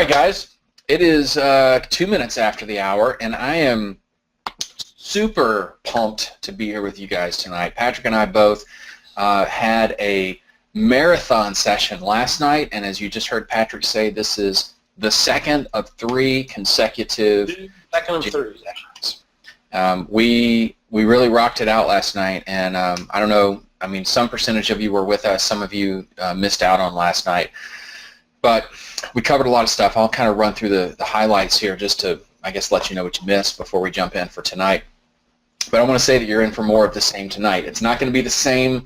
guys, it is 2 minutes after the hour, and I am super pumped to be here with you guys tonight. Patrick and I both had a marathon session last night, and as you just heard Patrick say, this is the second of 3 consecutive sessions. We really rocked it out last night, and I don't know, I mean, some percentage of you were with us, some of you missed out on last night, but we covered a lot of stuff. I'll kind of run through the highlights here just to, I guess, let you know what you missed before we jump in for tonight. But I want to say that you're in for more of the same tonight. It's not going to be the same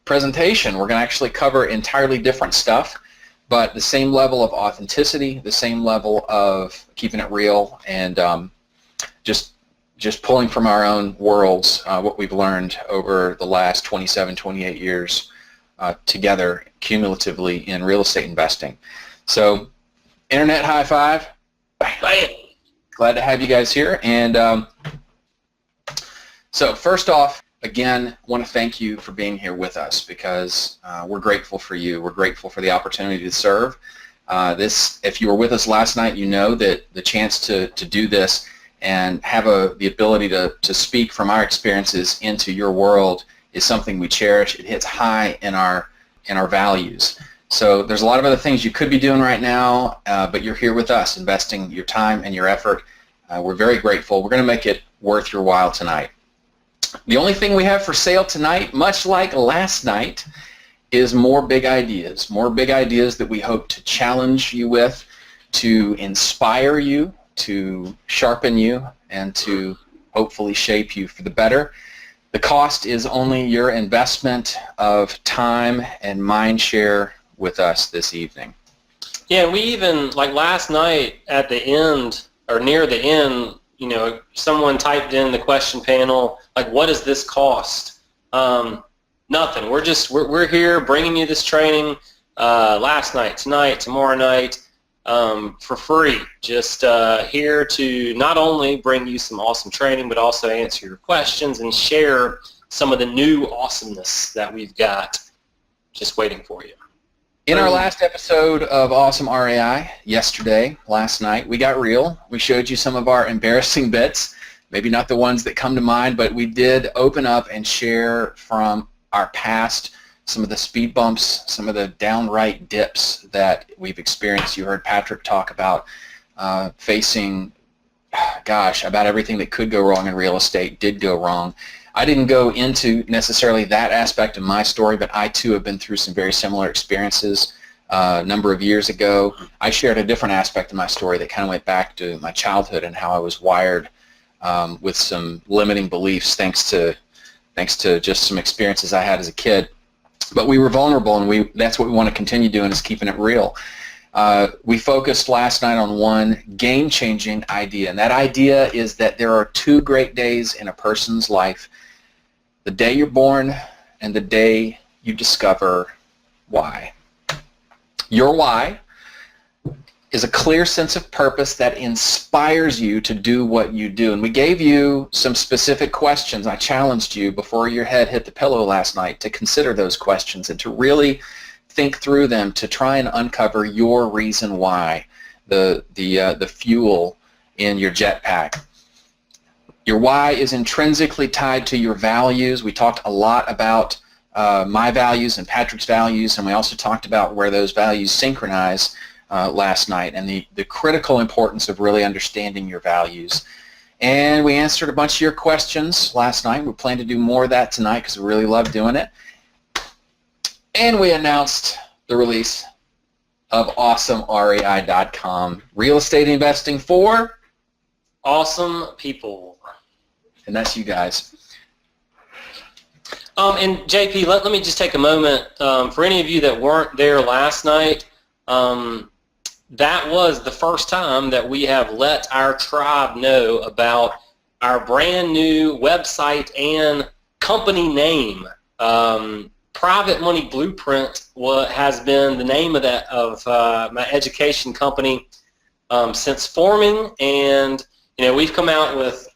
presentation. We're going to actually cover entirely different stuff, but the same level of authenticity, the same level of keeping it real, and just pulling from our own worlds what we've learned over the last 27, 28 years together cumulatively in real estate investing. So, internet high five. Glad to have you guys here. And so first off, again, I want to thank you for being here with us, because we're grateful for you. We're grateful for the opportunity to serve. If you were with us last night, you know that the chance to do this and have the ability to speak from our experiences into your world is something we cherish. It hits high in our values. So there's a lot of other things you could be doing right now, but you're here with us, investing your time and your effort. We're very grateful. We're going to make it worth your while tonight. The only thing we have for sale tonight, much like last night, is more big ideas that we hope to challenge you with, to inspire you, to sharpen you, and to hopefully shape you for the better. The cost is only your investment of time and mind share with us this evening. Yeah, and we even, like last night at the end, or near the end, you know, someone typed in the question panel, like, what does this cost? Nothing. We're here bringing you this training last night, tonight, tomorrow night, for free. Just here to not only bring you some awesome training, but also answer your questions and share some of the new awesomeness that we've got just waiting for you. In our last episode of Awesome REI, last night, we got real. We showed you some of our embarrassing bits, maybe not the ones that come to mind, but we did open up and share from our past some of the speed bumps, some of the downright dips that we've experienced. You heard Patrick talk about facing, about everything that could go wrong in real estate did go wrong. I didn't go into necessarily that aspect of my story, but I too have been through some very similar experiences a number of years ago. I shared a different aspect of my story that kind of went back to my childhood and how I was wired with some limiting beliefs thanks to just some experiences I had as a kid. But we were vulnerable, and that's what we want to continue doing, is keeping it real. We focused last night on one game-changing idea, and that idea is that there are 2 great days in a person's life: the day you're born and the day you discover why. Your why is a clear sense of purpose that inspires you to do what you do. And we gave you some specific questions. I challenged you before your head hit the pillow last night to consider those questions and to really think through them, to try and uncover your reason why, the fuel in your jetpack. Your why is intrinsically tied to your values. We talked a lot about my values and Patrick's values, and we also talked about where those values synchronize last night, and the critical importance of really understanding your values. And we answered a bunch of your questions last night. We plan to do more of that tonight because we really love doing it. And we announced the release of AwesomeREI.com, real estate investing for awesome people. And that's you guys. And JP, let me just take a moment. For any of you that weren't there last night, that was the first time that we have let our tribe know about our brand new website and company name. Private Money Blueprint has been the name of my education company since forming, and we've come out with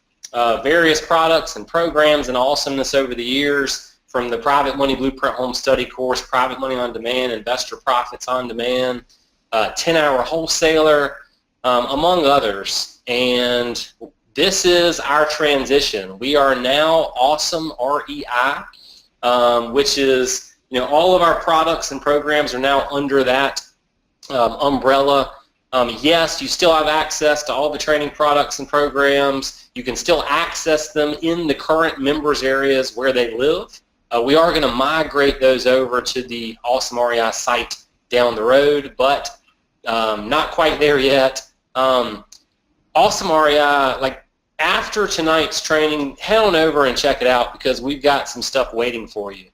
various products and programs and awesomeness over the years, from the Private Money Blueprint Home Study Course, Private Money on Demand, Investor Profits on Demand, 10-Hour Wholesaler, among others. And this is our transition. We are now Awesome REI, which is, all of our products and programs are now under that umbrella. Yes, you still have access to all the training products and programs. You can still access them in the current members areas where they live. We are going to migrate those over to the Awesome REI site down the road, but not quite there yet. Awesome REI, like after tonight's training, head on over and check it out because we've got some stuff waiting for you.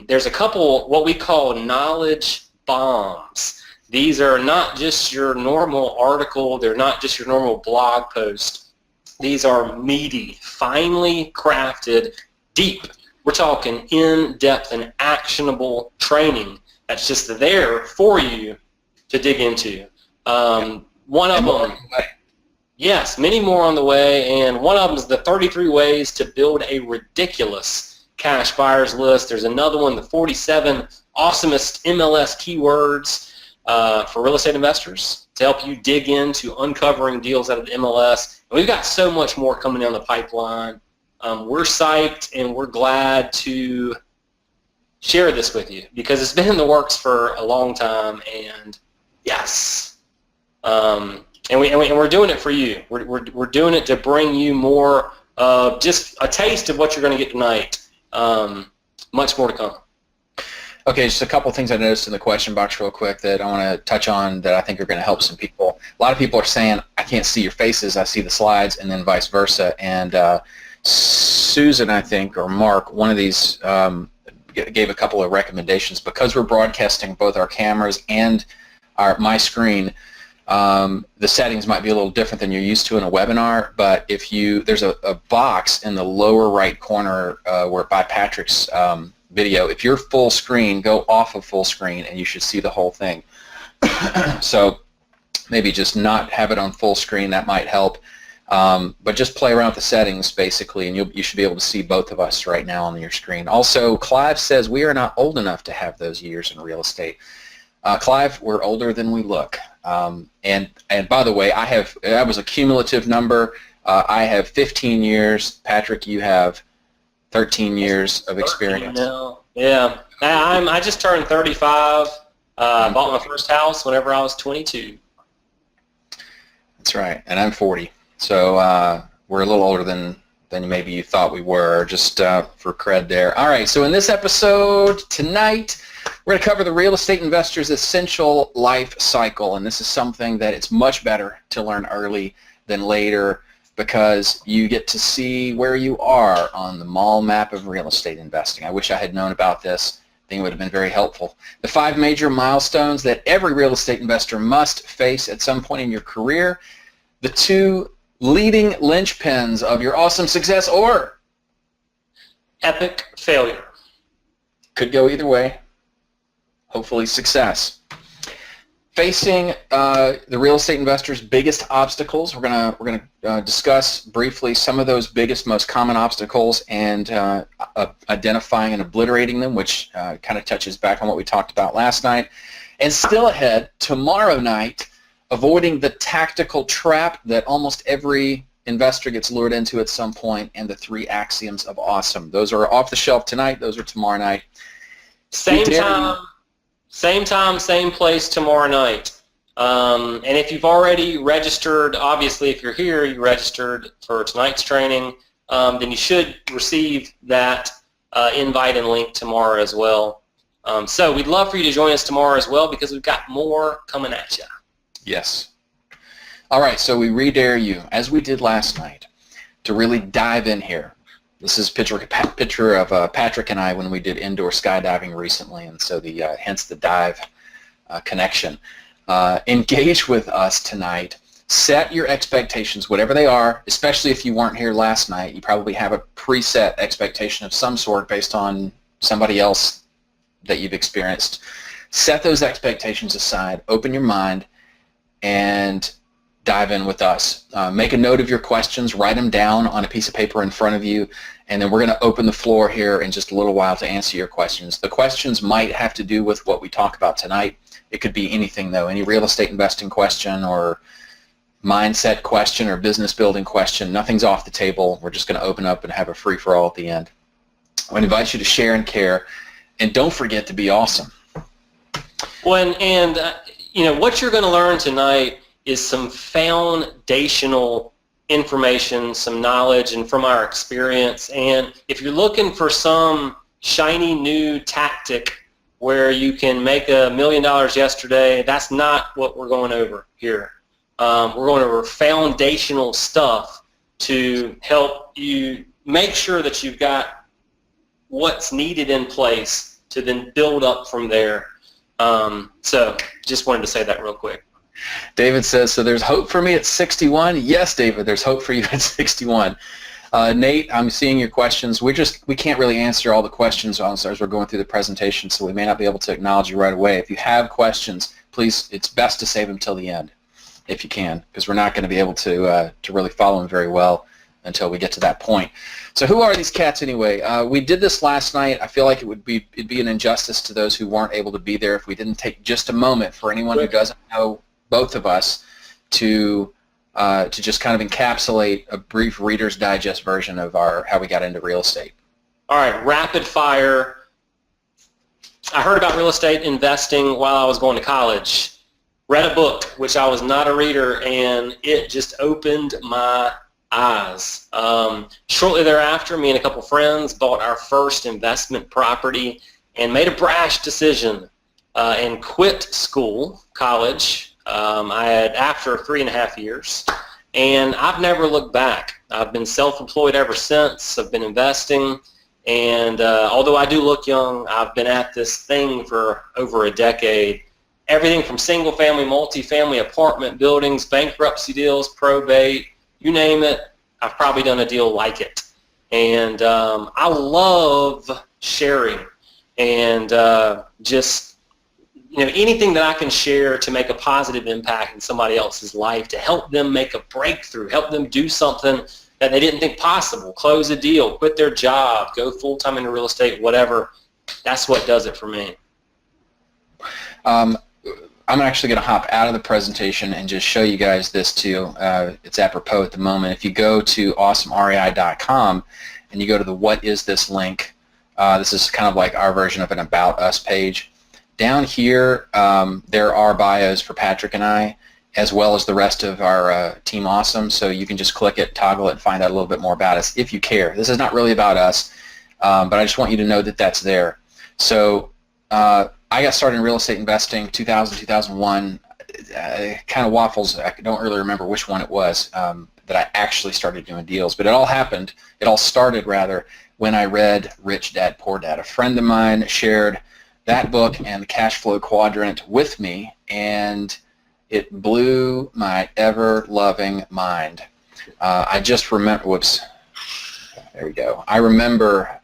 There's a couple what we call knowledge bombs. These are not just your normal article. They're not just your normal blog post. These are meaty, finely crafted, deep. We're talking in-depth and actionable training that's just there for you to dig into. One of them, yes, many more on the way, and one of them is the 33 ways to build a ridiculous cash buyers list. There's another one, the 47 awesomest MLS keywords for real estate investors to help you dig into uncovering deals out of the MLS. And we've got so much more coming down the pipeline. We're psyched and we're glad to share this with you because it's been in the works for a long time. And yes, and we're doing it for you. We're doing it to bring you more of just a taste of what you're going to get tonight. Much more to come. Okay, just a couple things I noticed in the question box real quick that I want to touch on that I think are going to help some people. A lot of people are saying, I can't see your faces, I see the slides, and then vice versa. And Susan, I think, or Mark, one of these gave a couple of recommendations. Because we're broadcasting both our cameras and my screen, the settings might be a little different than you're used to in a webinar, but if there's a box in the lower right corner where by Patrick's video, if you're full screen, go off of full screen and you should see the whole thing. So maybe just not have it on full screen, that might help. But just play around with the settings basically and you should be able to see both of us right now on your screen. Also, Clive says we are not old enough to have those years in real estate. Clive, we're older than we look. And by the way, that was a cumulative number. I have 15 years. Patrick, you have 13 years of experience. Yeah. I just turned 35. Bought my first house whenever I was 22. That's right. And I'm 40. So we're a little older than maybe you thought we were, just for cred there. All right. So in this episode tonight, we're going to cover the real estate investor's essential life cycle. And this is something that it's much better to learn early than later, because you get to see where you are on the mall map of real estate investing. I wish I had known about this. I think it would have been very helpful. The 5 major milestones that every real estate investor must face at some point in your career. The 2 leading linchpins of your awesome success or epic failure. Could go either way. Hopefully success. Facing the real estate investor's biggest obstacles, we're gonna discuss briefly some of those biggest, most common obstacles and identifying and obliterating them, which kind of touches back on what we talked about last night. And still ahead, tomorrow night, avoiding the tactical trap that almost every investor gets lured into at some point, and the 3 axioms of awesome. Those are off the shelf tonight. Those are tomorrow night. Same time, same place tomorrow night. And if you've already registered, obviously if you're here, you registered for tonight's training, then you should receive that invite and link tomorrow as well. So we'd love for you to join us tomorrow as well because we've got more coming at you. Yes. All right, so we re-dare you, as we did last night, to really dive in here. This is a picture of Patrick and I when we did indoor skydiving recently, and so hence the dive connection. Engage with us tonight. Set your expectations, whatever they are, especially if you weren't here last night. You probably have a preset expectation of some sort based on somebody else that you've experienced. Set those expectations aside, open your mind, and dive in with us. Make a note of your questions, write them down on a piece of paper in front of you, and then we're going to open the floor here in just a little while to answer your questions. The questions might have to do with what we talk about tonight. It could be anything, though, any real estate investing question or mindset question or business building question. Nothing's off the table. We're just going to open up and have a free-for-all at the end. I invite you to share and care, and don't forget to be awesome. Well, and you know, what you're going to learn tonight is some foundational information, some knowledge, and from our experience. And if you're looking for some shiny new tactic where you can make $1 million yesterday, that's not what we're going over here. We're going over foundational stuff to help you make sure that you've got what's needed in place to then build up from there. So just wanted to say that real quick. David says, so there's hope for me at 61? Yes, David, there's hope for you at 61. Nate, I'm seeing your questions. We can't really answer all the questions as we're going through the presentation, so we may not be able to acknowledge you right away. If you have questions, please, it's best to save them till the end, if you can, because we're not going to be able to really follow them very well until we get to that point. So who are these cats anyway? We did this last night. I feel like it'd be an injustice to those who weren't able to be there if we didn't take just a moment for anyone who doesn't know both of us to just kind of encapsulate a brief Reader's Digest version of how we got into real estate. All right, rapid fire. I heard about real estate investing while I was going to college. Read a book, which I was not a reader, and it just opened my eyes. Shortly thereafter, me and a couple friends bought our first investment property and made a brash decision and quit college. I had after 3.5 years, and I've never looked back. I've been self-employed ever since. I've been investing, and although I do look young, I've been at this thing for over a decade. Everything from single-family, multi-family apartment buildings, bankruptcy deals, probate, you name it, I've probably done a deal like it. And I love sharing and just, you know, anything that I can share to make a positive impact in somebody else's life, to help them make a breakthrough, help them do something that they didn't think possible, close a deal, quit their job, go full-time into real estate, whatever. That's what does it for me. I'm actually going to hop out of the presentation and just show you guys this too. It's apropos at the moment. If you go to awesomerei.com and you go to the What Is This link, this is kind of like our version of an About Us page. Down here, there are bios for Patrick and I, as well as the rest of our Team Awesome, so you can just click it, toggle it, and find out a little bit more about us if you care. This is not really about us, but I just want you to know that that's there. So I got started in real estate investing 2000, 2001. Kind of waffles. I don't really remember which one it was that I actually started doing deals, but it all started rather when I read Rich Dad Poor Dad. A friend of mine shared that book and the Cash Flow Quadrant with me, and it blew my ever-loving mind. I just remember, whoops, there we go. I remember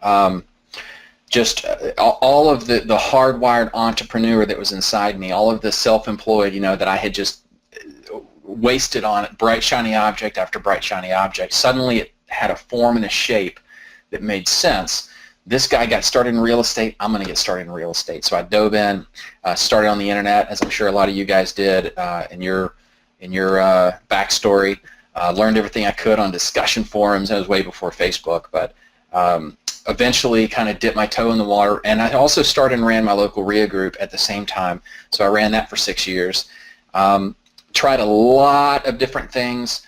just all of the hardwired entrepreneur that was inside me, all of the self-employed, you know, that I had just wasted on it, bright shiny object after bright shiny object. Suddenly it had a form and a shape that made sense. This guy got started in real estate, I'm going to get started in real estate. So I dove in, started on the internet, as I'm sure a lot of you guys did in your backstory. Learned everything I could on discussion forums. That was way before Facebook, but eventually kind of dipped my toe in the water, and I also started and ran my local REIA group at the same time. So I ran that for 6 years. Tried a lot of different things.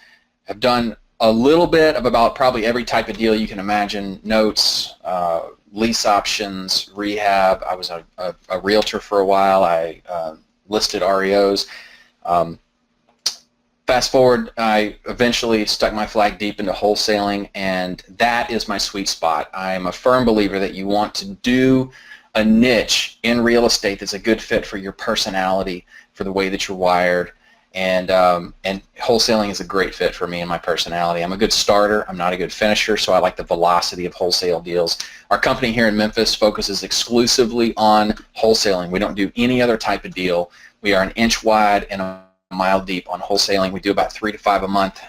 I've done a little bit of about probably every type of deal you can imagine: notes, lease options, rehab. I was a realtor for a while. I listed REOs. Fast forward, I eventually stuck my flag deep into wholesaling, and that is my sweet spot. I am a firm believer that you want to do a niche in real estate that's a good fit for your personality, for the way that you're wired, and wholesaling is a great fit for me and my personality. I'm a good starter. I'm not a good finisher, so I like the velocity of wholesale deals. Our company here in Memphis focuses exclusively on wholesaling. We don't do any other type of deal. We are an inch wide and a mile deep on wholesaling. We do about 3 to 5 a month.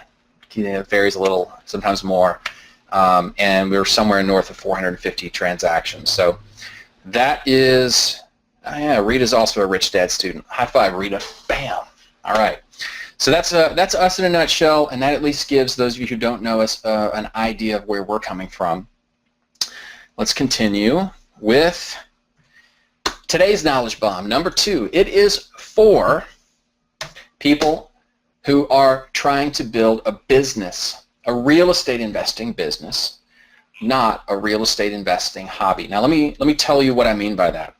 It varies a little, sometimes more. And we were somewhere north of 450 transactions. So that is, yeah, Rita's also a Rich Dad student. High five, Rita. Bam. All right. So that's us in a nutshell, and that at least gives those of you who don't know us an idea of where we're coming from. Let's continue with today's knowledge bomb. Number 2, it is for people who are trying to build a business, a real estate investing business, not a real estate investing hobby. Now let me tell you what I mean by that.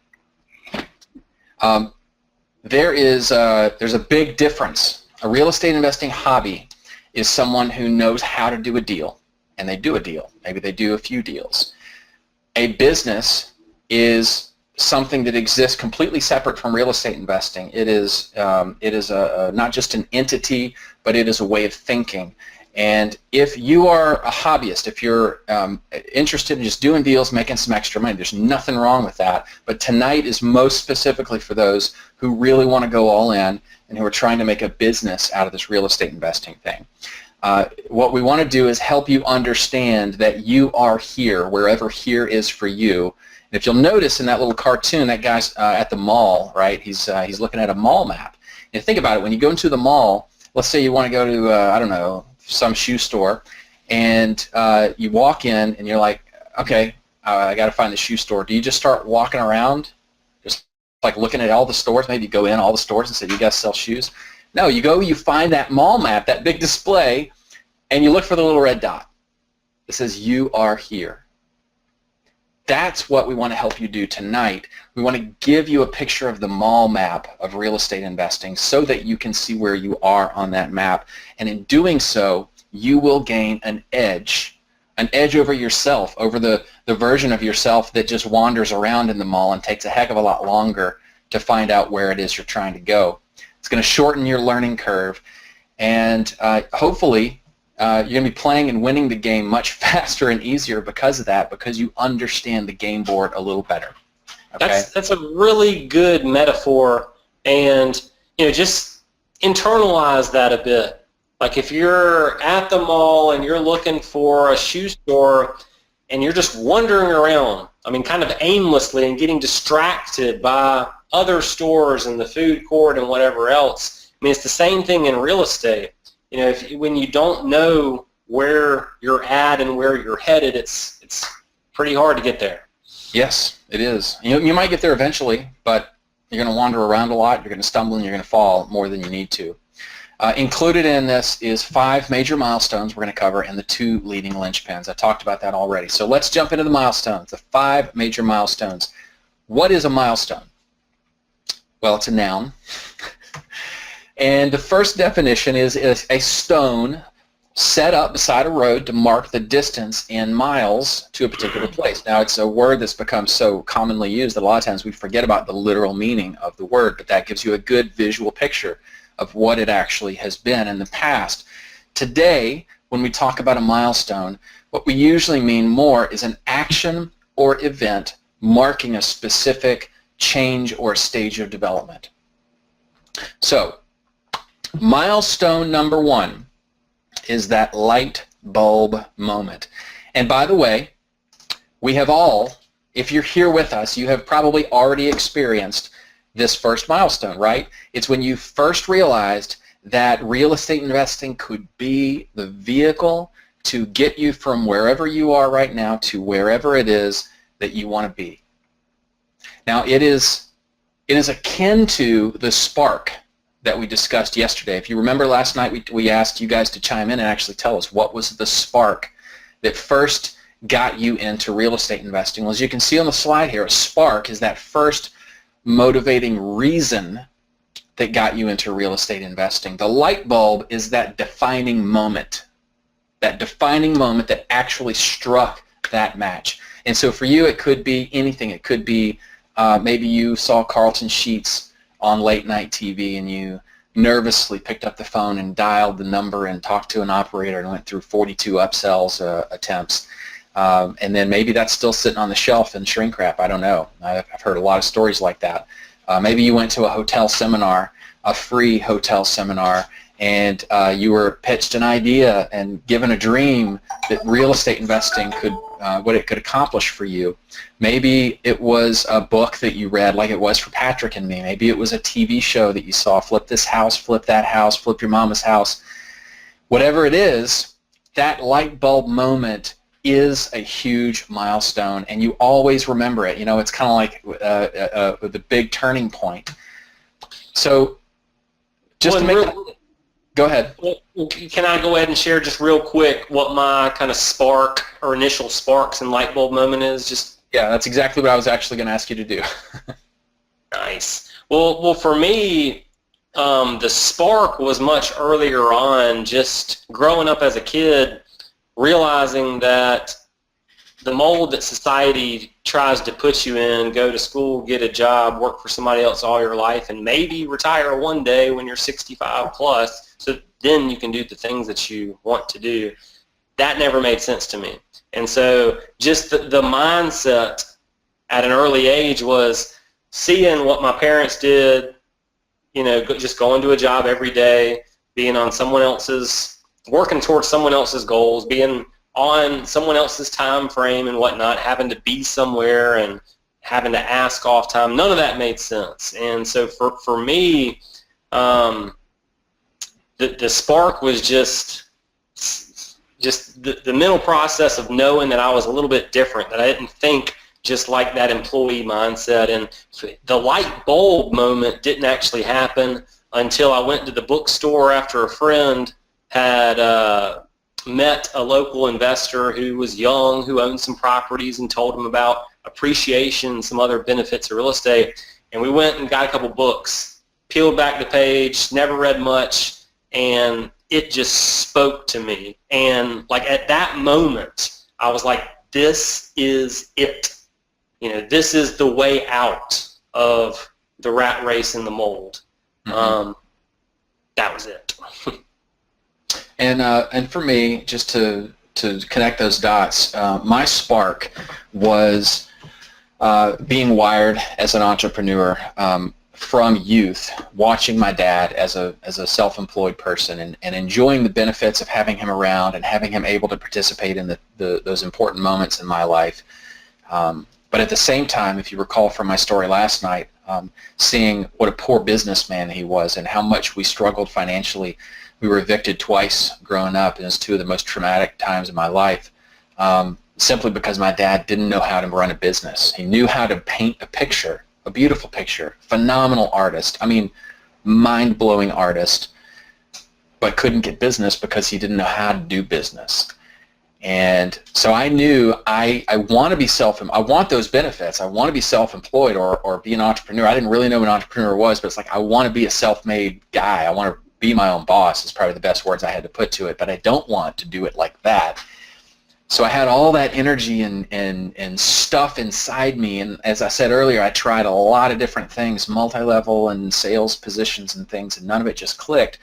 There's a big difference. A real estate investing hobby is someone who knows how to do a deal, and they do a deal. Maybe they do a few deals. A business is something that exists completely separate from real estate investing. It is not just an entity, but it is a way of thinking. And if you are a hobbyist, if you're interested in just doing deals, making some extra money, there's nothing wrong with that. But tonight is most specifically for those who really want to go all in and who are trying to make a business out of this real estate investing thing. What we want to do is help you understand that you are here, wherever here is for you. And if you'll notice in that little cartoon, that guy's at the mall, right? He's looking at a mall map. And think about it. When you go into the mall, let's say you want to go to, I don't know, some shoe store, and you walk in and you're like, okay, I got to find the shoe store. Do you just start walking around, just like looking at all the stores? Maybe you go in all the stores and say, you guys sell shoes? No, you go, you find that mall map, that big display, and you look for the little red dot. It says, you are here. That's what we want to help you do tonight. We want to give you a picture of the mall map of real estate investing so that you can see where you are on that map. And in doing so, you will gain an edge over yourself, over the version of yourself that just wanders around in the mall and takes a heck of a lot longer to find out where it is you're trying to go. It's going to shorten your learning curve, and hopefully you're going to be playing and winning the game much faster and easier because of that, because you understand the game board a little better. Okay? That's a really good metaphor, and just internalize that a bit. Like if you're at the mall and you're looking for a shoe store and you're just wandering around, I mean kind of aimlessly and getting distracted by other stores and the food court and whatever else. I mean it's the same thing in real estate. When you don't know where you're at and where you're headed, it's pretty hard to get there. Yes, it is. You might get there eventually, but you're going to wander around a lot, you're going to stumble, and you're going to fall more than you need to. Included in this is 5 major milestones we're going to cover and the 2 leading linchpins. I talked about that already. So let's jump into the milestones, the 5 major milestones. What is a milestone? Well, it's a noun. And the first definition is a stone set up beside a road to mark the distance in miles to a particular place. Now, it's a word that's become so commonly used that a lot of times we forget about the literal meaning of the word, but that gives you a good visual picture of what it actually has been in the past. Today, when we talk about a milestone, what we usually mean more is an action or event marking a specific change or stage of development. So, milestone number 1 is that light bulb moment. And by the way, we have all, if you're here with us, you have probably already experienced this first milestone, right? It's when you first realized that real estate investing could be the vehicle to get you from wherever you are right now to wherever it is that you want to be. Now, it is akin to the spark that we discussed yesterday. If you remember last night, we asked you guys to chime in and actually tell us what was the spark that first got you into real estate investing. Well, as you can see on the slide here, a spark is that first motivating reason that got you into real estate investing. The light bulb is that defining moment that actually struck that match. And so for you, it could be anything. It could be maybe you saw Carlton Sheets on late night TV and you nervously picked up the phone and dialed the number and talked to an operator and went through 42 upsells attempts. And then maybe that's still sitting on the shelf in shrink wrap. I don't know. I've heard a lot of stories like that. Maybe you went to a hotel seminar a free hotel seminar, and you were pitched an idea and given a dream that real estate investing could, what it could accomplish for you. Maybe it was a book that you read like it was for Patrick and me. Maybe it was a TV show that you saw, flip this house, flip that house, flip your mama's house. Whatever it is, that light bulb moment is a huge milestone, and you always remember it. You know, it's kind of like the big turning point. So just to make go ahead. Can I go ahead and share just real quick what my kind of spark or initial sparks and light bulb moment is? Yeah, that's exactly what I was actually going to ask you to do. Nice. Well, for me, the spark was much earlier on, just growing up as a kid, realizing that the mold that society tries to put you in, go to school, get a job, work for somebody else all your life, and maybe retire one day when you're 65 plus, so then you can do the things that you want to do, that never made sense to me. And so just the mindset at an early age was seeing what my parents did, you know, just going to a job every day, being on someone else's, working towards someone else's goals, being on someone else's time frame and whatnot, having to be somewhere and having to ask off time. None of that made sense. And so for me, the spark was just the mental process of knowing that I was a little bit different, that I didn't think just like that employee mindset. And the light bulb moment didn't actually happen until I went to the bookstore after a friend had met a local investor who was young, who owned some properties, and told him about appreciation and some other benefits of real estate. And we went and got a couple books, peeled back the page, never read much, and it just spoke to me. And like at that moment, I was like, this is it. You know, this is the way out of the rat race in the mold. Mm-hmm. That was it. And for me, just to connect those dots, my spark was being wired as an entrepreneur from youth, watching my dad as a self-employed person and enjoying the benefits of having him around and having him able to participate in those important moments in my life. But at the same time, if you recall from my story last night, seeing what a poor businessman he was and how much we struggled financially. We were evicted twice growing up, and it was two of the most traumatic times in my life, simply because my dad didn't know how to run a business. He knew how to paint a picture, a beautiful picture, phenomenal artist, I mean, mind-blowing artist, but couldn't get business because he didn't know how to do business. And so I knew I want to be I want those benefits. I want to be self-employed or be an entrepreneur. I didn't really know what an entrepreneur was, but it's like I want to be a self-made guy. I want to be my own boss is probably the best words I had to put to it, but I don't want to do it like that. So I had all that energy and stuff inside me, and as I said earlier, I tried a lot of different things, multi-level and sales positions and things, and none of it just clicked.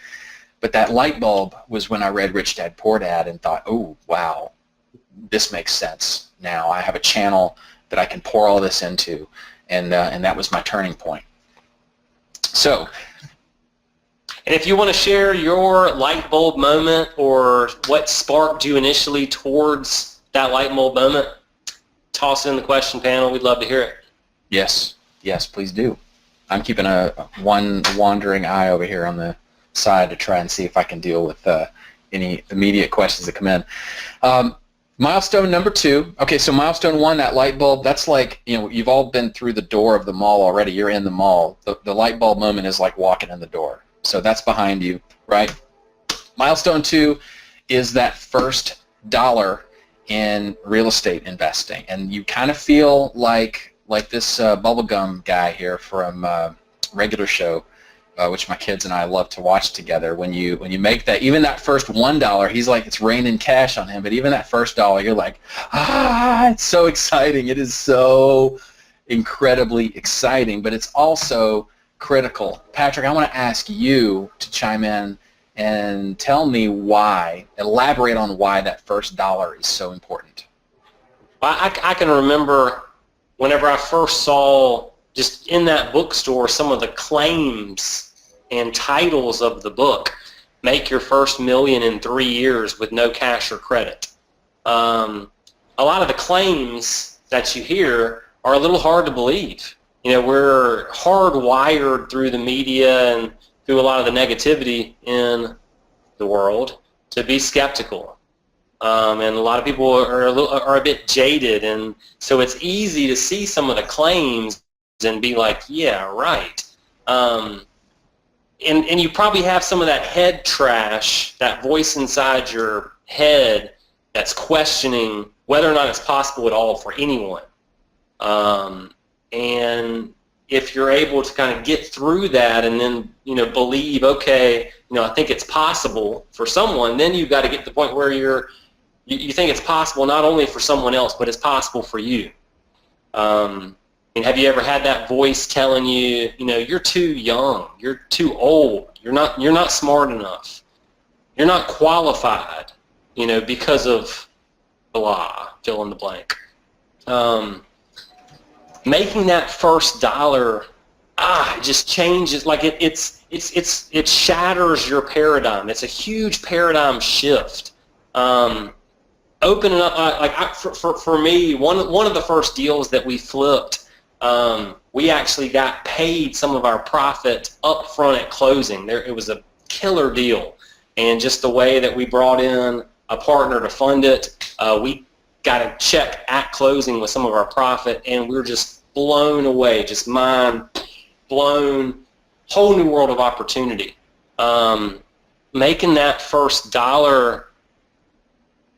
But that light bulb was when I read Rich Dad Poor Dad and thought, oh, wow, this makes sense now. I have a channel that I can pour all this into, and that was my turning point. So, and if you want to share your light bulb moment or what sparked you initially towards that light bulb moment, toss it in the question panel. We'd love to hear it. Yes, please do. I'm keeping one wandering eye over here on the side to try and see if I can deal with any immediate questions that come in. Milestone number 2. Okay, so milestone 1, that light bulb, that's like, you know, you've all been through the door of the mall already. You're in the mall. The light bulb moment is like walking in the door. So that's behind you, right? Milestone 2 is that first dollar in real estate investing. And you kind of feel like this bubblegum guy here from Regular Show, which my kids and I love to watch together. When you make that, even that first $1, he's like, it's raining cash on him, but even that first dollar, you're like, it's so exciting. It is so incredibly exciting, but it's also critical. Patrick, I want to ask you to chime in and tell me why, elaborate on why that first dollar is so important. I can remember whenever I first saw just in that bookstore some of the claims and titles of the book, Make Your First Million in 3 Years with No Cash or Credit. A lot of the claims that you hear are a little hard to believe. We're hardwired through the media and through a lot of the negativity in the world to be skeptical. And a lot of people are a bit jaded, and so it's easy to see some of the claims and be like, yeah, right. And you probably have some of that head trash, that voice inside your head that's questioning whether or not it's possible at all for anyone. And if you're able to kind of get through that and then, believe, okay, I think it's possible for someone, then you've got to get to the point where you think it's possible not only for someone else, but it's possible for you. And have you ever had that voice telling you, you're too young, you're too old, you're not smart enough, you're not qualified, because of blah, fill in the blank. Making that first dollar, it just changes. Like it shatters your paradigm. It's a huge paradigm shift. Opening up, for me, one of the first deals that we flipped, we actually got paid some of our profit up front at closing. It was a killer deal, and just the way that we brought in a partner to fund it, we got a check at closing with some of our profit, and we were just blown away, just mind blown, whole new world of opportunity. Making that first dollar,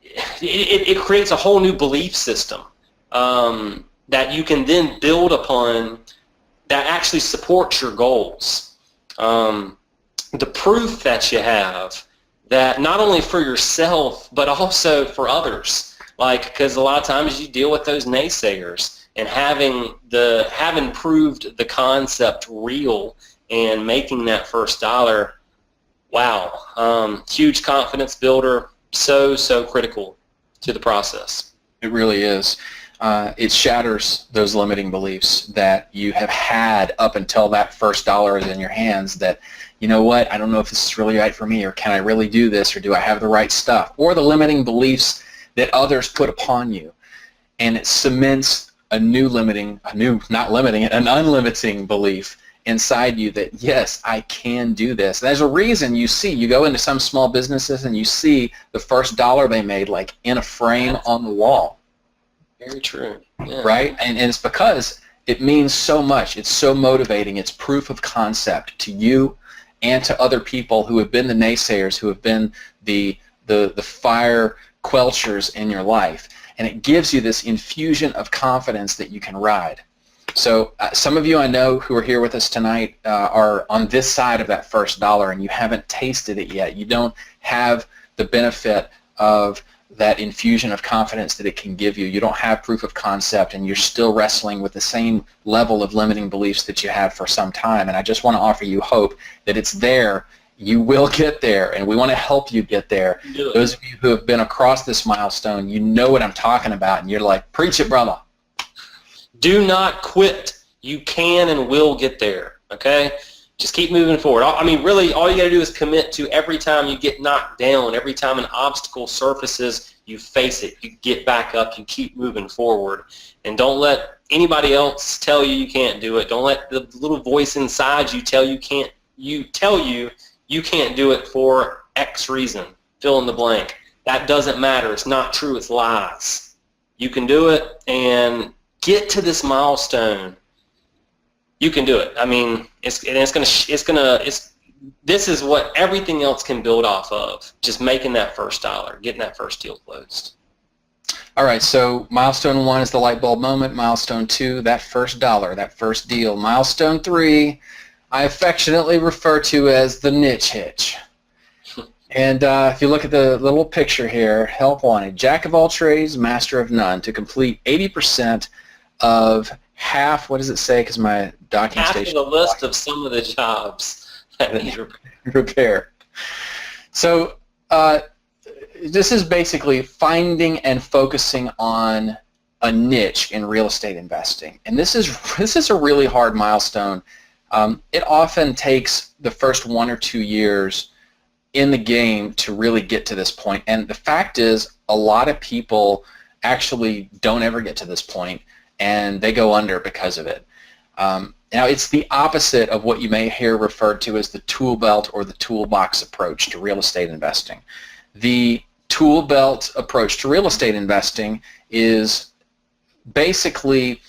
it creates a whole new belief system that you can then build upon that actually supports your goals. The proof that you have that not only for yourself but also for others, because a lot of times you deal with those naysayers, and having proved the concept real and making that first dollar, wow, huge confidence builder, so critical to the process. It really is. It shatters those limiting beliefs that you have had up until that first dollar is in your hands, that, you know what, I don't know if this is really right for me, or can I really do this, or do I have the right stuff, or the limiting beliefs that others put upon you. And it cements an unlimiting belief inside you that, yes, I can do this. There's a reason you go into some small businesses and you see the first dollar they made like in a frame on the wall. Very true. Yeah. Right? And it's because it means so much. It's so motivating. It's proof of concept to you and to other people who have been the naysayers, who have been the fire quelchers in your life. And it gives you this infusion of confidence that you can ride. So some of you I know who are here with us tonight are on this side of that first dollar, and you haven't tasted it yet. You don't have the benefit of that infusion of confidence that it can give you. You don't have proof of concept, and you're still wrestling with the same level of limiting beliefs that you have for some time. And I just want to offer you hope that it's there. You will get there, and we want to help you get there. Those of you who have been across this milestone, you know what I'm talking about, and you're like, preach it, brother. Do not quit. You can and will get there, okay? Just keep moving forward. I mean, really, all you got to do is commit to every time you get knocked down, every time an obstacle surfaces, you face it. You get back up. You keep moving forward. And don't let anybody else tell you you can't do it. Don't let the little voice inside you tell you you can't do it for X reason. Fill in the blank. That doesn't matter. It's not true. It's lies. You can do it, and get to this milestone. You can do it. I mean, this is what everything else can build off of. Just making that first dollar, getting that first deal closed. All right, so milestone 1 is the light bulb moment. Milestone 2, that first dollar, that first deal. Milestone 3, I affectionately refer to as the niche hitch. And if you look at the little picture here, help wanted, jack of all trades, master of none, to complete 80% of half, what does it say, because my docking station... Half of the list of some of the jobs that need repair. So this is basically finding and focusing on a niche in real estate investing. And this is a really hard milestone It often takes the first 1 or 2 years in the game to really get to this point. And the fact is, a lot of people actually don't ever get to this point, and they go under because of it. Now, it's the opposite of what you may hear referred to as the tool belt or the toolbox approach to real estate investing. The tool belt approach to real estate investing is basically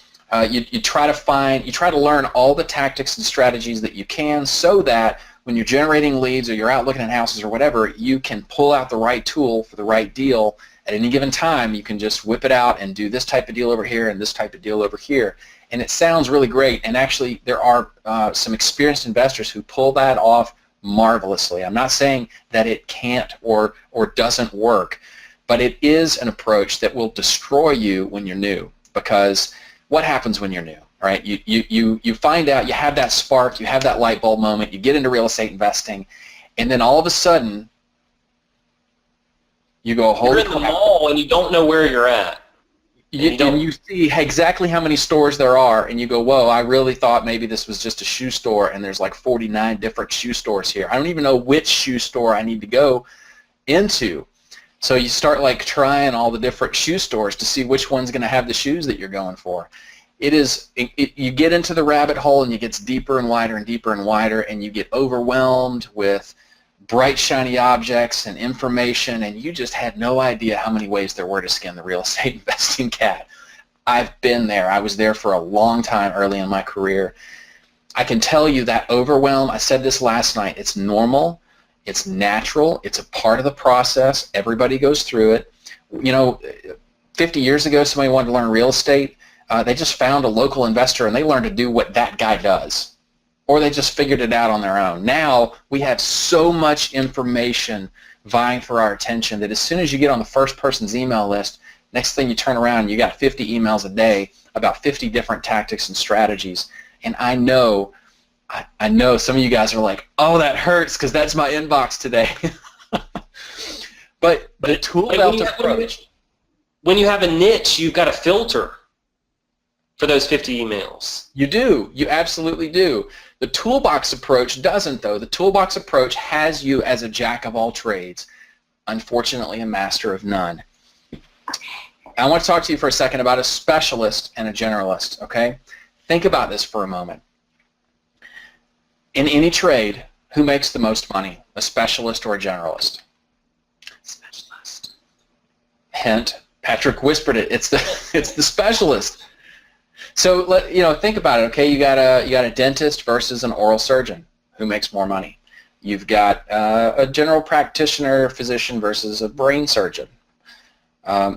you try to learn all the tactics and strategies that you can, so that when you're generating leads or you're out looking at houses or whatever, you can pull out the right tool for the right deal at any given time. You can just whip it out and do this type of deal over here and this type of deal over here. And it sounds really great, and actually there are some experienced investors who pull that off marvelously. I'm not saying that it can't or doesn't work, but it is an approach that will destroy you when you're new, because what happens when you're new, right? You find out, you have that spark, you have that light bulb moment, you get into real estate investing, and then all of a sudden you go, holy crap. You're in the mall and you don't know where you're at. And you see exactly how many stores there are, and you go, whoa, I really thought maybe this was just a shoe store, and there's like 49 different shoe stores here. I don't even know which shoe store I need to go into. So you start like trying all the different shoe stores to see which one's going to have the shoes that you're going for. You get into the rabbit hole, and it gets deeper and wider and deeper and wider, and you get overwhelmed with bright, shiny objects and information, and you just had no idea how many ways there were to skin the real estate investing cat. I've been there. I was there for a long time early in my career. I can tell you that overwhelm, I said this last night, it's normal, it's natural, it's a part of the process. Everybody goes through it. 50 years ago, somebody wanted to learn real estate. They just found a local investor, and they learned to do what that guy does. Or they just figured it out on their own. Now we have so much information vying for our attention that as soon as you get on the first person's email list, next thing you turn around, you got 50 emails a day about 50 different tactics and strategies. And I know some of you guys are like, oh, that hurts because that's my inbox today. but the tool belt approach. When you have a niche, you've got a filter for those 50 emails. You do. You absolutely do. The toolbox approach doesn't, though. The toolbox approach has you as a jack of all trades, unfortunately a master of none. I want to talk to you for a second about a specialist and a generalist, okay? Think about this for a moment. In any trade, who makes the most money, a specialist or a generalist? Specialist. Hint, Patrick whispered it. It's the specialist. So think about it. Okay, you got a dentist versus an oral surgeon. Who makes more money? You've got a general practitioner physician versus a brain surgeon.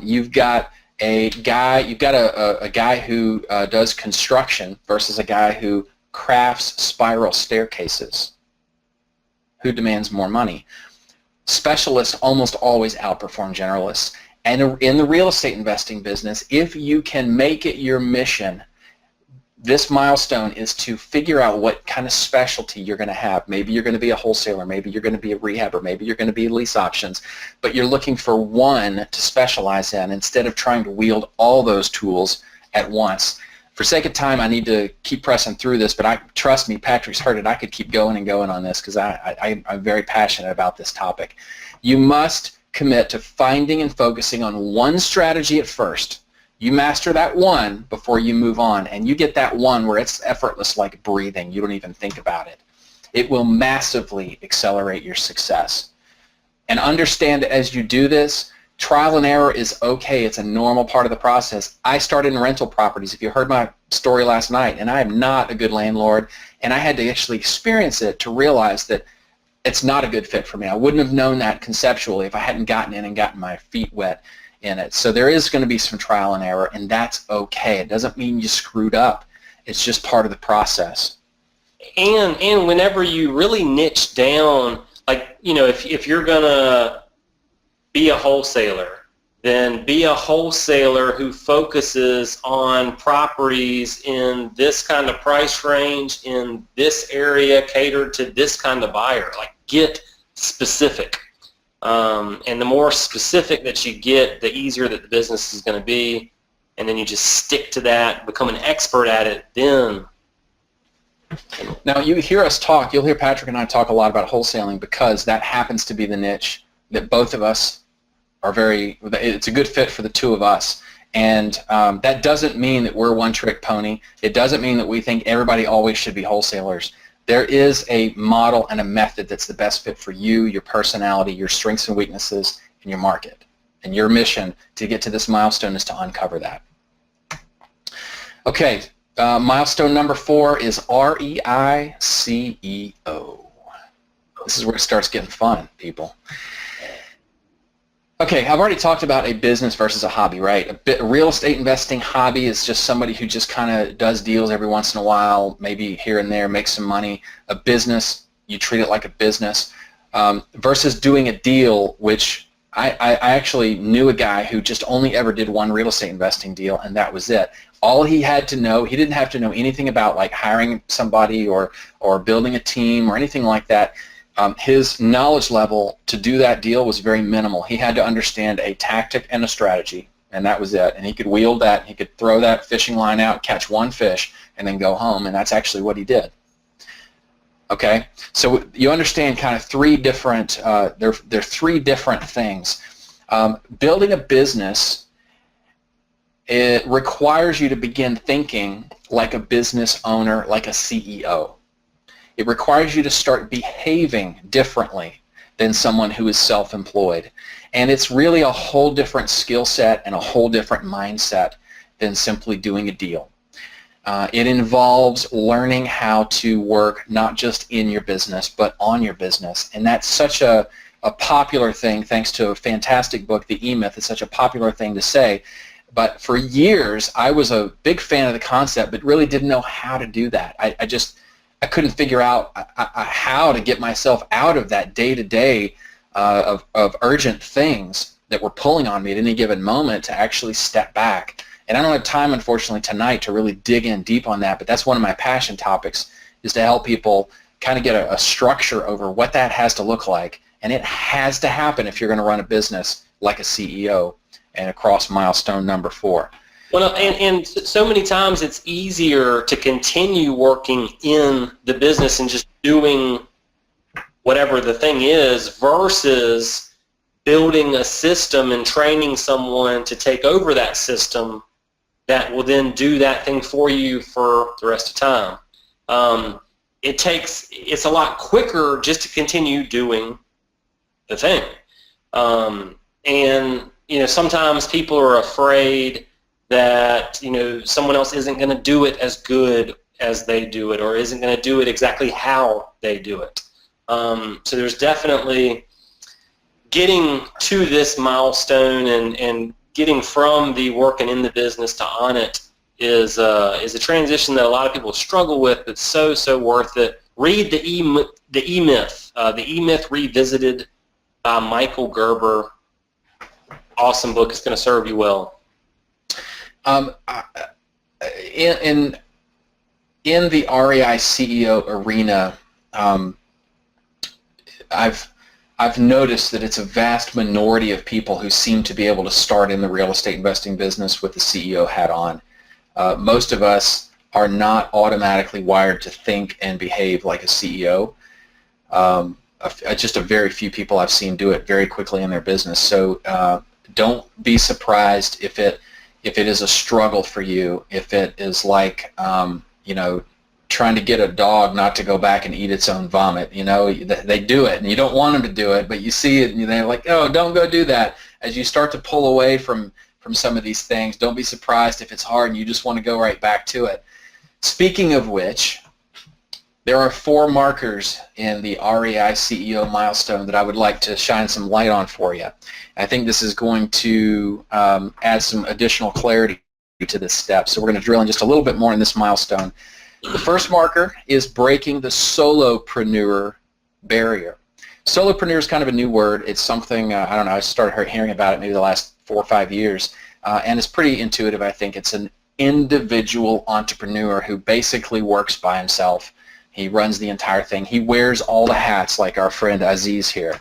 You've got a guy who does construction versus a guy who crafts spiral staircases. Who demands more money? Specialists almost always outperform generalists. And in the real estate investing business, if you can make it your mission, this milestone is to figure out what kind of specialty you're going to have. Maybe you're going to be a wholesaler, maybe you're going to be a rehabber, maybe you're going to be lease options, but you're looking for one to specialize in instead of trying to wield all those tools at once. For sake of time, I need to keep pressing through this, but trust me, Patrick's heard it. I could keep going and going on this because I'm very passionate about this topic. You must commit to finding and focusing on one strategy at first. You master that one before you move on, and you get that one where it's effortless like breathing. You don't even think about it. It will massively accelerate your success. And understand that as you do this, trial and error is okay. It's a normal part of the process. I started in rental properties. If you heard my story last night, and I am not a good landlord, and I had to actually experience it to realize that it's not a good fit for me. I wouldn't have known that conceptually if I hadn't gotten in and gotten my feet wet in it. So there is going to be some trial and error, and that's okay. It doesn't mean you screwed up. It's just part of the process. And whenever you really niche down, like, if you're going to be a wholesaler, then be a wholesaler who focuses on properties in this kind of price range, in this area, catered to this kind of buyer. Like, get specific. And the more specific that you get, the easier that the business is going to be. And then you just stick to that, become an expert at it, then Now, you hear us talk, you'll hear Patrick and I talk a lot about wholesaling because that happens to be the niche that both of us are it's a good fit for the two of us. And that doesn't mean that we're a one-trick pony. It doesn't mean that we think everybody always should be wholesalers. There is a model and a method that's the best fit for you, your personality, your strengths and weaknesses, and your market. And your mission to get to this milestone is to uncover that. Okay, milestone number 4 is REI CEO. This is where it starts getting fun, people. Okay, I've already talked about a business versus a hobby, right? A real estate investing hobby is just somebody who just kind of does deals every once in a while, maybe here and there, makes some money. A business, you treat it like a business, versus doing a deal, which I actually knew a guy who just only ever did one real estate investing deal, and that was it. All he had to know, he didn't have to know anything about like hiring somebody or building a team or anything like that. His knowledge level to do that deal was very minimal. He had to understand a tactic and a strategy, and that was it. And he could wield that. He could throw that fishing line out, catch one fish, and then go home, and that's actually what he did. Okay, so you understand kind of three different, there are 3 different things. Building a business, it requires you to begin thinking like a business owner, like a CEO. It requires you to start behaving differently than someone who is self-employed. And it's really a whole different skill set and a whole different mindset than simply doing a deal. It involves learning how to work not just in your business, but on your business. And that's such a popular thing, thanks to a fantastic book, The E-Myth. It's such a popular thing to say. But for years, I was a big fan of the concept, but really didn't know how to do that. I couldn't figure out how to get myself out of that day-to-day of urgent things that were pulling on me at any given moment to actually step back. And I don't have time, unfortunately, tonight to really dig in deep on that, but that's one of my passion topics, is to help people kind of get a structure over what that has to look like. And it has to happen if you're going to run a business like a CEO, and across milestone number 4. Well, and so many times it's easier to continue working in the business and just doing whatever the thing is versus building a system and training someone to take over that system that will then do that thing for you for the rest of time. It's a lot quicker just to continue doing the thing. And sometimes people are afraid that someone else isn't going to do it as good as they do it, or isn't going to do it exactly how they do it. So there's definitely getting to this milestone and getting from the working in the business to on it is a transition that a lot of people struggle with. It's so worth it. Read the E-Myth, the E-Myth Revisited by Michael Gerber. Awesome book. It's going to serve you well. In the REI CEO arena, I've noticed that it's a vast minority of people who seem to be able to start in the real estate investing business with the CEO hat on. Most of us are not automatically wired to think and behave like a CEO. Just a very few people I've seen do it very quickly in their business. So don't be surprised if it is a struggle for you, if it is like, trying to get a dog not to go back and eat its own vomit. They do it, and you don't want them to do it, but you see it, and they're like, oh, don't go do that. As you start to pull away from some of these things, don't be surprised if it's hard and you just want to go right back to it. Speaking of which, there are 4 markers in the REI CEO milestone that I would like to shine some light on for you. I think this is going to add some additional clarity to this step. So we're going to drill in just a little bit more in this milestone. The first marker is breaking the solopreneur barrier. Solopreneur is kind of a new word. It's something, I don't know, I started hearing about it maybe the last 4 or 5 years, and it's pretty intuitive, I think. It's an individual entrepreneur who basically works by himself. He runs the entire thing. He wears all the hats, like our friend Aziz here.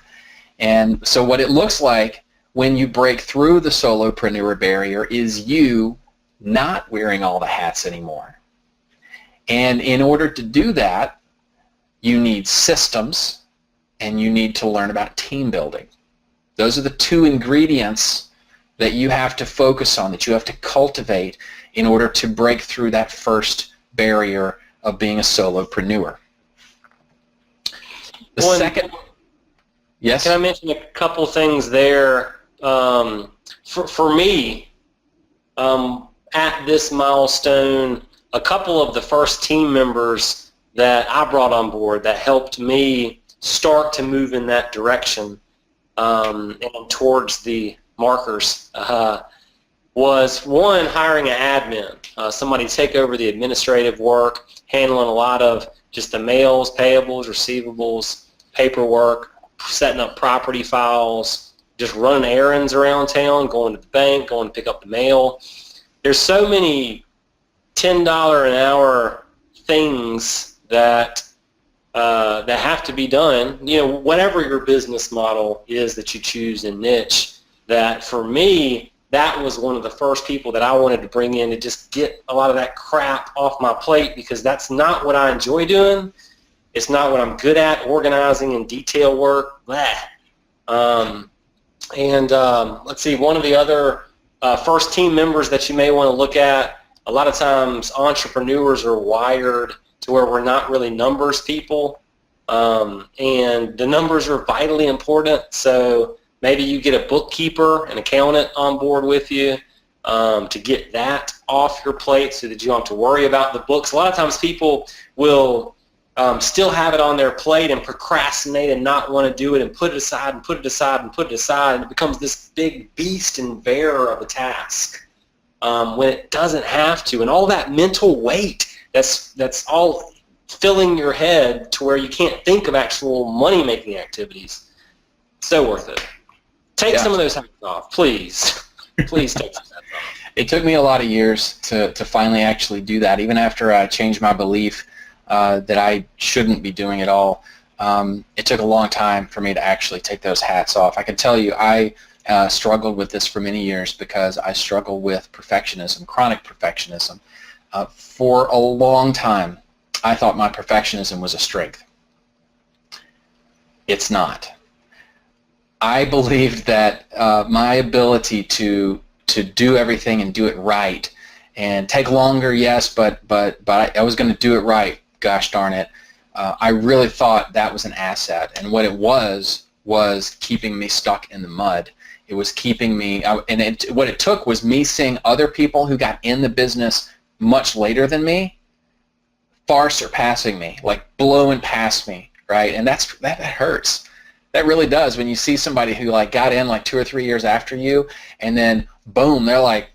And so what it looks like when you break through the solopreneur barrier is you not wearing all the hats anymore. And in order to do that, you need systems and you need to learn about team building. Those are the two ingredients that you have to focus on, that you have to cultivate in order to break through that first barrier of being a solopreneur. The second, yes? Can I mention a couple things there? For me, at this milestone, a couple of the first team members that I brought on board that helped me start to move in that direction and towards the markers was, one, hiring an admin, somebody to take over the administrative work, handling a lot of just the mails, payables, receivables, paperwork, setting up property files, just running errands around town, going to the bank, going to pick up the mail. There's so many $10 an hour things that that have to be done, whatever your business model is that you choose and niche. That for me, that was one of the first people that I wanted to bring in to just get a lot of that crap off my plate, because that's not what I enjoy doing. It's not what I'm good at, organizing and detail work. Blah. Let's see, one of the other first team members that you may want to look at, a lot of times entrepreneurs are wired to where we're not really numbers people, and the numbers are vitally important. So maybe you get a bookkeeper, an accountant on board with you to get that off your plate so that you don't have to worry about the books. A lot of times people will still have it on their plate and procrastinate and not want to do it and put it aside and put it aside and put it aside, and it becomes this big beast and bear of a task when it doesn't have to. And all that mental weight that's all filling your head to where you can't think of actual money-making activities. So worth it. Take some of those hats off, please. Please take some hats off. It took me a lot of years to finally actually do that, even after I changed my belief that I shouldn't be doing it all. It took a long time for me to actually take those hats off. I can tell you I struggled with this for many years because I struggle with perfectionism, chronic perfectionism. For a long time, I thought my perfectionism was a strength. It's not. I believed that my ability to do everything and do it right and take longer, yes, but I was going to do it right. Gosh darn it. I really thought that was an asset, and what it was keeping me stuck in the mud. It was keeping me, what it took was me seeing other people who got in the business much later than me, far surpassing me, like blowing past me, right? And that hurts. That really does, when you see somebody who like got in like 2 or 3 years after you, and then boom, they're like,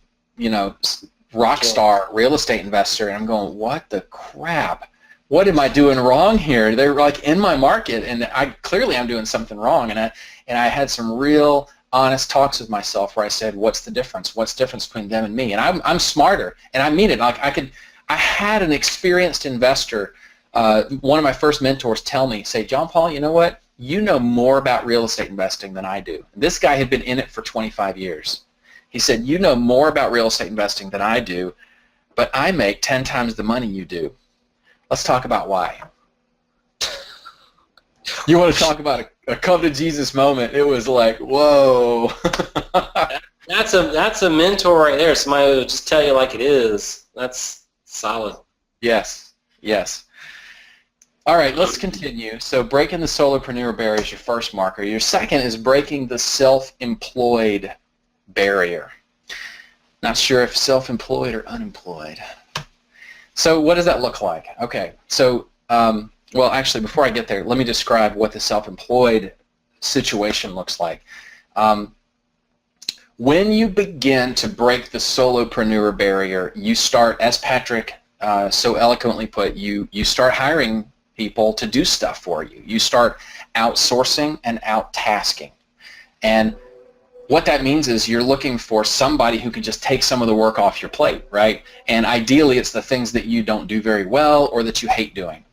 rock star real estate investor, and I'm going, what the crap? What am I doing wrong here? They're like in my market, and I'm doing something wrong. And I had some real honest talks with myself where I said, what's the difference? What's the difference between them and me? And I'm smarter, and I mean it. Like I had an experienced investor, one of my first mentors, tell me, say, John Paul, you know what? You know more about real estate investing than I do. This guy had been in it for 25 years. He said, you know more about real estate investing than I do, but I make 10 times the money you do. Let's talk about why. You want to talk about a come to Jesus moment? It was like, whoa. That's a mentor right there. Somebody will just tell you like it is. That's solid. Yes, yes. All right, let's continue. So breaking the solopreneur barrier is your first marker. Your second is breaking the self-employed barrier. Not sure if self-employed or unemployed. So what does that look like? Okay, so well, actually, before I get there, let me describe what the self-employed situation looks like. When you begin to break the solopreneur barrier, you start, as Patrick so eloquently put, you start hiring people to do stuff for you. You start outsourcing and out-tasking. And what that means is you're looking for somebody who can just take some of the work off your plate, right? And ideally, it's the things that you don't do very well or that you hate doing.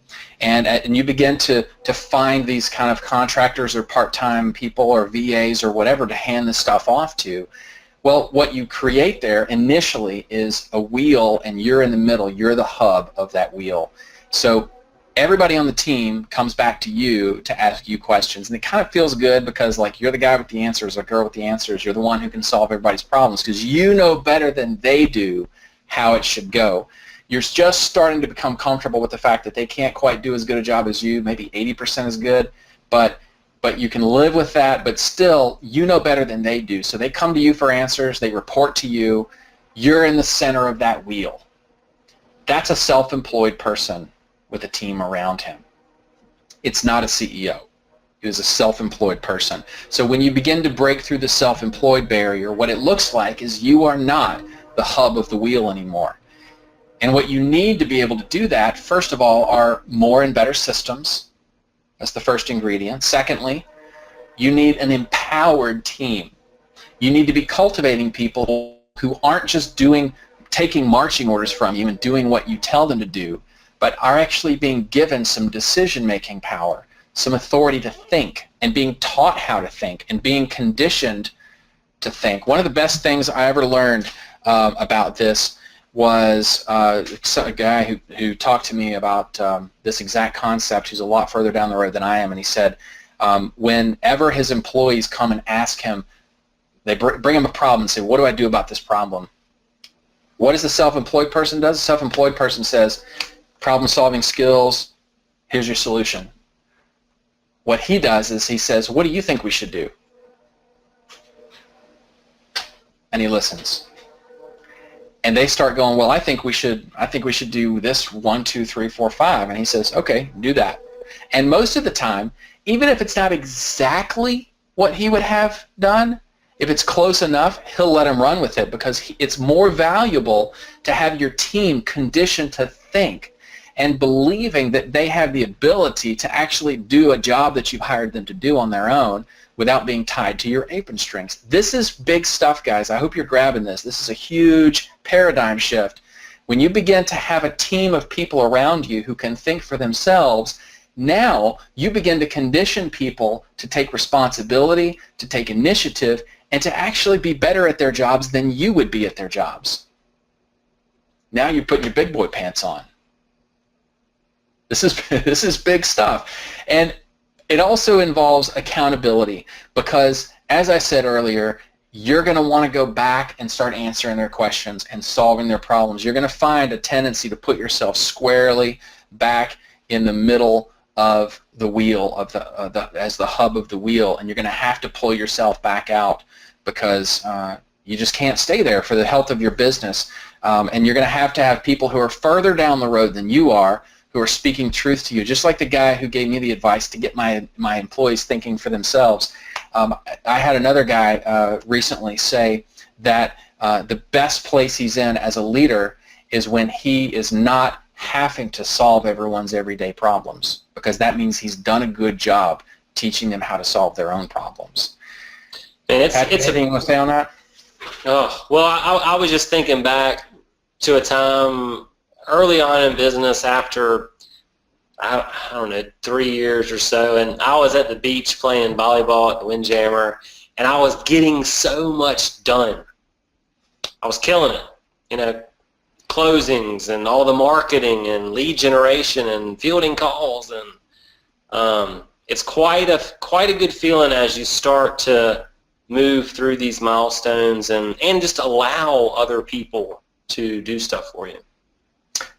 And you begin to find these kind of contractors or part-time people or VAs or whatever to hand this stuff off to. Well, what you create there initially is a wheel, and you're in the middle. You're the hub of that wheel. So everybody on the team comes back to you to ask you questions, and it kind of feels good because like you're the guy with the answers or girl with the answers. You're the one who can solve everybody's problems because you know better than they do how it should go. You're just starting to become comfortable with the fact that they can't quite do as good a job as you, maybe 80% as good, but you can live with that, but still, you know better than they do. So they come to you for answers, they report to you, you're in the center of that wheel. That's a self-employed person with a team around him. It's not a CEO. It is a self-employed person. So when you begin to break through the self-employed barrier, what it looks like is you are not the hub of the wheel anymore. And what you need to be able to do that, first of all, are more and better systems. That's the first ingredient. Secondly, you need an empowered team. You need to be cultivating people who aren't just taking marching orders from you and doing what you tell them to do, but are actually being given some decision-making power, some authority to think, and being taught how to think, and being conditioned to think. One of the best things I ever learned about this was a guy who talked to me about this exact concept, who's a lot further down the road than I am, and he said whenever his employees come and ask him, they bring him a problem and say, what do I do about this problem? What does the self-employed person do? The self-employed person says, problem-solving skills, here's your solution. What he does is he says, what do you think we should do? And he listens. And they start going, well, I think we should do this 1, 2, 3, 4, 5. And he says, okay, do that. And most of the time, even if it's not exactly what he would have done, if it's close enough, he'll let him run with it because it's more valuable to have your team conditioned to think and believing that they have the ability to actually do a job that you've hired them to do on their own without being tied to your apron strings. This is big stuff, guys. I hope you're grabbing this. This is a huge paradigm shift. When you begin to have a team of people around you who can think for themselves, now you begin to condition people to take responsibility, to take initiative, and to actually be better at their jobs than you would be at their jobs. Now you're putting your big boy pants on. This is big stuff. And it also involves accountability because, as I said earlier, you're going to want to go back and start answering their questions and solving their problems. You're going to find a tendency to put yourself squarely back in the middle of the wheel, as the hub of the wheel, and you're going to have to pull yourself back out because you just can't stay there for the health of your business. And you're going to have people who are further down the road than you are, who are speaking truth to you, just like the guy who gave me the advice to get my employees thinking for themselves. I had another guy recently say that the best place he's in as a leader is when he is not having to solve everyone's everyday problems, because that means he's done a good job teaching them how to solve their own problems. And anything you want to say on that? Oh, well, I was just thinking back to a time early on in business after, I don't know, 3 years or so, and I was at the beach playing volleyball at the Windjammer, and I was getting so much done. I was killing it, closings and all the marketing and lead generation and fielding calls, and it's quite a good feeling as you start to move through these milestones and just allow other people to do stuff for you.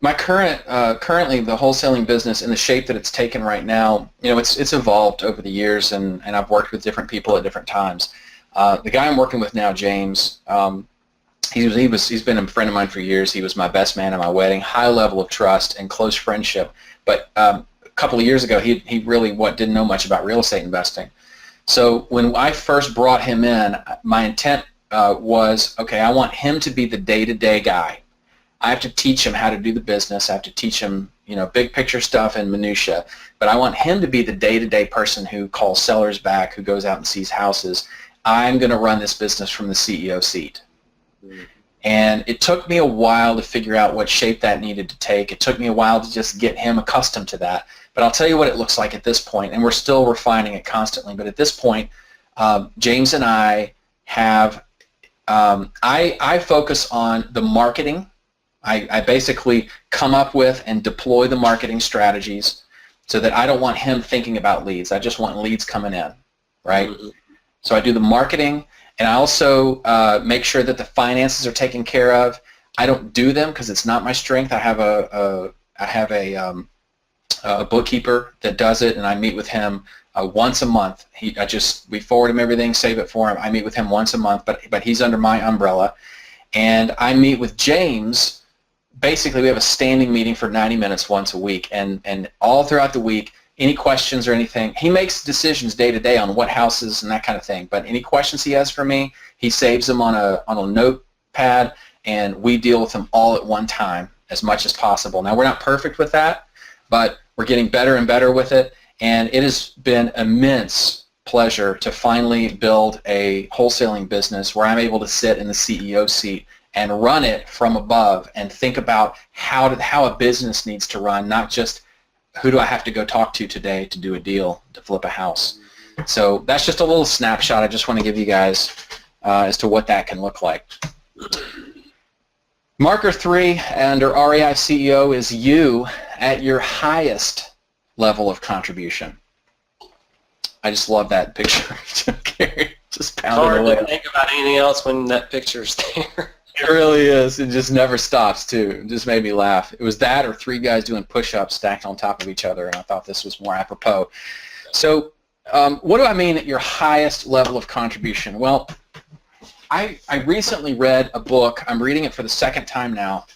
My currently the wholesaling business in the shape that it's taken right now, it's evolved over the years, and I've worked with different people at different times. The guy I'm working with now, James, he's been a friend of mine for years. He was my best man at my wedding. High level of trust and close friendship. But a couple of years ago, he really didn't know much about real estate investing. So when I first brought him in, my intent was, okay, I want him to be the day-to-day guy. I have to teach him how to do the business. I have to teach him, big picture stuff and minutia. But I want him to be the day-to-day person who calls sellers back, who goes out and sees houses. I'm going to run this business from the CEO seat. Mm-hmm. And it took me a while to figure out what shape that needed to take. It took me a while to just get him accustomed to that. But I'll tell you what it looks like at this point, and we're still refining it constantly. But at this point, James and I have I focus on the marketing. I basically come up with and deploy the marketing strategies so that I don't want him thinking about leads. I just want leads coming in, right? Mm-hmm. So I do the marketing, and I also make sure that the finances are taken care of. I don't do them because it's not my strength. I have a bookkeeper that does it, and I meet with him once a month. We forward him everything, save it for him. I meet with him once a month, but he's under my umbrella, and I meet with James. Basically, we have a standing meeting for 90 minutes once a week, and all throughout the week, any questions or anything, he makes decisions day to day on what houses and that kind of thing. But any questions he has for me, he saves them on a notepad, and we deal with them all at one time as much as possible. Now, we're not perfect with that, but we're getting better and better with it, and it has been immense pleasure to finally build a wholesaling business where I'm able to sit in the CEO seat and run it from above and think about how a business needs to run, not just who do I have to go talk to today to do a deal, to flip a house. So that's just a little snapshot I just want to give you guys as to what that can look like. Marker 3 under REI CEO is you at your highest level of contribution. I just love that picture. Just pounding away. Hard to think about anything else when that picture's there. It really is. It just never stops, too. It just made me laugh. It was that or 3 guys doing push-ups stacked on top of each other, and I thought this was more apropos. So what do I mean at your highest level of contribution? Well, I recently read a book. I'm reading it for the second time now.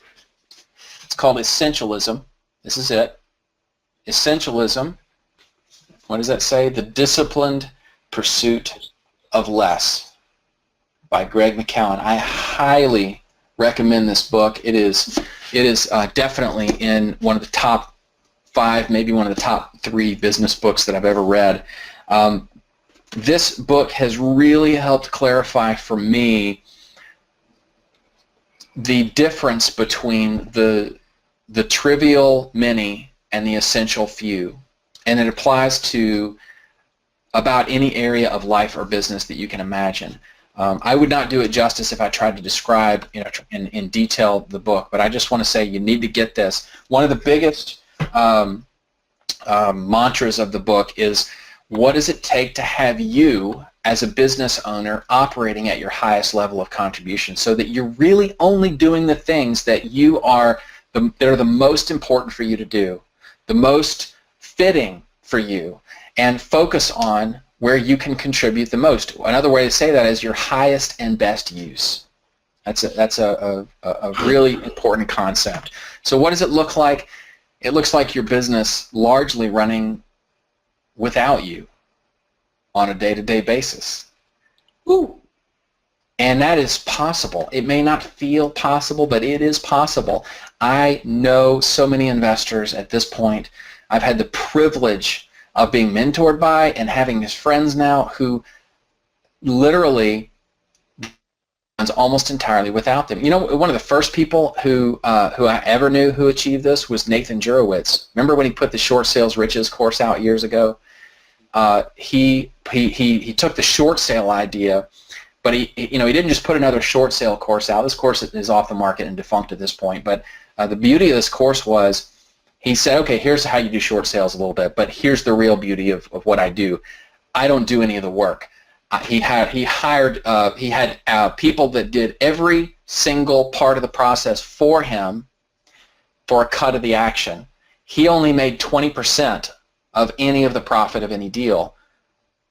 It's called Essentialism. This is it. Essentialism. What does that say? The Disciplined Pursuit of Less by Greg McKeown. I highly recommend this book. It is definitely in one of the top 5, maybe one of the top 3 business books that I've ever read. This book has really helped clarify for me the difference between the trivial many and the essential few, and it applies to about any area of life or business that you can imagine. I would not do it justice if I tried to describe in detail the book, but I just want to say you need to get this. One of the biggest mantras of the book is, what does it take to have you as a business owner operating at your highest level of contribution so that you're really only doing the things that that are the most important for you to do, the most fitting for you, and focus on where you can contribute the most. Another way to say that is your highest and best use. That's a really important concept. So what does it look like? It looks like your business largely running without you on a day-to-day basis. Ooh. And that is possible. It may not feel possible, but it is possible. I know so many investors at this point. I've had the privilege of being mentored by and having these friends now who literally runs almost entirely without them. You know, one of the first people who I ever knew who achieved this was Nathan Jurowitz. Remember when he put the Short Sales Riches course out years ago? He took the short sale idea, but he didn't just put another short sale course out. This course is off the market and defunct at this point. But the beauty of this course was he said, okay, here's how you do short sales a little bit, but here's the real beauty of what I do. I don't do any of the work. He had people that did every single part of the process for him for a cut of the action. He only made 20% of any of the profit of any deal,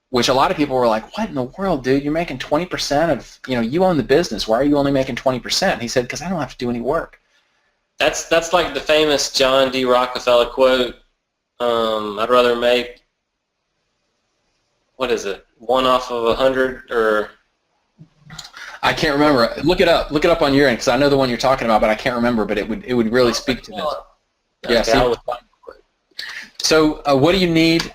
which a lot of people were like, what in the world, dude? You're making 20% of, you own the business. Why are you only making 20%? And he said, because I don't have to do any work. That's like the famous John D. Rockefeller quote, I'd rather make, what is it, 1 off of 100 or... I can't remember. Look it up on your end because I know the one you're talking about, but I can't remember, but it would really speak to this. Okay, Yeah, so what do you need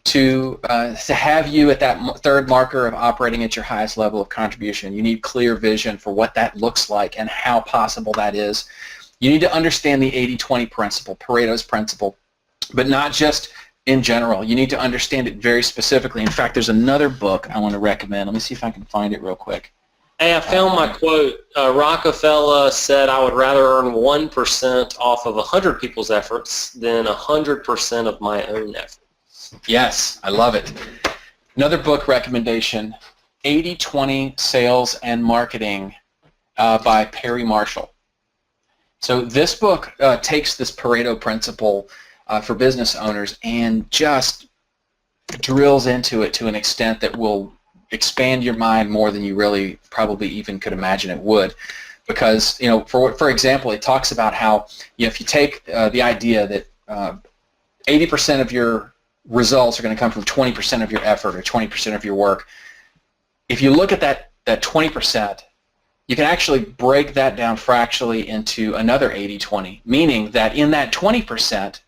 to have you at that third marker of operating at your highest level of contribution? You need clear vision for what that looks like and how possible that is. You need to understand the 80-20 principle, Pareto's principle, but not just in general. You need to understand it very specifically. In fact, there's another book I want to recommend. Let me see if I can find it real quick. Hey, I found my quote. Rockefeller said, "I would rather earn 1% off of 100 people's efforts than 100% of my own efforts." Yes, I love it. Another book recommendation, 80/20 Sales and Marketing by Perry Marshall. So this book takes this Pareto principle for business owners and just drills into it to an extent that will expand your mind more than you really probably even could imagine it would. Because, for example, it talks about how if you take the idea that 80% of your results are going to come from 20% of your effort or 20% of your work, if you look at that 20%, you can actually break that down fractionally into another 80/20, meaning that in that 20%,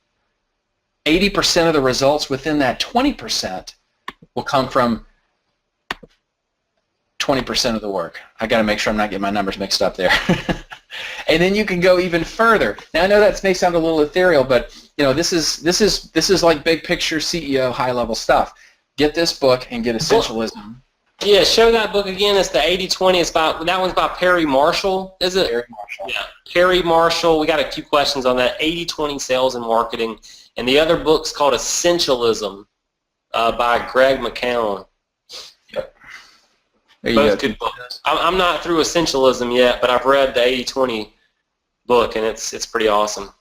80% of the results within that 20% will come from 20% of the work. I got to make sure I'm not getting my numbers mixed up there. And then you can go even further. Now I know that may sound a little ethereal, but this is like big picture CEO high level stuff. Get this book and get Essentialism. Yeah, show that book again. It's the 80/20. That one's by Perry Marshall, is it? Perry Marshall. Yeah, Perry Marshall. We got a few questions on that. 80/20 Sales and Marketing, and the other book's called Essentialism by Greg McCown. Yep. Both good books. I'm not through Essentialism yet, but I've read the 80/20 book, and it's pretty awesome.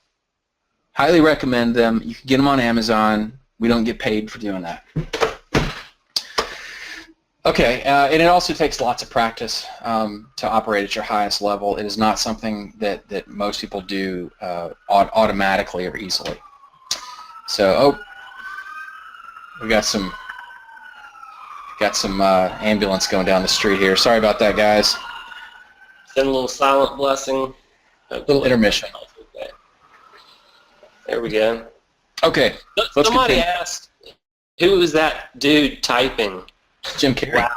Highly recommend them. You can get them on Amazon. We don't get paid for doing that. Okay, and it also takes lots of practice to operate at your highest level. It is not something that most people do automatically or easily. So, we got some ambulance going down the street here. Sorry about that, guys. Send a little silent blessing. A little intermission. Okay. There we go. Okay. Somebody asked, who is that dude typing? Jim Carrey. Wow.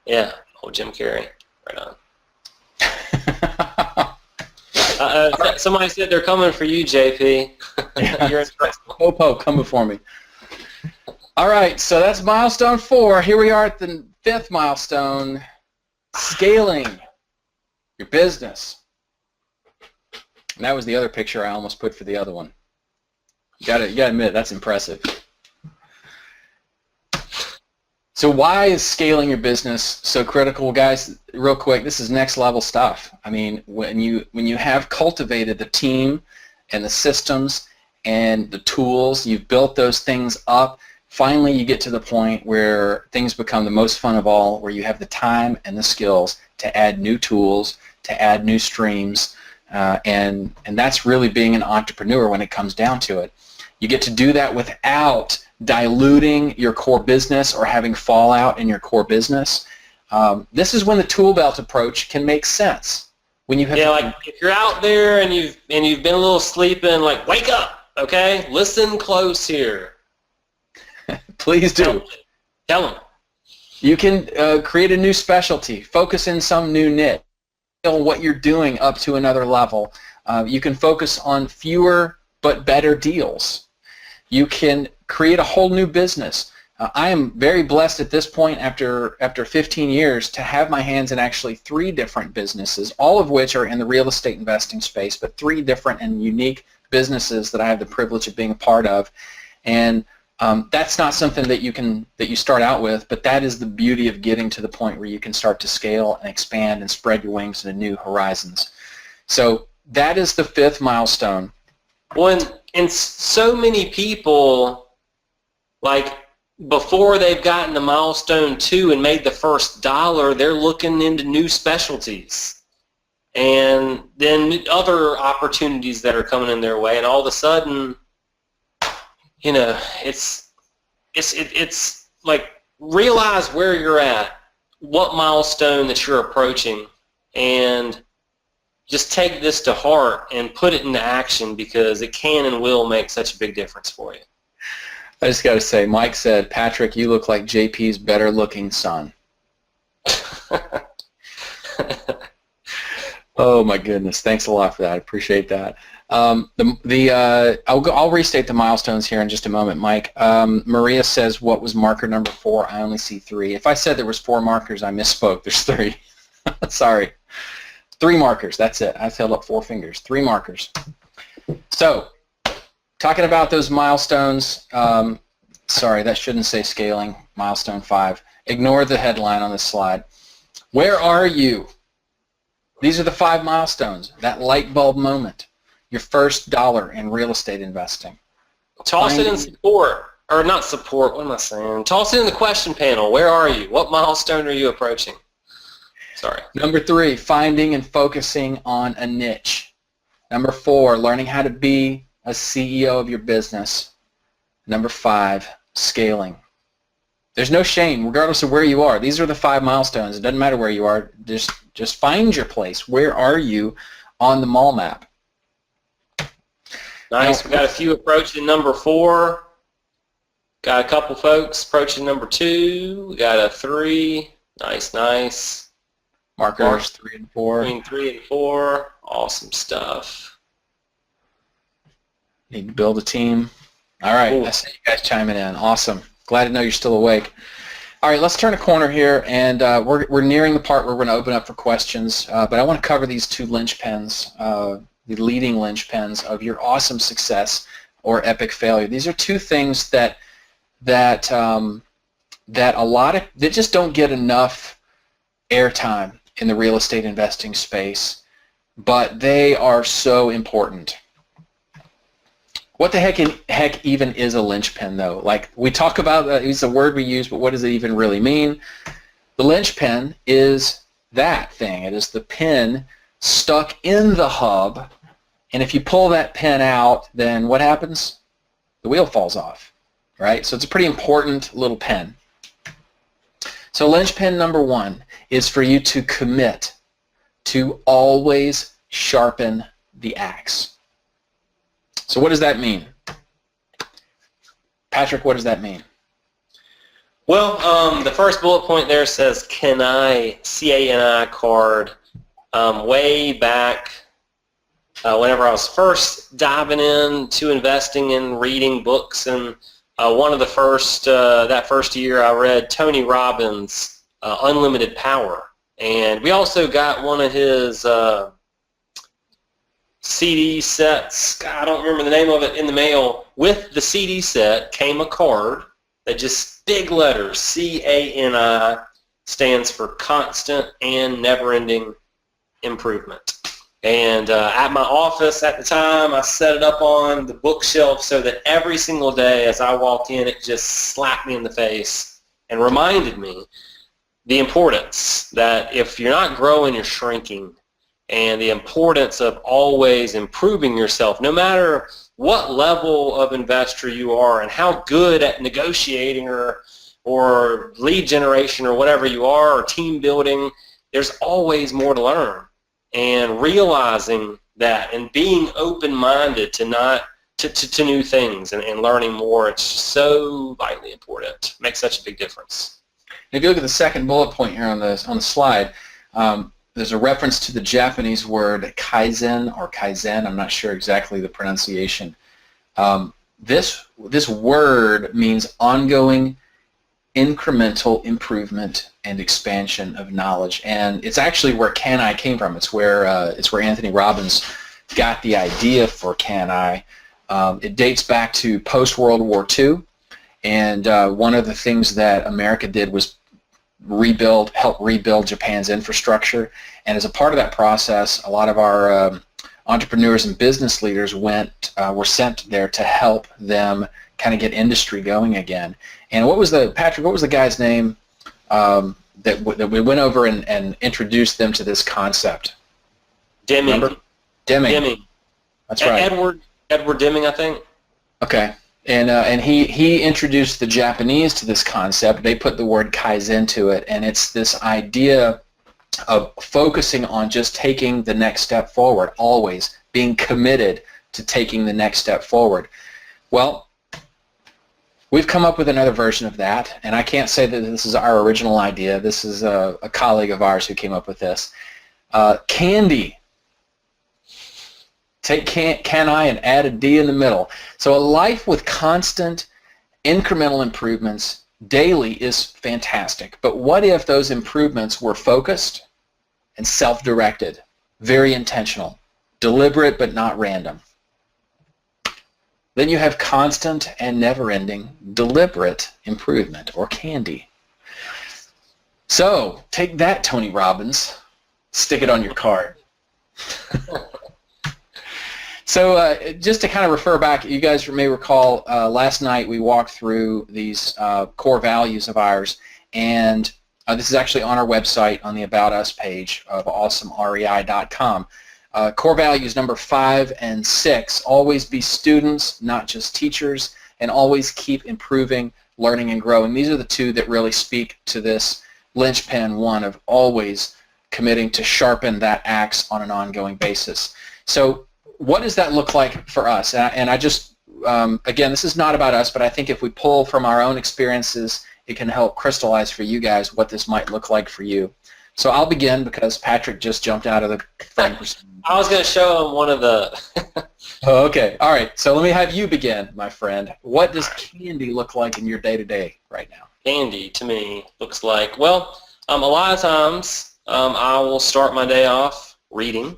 Yeah. Oh, Jim Carrey. Right on. Somebody said they're coming for you, JP. You're in trouble. Popo, come before me. All right, so that's milestone 4. Here we are at the 5th milestone, scaling your business. And that was the other picture I almost put for the other one. You gotta admit, that's impressive. So why is scaling your business so critical? Guys, real quick, this is next level stuff. I mean, when you have cultivated the team and the systems and the tools, you've built those things up, finally you get to the point where things become the most fun of all, where you have the time and the skills to add new tools, to add new streams, and that's really being an entrepreneur when it comes down to it. You get to do that without diluting your core business or having fallout in your core business. This is when the tool belt approach can make sense. When you have like if you're out there and you've been a little sleeping, like wake up, okay? Listen close here. Please do. Tell them. You can create a new specialty, focus in some new niche, what you're doing up to another level. You can focus on fewer but better deals. You can create a whole new business. I am very blessed at this point after 15 years to have my hands in actually 3 different businesses, all of which are in the real estate investing space, but 3 different and unique businesses that I have the privilege of being a part of. And that's not something that you start out with, but that is the beauty of getting to the point where you can start to scale and expand and spread your wings into new horizons. So that is the 5th milestone. And so many people, like before they've gotten to milestone 2 and made the first $1, they're looking into new specialties and then other opportunities that are coming in their way, and all of a sudden, it's like realize where you're at, what milestone that you're approaching, and just take this to heart and put it into action, because it can and will make such a big difference for you. I just got to say, Mike said, Patrick, you look like JP's better-looking son. Oh my goodness! Thanks a lot for that. I appreciate that. I'll restate the milestones here in just a moment, Mike. Maria says, "What was marker number 4? I only see 3." If I said there was 4 markers, I misspoke. There's 3. Sorry. 3 markers. That's it. I've held up 4 fingers. 3 markers. So, talking about those milestones, sorry, that shouldn't say scaling, milestone 5. Ignore the headline on this slide. Where are you? These are the 5 milestones, that light bulb moment, your first dollar in real estate investing. Toss it in support, or not support, what am I saying? Toss it in the question panel. Where are you? What milestone are you approaching? Sorry. Number 3, finding and focusing on a niche. Number 4, learning how to be a CEO of your business. Number 5, scaling. There's no shame, regardless of where you are. These are the 5 milestones. It doesn't matter where you are. Just find your place. Where are you on the mall map? Nice. We got a few approaching number 4. Got a couple folks approaching number 2. We got a 3. Nice, nice. Markers 3 and 4. Between 3 and 4. Awesome stuff. Need to build a team. All right. Cool. I see you guys chiming in. Awesome. Glad to know you're still awake. All right, let's turn a corner here, and we're nearing the part where we're going to open up for questions, but I want to cover these 2 linchpins, the leading linchpins of your awesome success or epic failure. These are 2 things that just don't get enough airtime in the real estate investing space, but they are so important. What the heck even is a linchpin, though? Like, we talk about, it's a word we use, but what does it even really mean? The linchpin is that thing. It is the pin stuck in the hub, and if you pull that pin out, then what happens? The wheel falls off, right? So it's a pretty important little pin. So linchpin number 1 is for you to commit to always sharpen the axe. So what does that mean? Patrick, what does that mean? Well, the first bullet point there says CANI, C-A-N-I card. Way back whenever I was first diving into investing and reading books, and one of the first, that first year I read Tony Robbins' Unlimited Power. And we also got one of his CD sets, I don't remember the name of it, in the mail. With the CD set came a card that just big letters, C-A-N-I, stands for constant and never-ending improvement. And at my office at the time, I set it up on the bookshelf so that every single day as I walked in, it just slapped me in the face and reminded me the importance that if you're not growing, you're shrinking. And the importance of always improving yourself, no matter what level of investor you are and how good at negotiating or lead generation or whatever you are, or team building, there's always more to learn. And realizing that and being open-minded to new things and learning more, it's so vitally important. It makes such a big difference. If you look at the second bullet point here on the slide, there's a reference to the Japanese word kaizen or kaizen. I'm not sure exactly the pronunciation. This word means ongoing incremental improvement and expansion of knowledge, and it's actually where CANI came from. It's where Anthony Robbins got the idea for CANI. It dates back to post-World War II, and one of the things that America did was help rebuild Japan's infrastructure, and as a part of that process, a lot of our entrepreneurs and business leaders were sent there to help them kind of get industry going again. And Patrick, what was the guy's name that we went over and introduced them to this concept? Deming. Remember? Deming. That's right. Edward Deming, I think. Okay. And he introduced the Japanese to this concept. They put the word kaizen to it, and it's this idea of focusing on just taking the next step forward, always being committed to taking the next step forward. Well, we've come up with another version of that, and I can't say that this is our original idea. This is a colleague of ours who came up with this. Candy. Take CANI and add a D in the middle. So a life with constant incremental improvements daily is fantastic. But what if those improvements were focused, and self-directed, very intentional, deliberate but not random. Then you have constant and never-ending, deliberate improvement, or candy. So take that, Tony Robbins. Stick it on your card. So just to kind of refer back, you guys may recall last night we walked through these core values of ours, and this is actually on our website on the About Us page of awesomerei.com. Core values number 5 and 6, always be students, not just teachers, and always keep improving, learning, and growing. These are the two that really speak to this linchpin one of always committing to sharpen that axe on an ongoing basis. So what does that look like for us? And I just, again, this is not about us, but I think if we pull from our own experiences, it can help crystallize for you guys what this might look like for you. So I'll begin because Patrick just jumped out of the frame. I was going to show him one of the... Oh, okay. All right. So let me have you begin, my friend. What does candy look like in your day-to-day right now? Candy, to me, looks like, well, a lot of times I will start my day off reading.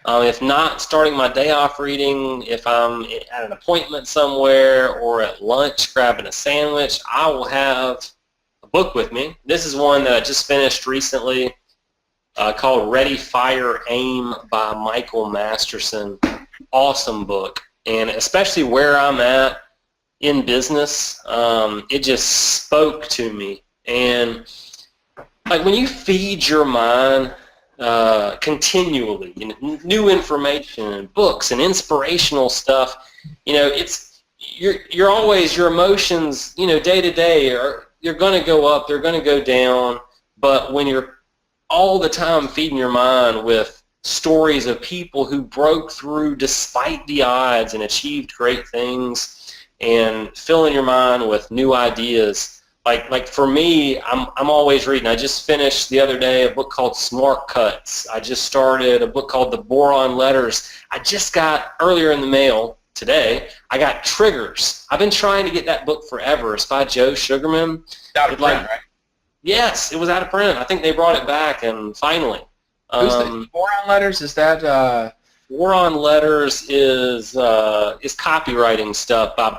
If not starting my day off reading, if I'm at an appointment somewhere or at lunch grabbing a sandwich, I will have a book with me. This is one that I just finished recently called Ready, Fire, Aim by Michael Masterson. Awesome book. And especially where I'm at in business, it just spoke to me. And like when you feed your mind continually, new information and books and inspirational stuff, it's you're always, your emotions, day to day you're going to go up, they're going to go down, but when you're all the time feeding your mind with stories of people who broke through despite the odds and achieved great things, and filling your mind with new ideas. Like for me, I'm always reading. I just finished the other day a book called Smart Cuts. I just started a book called The Boron Letters. I just got, earlier in the mail today, I got Triggers. I've been trying to get that book forever. It's by Joe Sugarman. Out of print, right? Yes, it was out of print. I think they brought it back, and finally. Who's the Boron Letters? Is that... Boron Letters is copywriting stuff by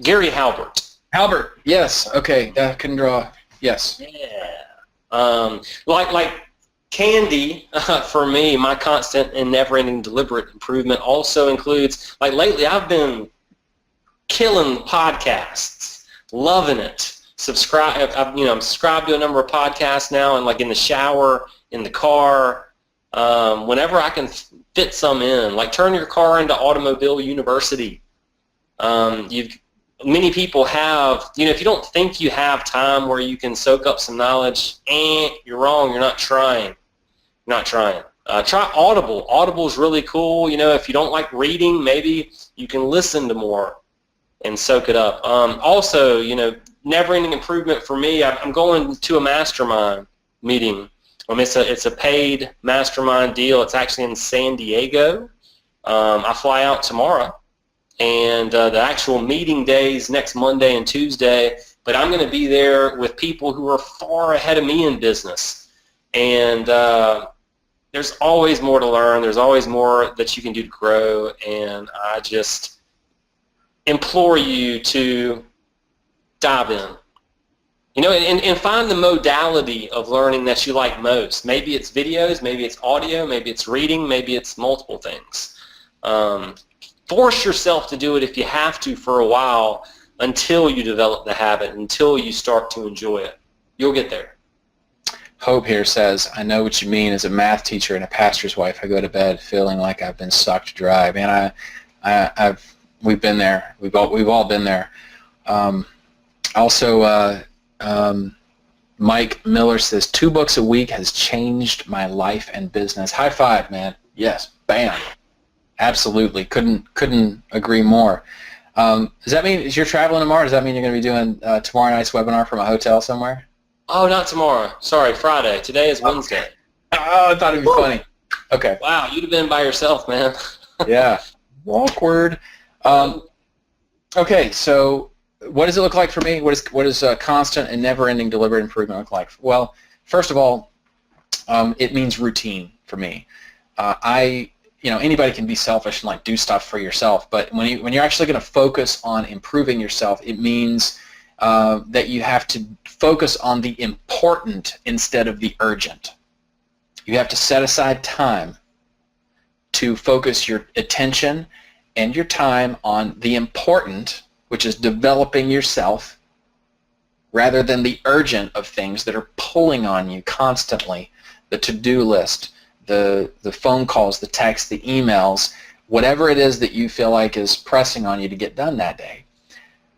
Gary Halbert. Halbert, yes. Okay, that can draw. Yes. Yeah. Like candy, for me, my constant and never-ending deliberate improvement also includes, like lately I've been killing podcasts, loving it. I'm subscribed to a number of podcasts now, and like in the shower, in the car, whenever I can fit some in. Like turn your car into Automobile University. Many people have, if you don't think you have time where you can soak up some knowledge, you're wrong. You're not trying. You're not trying. Try Audible. Audible is really cool. If you don't like reading, maybe you can listen to more and soak it up. Also, never-ending improvement for me, I'm going to a mastermind meeting. It's a paid mastermind deal. It's actually in San Diego. I fly out tomorrow, and the actual meeting days next Monday and Tuesday, but I'm going to be there with people who are far ahead of me in business. And there's always more to learn. There's always more that you can do to grow, and I just implore you to dive in. And find the modality of learning that you like most. Maybe it's videos, maybe it's audio, maybe it's reading, maybe it's multiple things. Force yourself to do it if you have to for a while until you develop the habit, until you start to enjoy it. You'll get there. Hope here says, I know what you mean. As a math teacher and a pastor's wife, I go to bed feeling like I've been sucked dry. Man, we've been there. We've all been there. Mike Miller says, 2 books a week has changed my life and business. High five, man. Yes, bam. Absolutely. Couldn't agree more. Does that mean, if you're traveling tomorrow, does that mean you're going to be doing tomorrow night's webinar from a hotel somewhere? Oh, not tomorrow. Sorry, Friday. Today is Wednesday. Oh, I thought it'd be funny. Okay. Wow, you'd have been by yourself, man. Yeah. Awkward. Okay, so what does it look like for me? What is constant and never-ending deliberate improvement look like? Well, first of all, it means routine for me. Anybody can be selfish and like do stuff for yourself, but when you're actually going to focus on improving yourself, it means that you have to focus on the important instead of the urgent. You have to set aside time to focus your attention and your time on the important, which is developing yourself, rather than the urgent of things that are pulling on you constantly, the to-do list, the phone calls, the texts, the emails, whatever it is that you feel like is pressing on you to get done that day.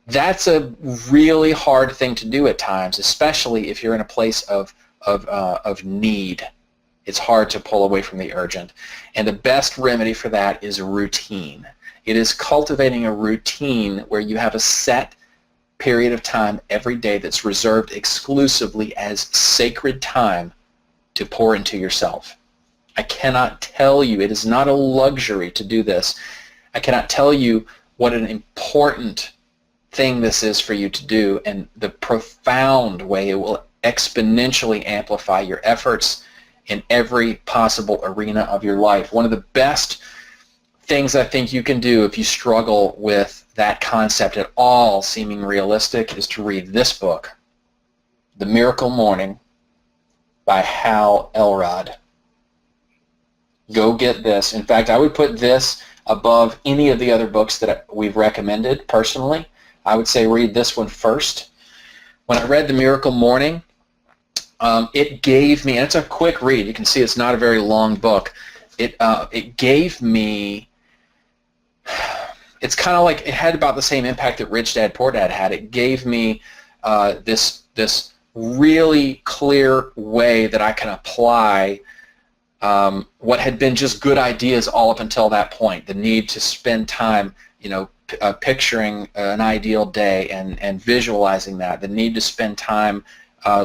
That's a really hard thing to do at times, especially if you're in a place of need. It's hard to pull away from the urgent. And the best remedy for that is a routine. It is cultivating a routine where you have a set period of time every day that's reserved exclusively as sacred time to pour into yourself. I cannot tell you, it is not a luxury to do this. I cannot tell you what an important thing this is for you to do and the profound way it will exponentially amplify your efforts in every possible arena of your life. One of the best things I think you can do if you struggle with that concept at all seeming realistic is to read this book, The Miracle Morning by Hal Elrod. Go get this. In fact, I would put this above any of the other books that we've recommended personally. I would say read this one first. When I read The Miracle Morning, it gave me, and it's a quick read, you can see it's not a very long book, it gave me, it's kind of like, it had about the same impact that Rich Dad Poor Dad had. It gave me this really clear way that I can apply what had been just good ideas all up until that point. The need to spend time, picturing an ideal day and visualizing that. The need to spend time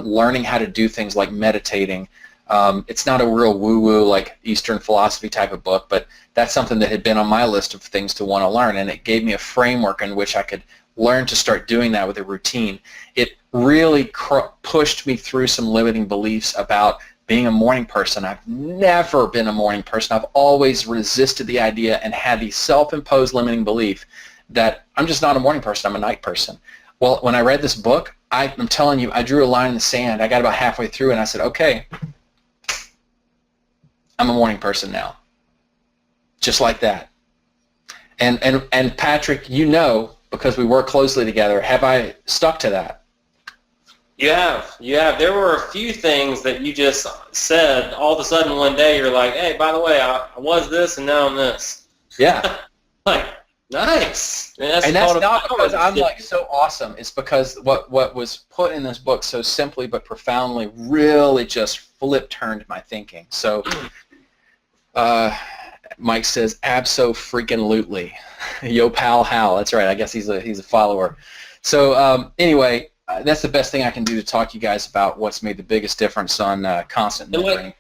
learning how to do things like meditating. It's not a real woo-woo like Eastern philosophy type of book, but that's something that had been on my list of things to want to learn, and it gave me a framework in which I could learn to start doing that with a routine. It really pushed me through some limiting beliefs about being a morning person. I've never been a morning person. I've always resisted the idea and had the self-imposed limiting belief that I'm just not a morning person, I'm a night person. Well, when I read this book, I'm telling you, I drew a line in the sand. I got about halfway through and I said, okay, I'm a morning person now. Just like that. And Patrick, because we work closely together, have I stuck to that? You have. There were a few things that you just said. All of a sudden one day you're like, hey, by the way, I was this and now I'm this. Yeah. Like, nice. And that's not because I'm like so awesome. It's because what was put in this book so simply but profoundly really just turned my thinking. So Mike says, abso-freaking-lutely. Yo pal Hal. That's right. I guess he's a follower. So anyway, that's the best thing I can do to talk to you guys about what's made the biggest difference on constant memory.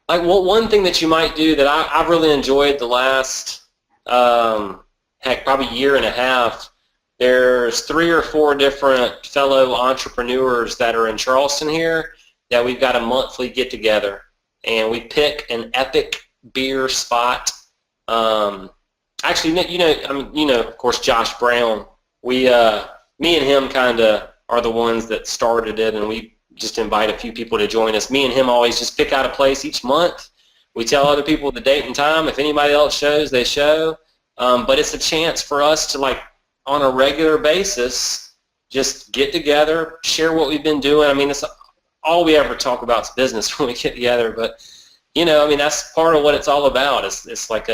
Like one thing that you might do that I've really enjoyed the last, probably year and a half, there's 3 or 4 different fellow entrepreneurs that are in Charleston here that we've got a monthly get-together, and we pick an epic beer spot. Actually, of course, Josh Brown. Me and him kind of are the ones that started it, and we just invite a few people to join us. Me and him always just pick out a place each month. We tell other people the date and time. If anybody else shows, they show. But it's a chance for us to, like, on a regular basis, just get together, share what we've been doing. I mean, it's all we ever talk about is business when we get together. But, that's part of what it's all about. It's like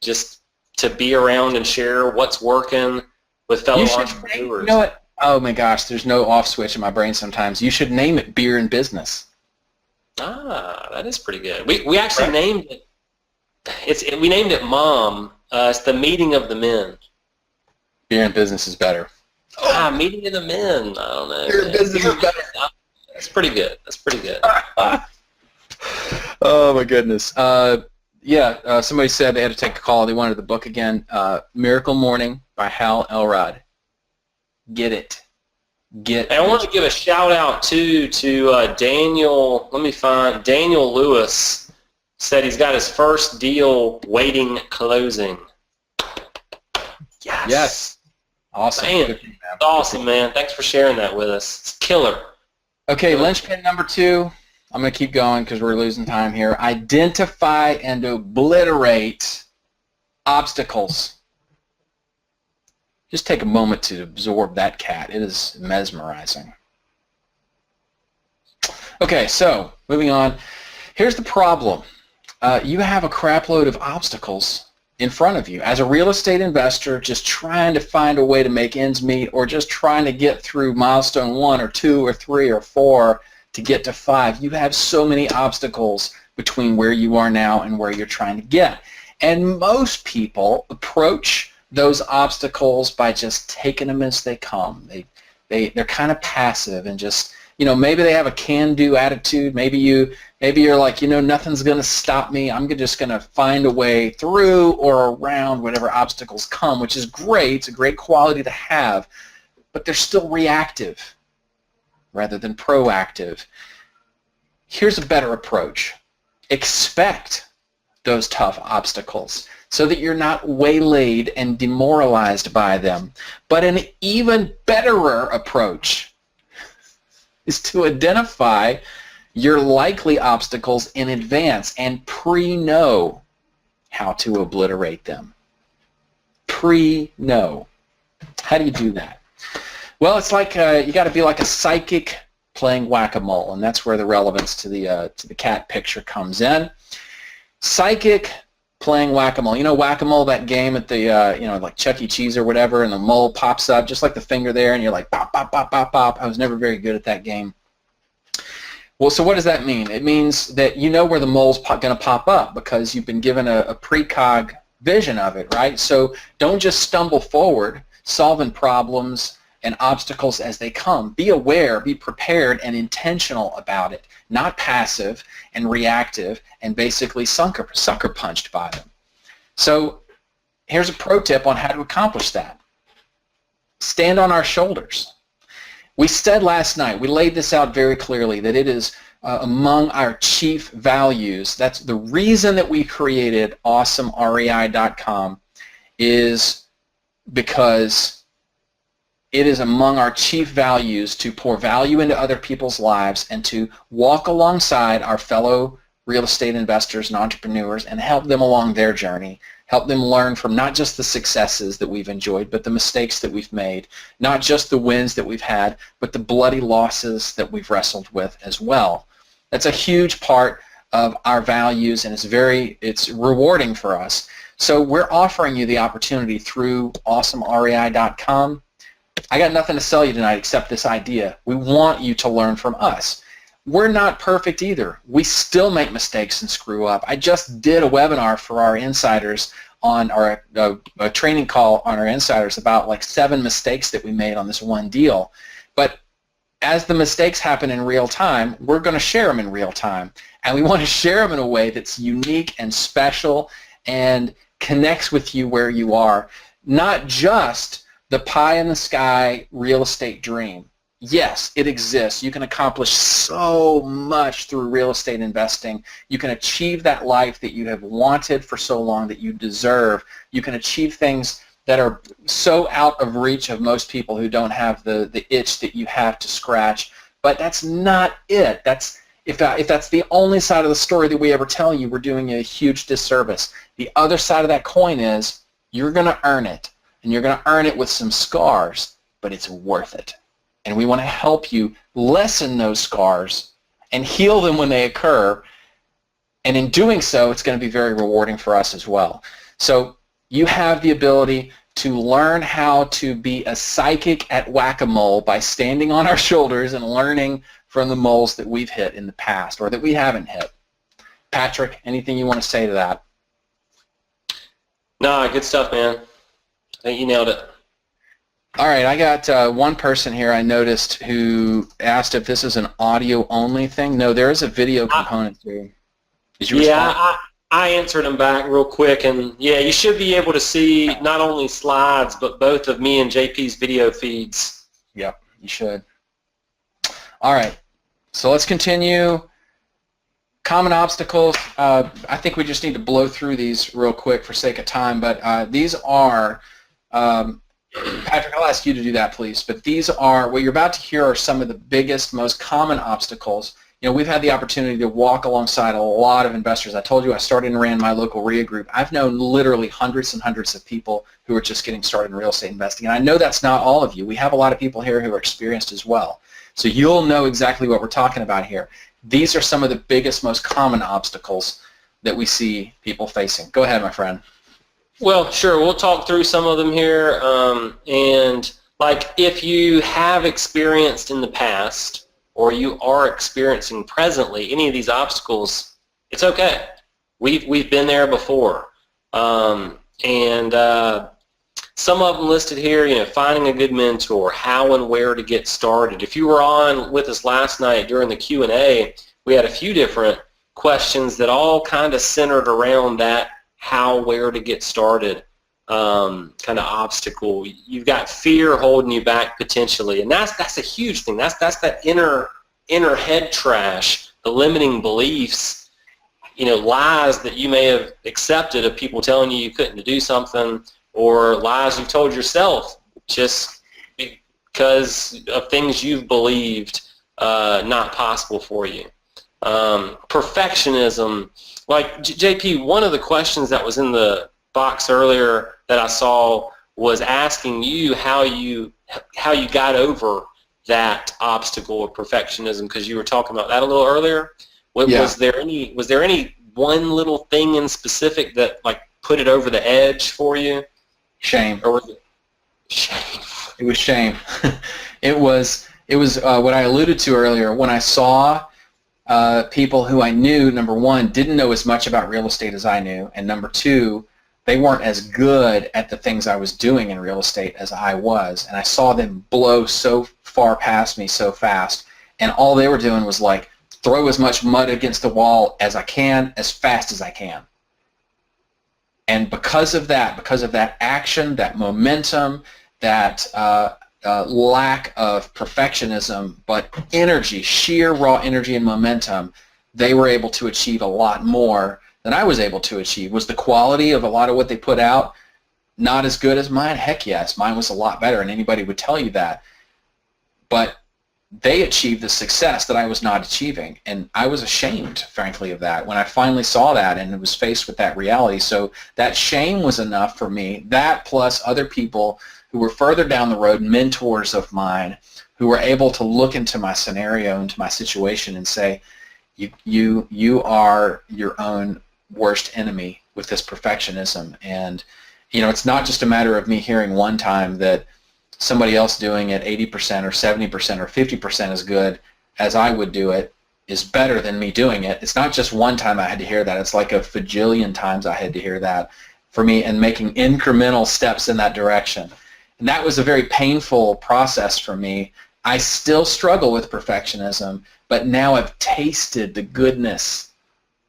just to be around and share what's working with fellow entrepreneurs. You know what? Oh my gosh, there's no off switch in my brain sometimes. You should name it Beer and Business. Ah, that is pretty good. We actually named it. We named it Mom. It's the Meeting of the Men. Beer and Business is better. Meeting of the Men. I don't know. Beer and Business is better. That's pretty good. Oh my goodness. Somebody said they had to take a call. They wanted the book again. Miracle Morning by Hal Elrod. Get it. Hey, I want to give a shout out too to Daniel. Let me find Daniel Lewis. Said he's got his first deal waiting closing. Yes. Awesome. Man, Good for you, man. awesome, man. Thanks for sharing that with us. It's killer. Okay, linchpin number 2. I'm going to keep going because we're losing time here. Identify and obliterate obstacles. Just take a moment to absorb that cat. It is mesmerizing. Okay, so moving on. Here's the problem. You have a crap load of obstacles in front of you. As a real estate investor, just trying to find a way to make ends meet, or just trying to get through milestone 1 or 2 or 3 or 4 to get to 5, you have so many obstacles between where you are now and where you're trying to get. And most people approach those obstacles by just taking them as they come. They're kind of passive and just, maybe they have a can-do attitude. Maybe you're like, nothing's going to stop me. I'm just going to find a way through or around whatever obstacles come, which is great. It's a great quality to have, but they're still reactive rather than proactive. Here's a better approach. Expect those tough obstacles so that you're not waylaid and demoralized by them. But an even betterer approach is to identify your likely obstacles in advance and pre-know how to obliterate them. Pre-know. How do you do that? Well, it's like you got to be like a psychic playing whack-a-mole, and that's where the relevance to the cat picture comes in. Psychic playing whack-a-mole. Whack-a-mole, that game at the like Chuck E. Cheese or whatever, and the mole pops up just like the finger there, and you're like pop, pop, pop, pop, pop. I was never very good at that game. Well, so what does that mean? It means that you know where the mole's going to pop up because you've been given a precog vision of it, right? So don't just stumble forward solving problems and obstacles as they come. Be aware, be prepared, and intentional about it, not passive and reactive and basically sucker punched by them. So here's a pro tip on how to accomplish that. Stand on our shoulders. We said last night, we laid this out very clearly, that it is among our chief values. That's the reason that we created AwesomeREI.com, is because it is among our chief values to pour value into other people's lives and to walk alongside our fellow real estate investors and entrepreneurs and help them along their journey, help them learn from not just the successes that we've enjoyed, but the mistakes that we've made, not just the wins that we've had, but the bloody losses that we've wrestled with as well. That's a huge part of our values, and it's rewarding for us. So we're offering you the opportunity through AwesomeREI.com. I got nothing to sell you tonight except this idea. We want you to learn from us. We're not perfect either. We still make mistakes and screw up. I just did a webinar for our insiders on a training call on our insiders about like 7 mistakes that we made on this one deal. But as the mistakes happen in real time, we're going to share them in real time. And we want to share them in a way that's unique and special and connects with you where you are. Not just the pie-in-the-sky real estate dream. Yes, it exists. You can accomplish so much through real estate investing. You can achieve that life that you have wanted for so long, that you deserve. You can achieve things that are so out of reach of most people who don't have the itch that you have to scratch. But that's not it. If that's the only side of the story that we ever tell you, we're doing you a huge disservice. The other side of that coin is you're going to earn it. And you're going to earn it with some scars, but it's worth it. And we want to help you lessen those scars and heal them when they occur. And in doing so, it's going to be very rewarding for us as well. So you have the ability to learn how to be a psychic at whack-a-mole by standing on our shoulders and learning from the moles that we've hit in the past or that we haven't hit. Patrick, anything you want to say to that? No, good stuff, man. I think you nailed it. All right, I got one person here I noticed who asked if this is an audio-only thing. No, there is a video component too. Did you respond? I answered them back real quick, and yeah, you should be able to see not only slides, but both of me and JP's video feeds. Yep, you should. All right, so let's continue. Common obstacles. I think we just need to blow through these real quick for sake of time, but these are, Patrick, I'll ask you to do that, please, but these are, what you're about to hear are some of the biggest, most common obstacles. You know, we've had the opportunity to walk alongside a lot of investors. I told you I started and ran my local REIA group. I've known literally hundreds and hundreds of people who are just getting started in real estate investing, and I know that's not all of you. We have a lot of people here who are experienced as well. So you'll know exactly what we're talking about here. These are some of the biggest, most common obstacles that we see people facing. Go ahead, my friend. Well, sure, we'll talk through some of them here, and like if you have experienced in the past or you are experiencing presently any of these obstacles, it's okay. We've been there before, and some of them listed here, you know, finding a good mentor, how and where to get started. If you were on with us last night during the Q&A, we had a few different questions that all kind of centered around that how, where to get started kind of obstacle. You've got fear holding you back potentially, and that's a huge thing. That's that inner head trash, the limiting beliefs, you know, lies that you may have accepted of people telling you couldn't do something, or lies you've told yourself just because of things you've believed not possible for you. Perfectionism. Like JP, one of the questions that was in the box earlier that I saw was asking you how you got over that obstacle of perfectionism, because you were talking about that a little earlier. Yeah. Was there any one little thing in specific that like put it over the edge for you? Shame. Or was it shame? It was shame. It was what I alluded to earlier when I saw people who I knew, number one, didn't know as much about real estate as I knew, and number two, they weren't as good at the things I was doing in real estate as I was, and I saw them blow so far past me so fast, and all they were doing was like throw as much mud against the wall as I can, as fast as I can. And because of that action, that momentum, that lack of perfectionism, but energy, sheer raw energy and momentum, they were able to achieve a lot more than I was able to achieve. Was the quality of a lot of what they put out not as good as mine? Heck yes, mine was a lot better, and anybody would tell you that. But they achieved the success that I was not achieving, and I was ashamed, frankly, of that when I finally saw that and was faced with that reality. So that shame was enough for me, that plus other people who were further down the road, mentors of mine, who were able to look into my scenario, into my situation and say, you are your own worst enemy with this perfectionism. And you know, it's not just a matter of me hearing one time that somebody else doing it 80% or 70% or 50% as good as I would do it is better than me doing it. It's not just one time I had to hear that. It's like a fajillion times I had to hear that for me, and making incremental steps in that direction. And that was a very painful process for me. I still struggle with perfectionism, but now I've tasted the goodness.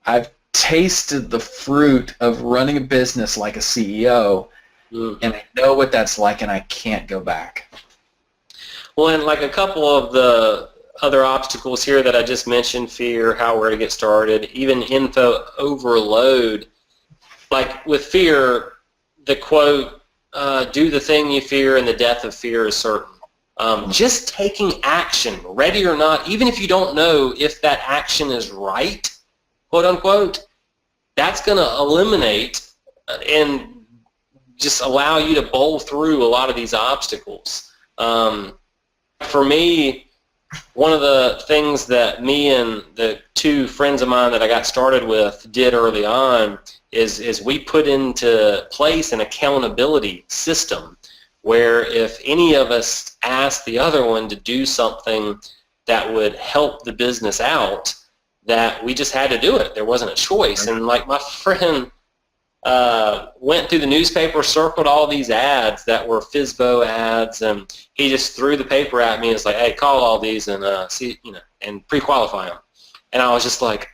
I've tasted the fruit of running a business like a CEO, and I know what that's like, and I can't go back. Well, and like a couple of the other obstacles here that I just mentioned, fear, how, where to get started, even info overload. Like with fear, the quote, do the thing you fear and the death of fear is certain. Just taking action, ready or not, even if you don't know if that action is right, quote unquote, that's going to eliminate and just allow you to bowl through a lot of these obstacles. For me, one of the things that me and the two friends of mine that I got started with did early on is we put into place an accountability system where if any of us asked the other one to do something that would help the business out, that we just had to do it. There wasn't a choice. And like my friend went through the newspaper, circled all these ads that were FSBO ads, and he just threw the paper at me and was like, "Hey, call all these and see, you know, and pre-qualify them." And I was just like,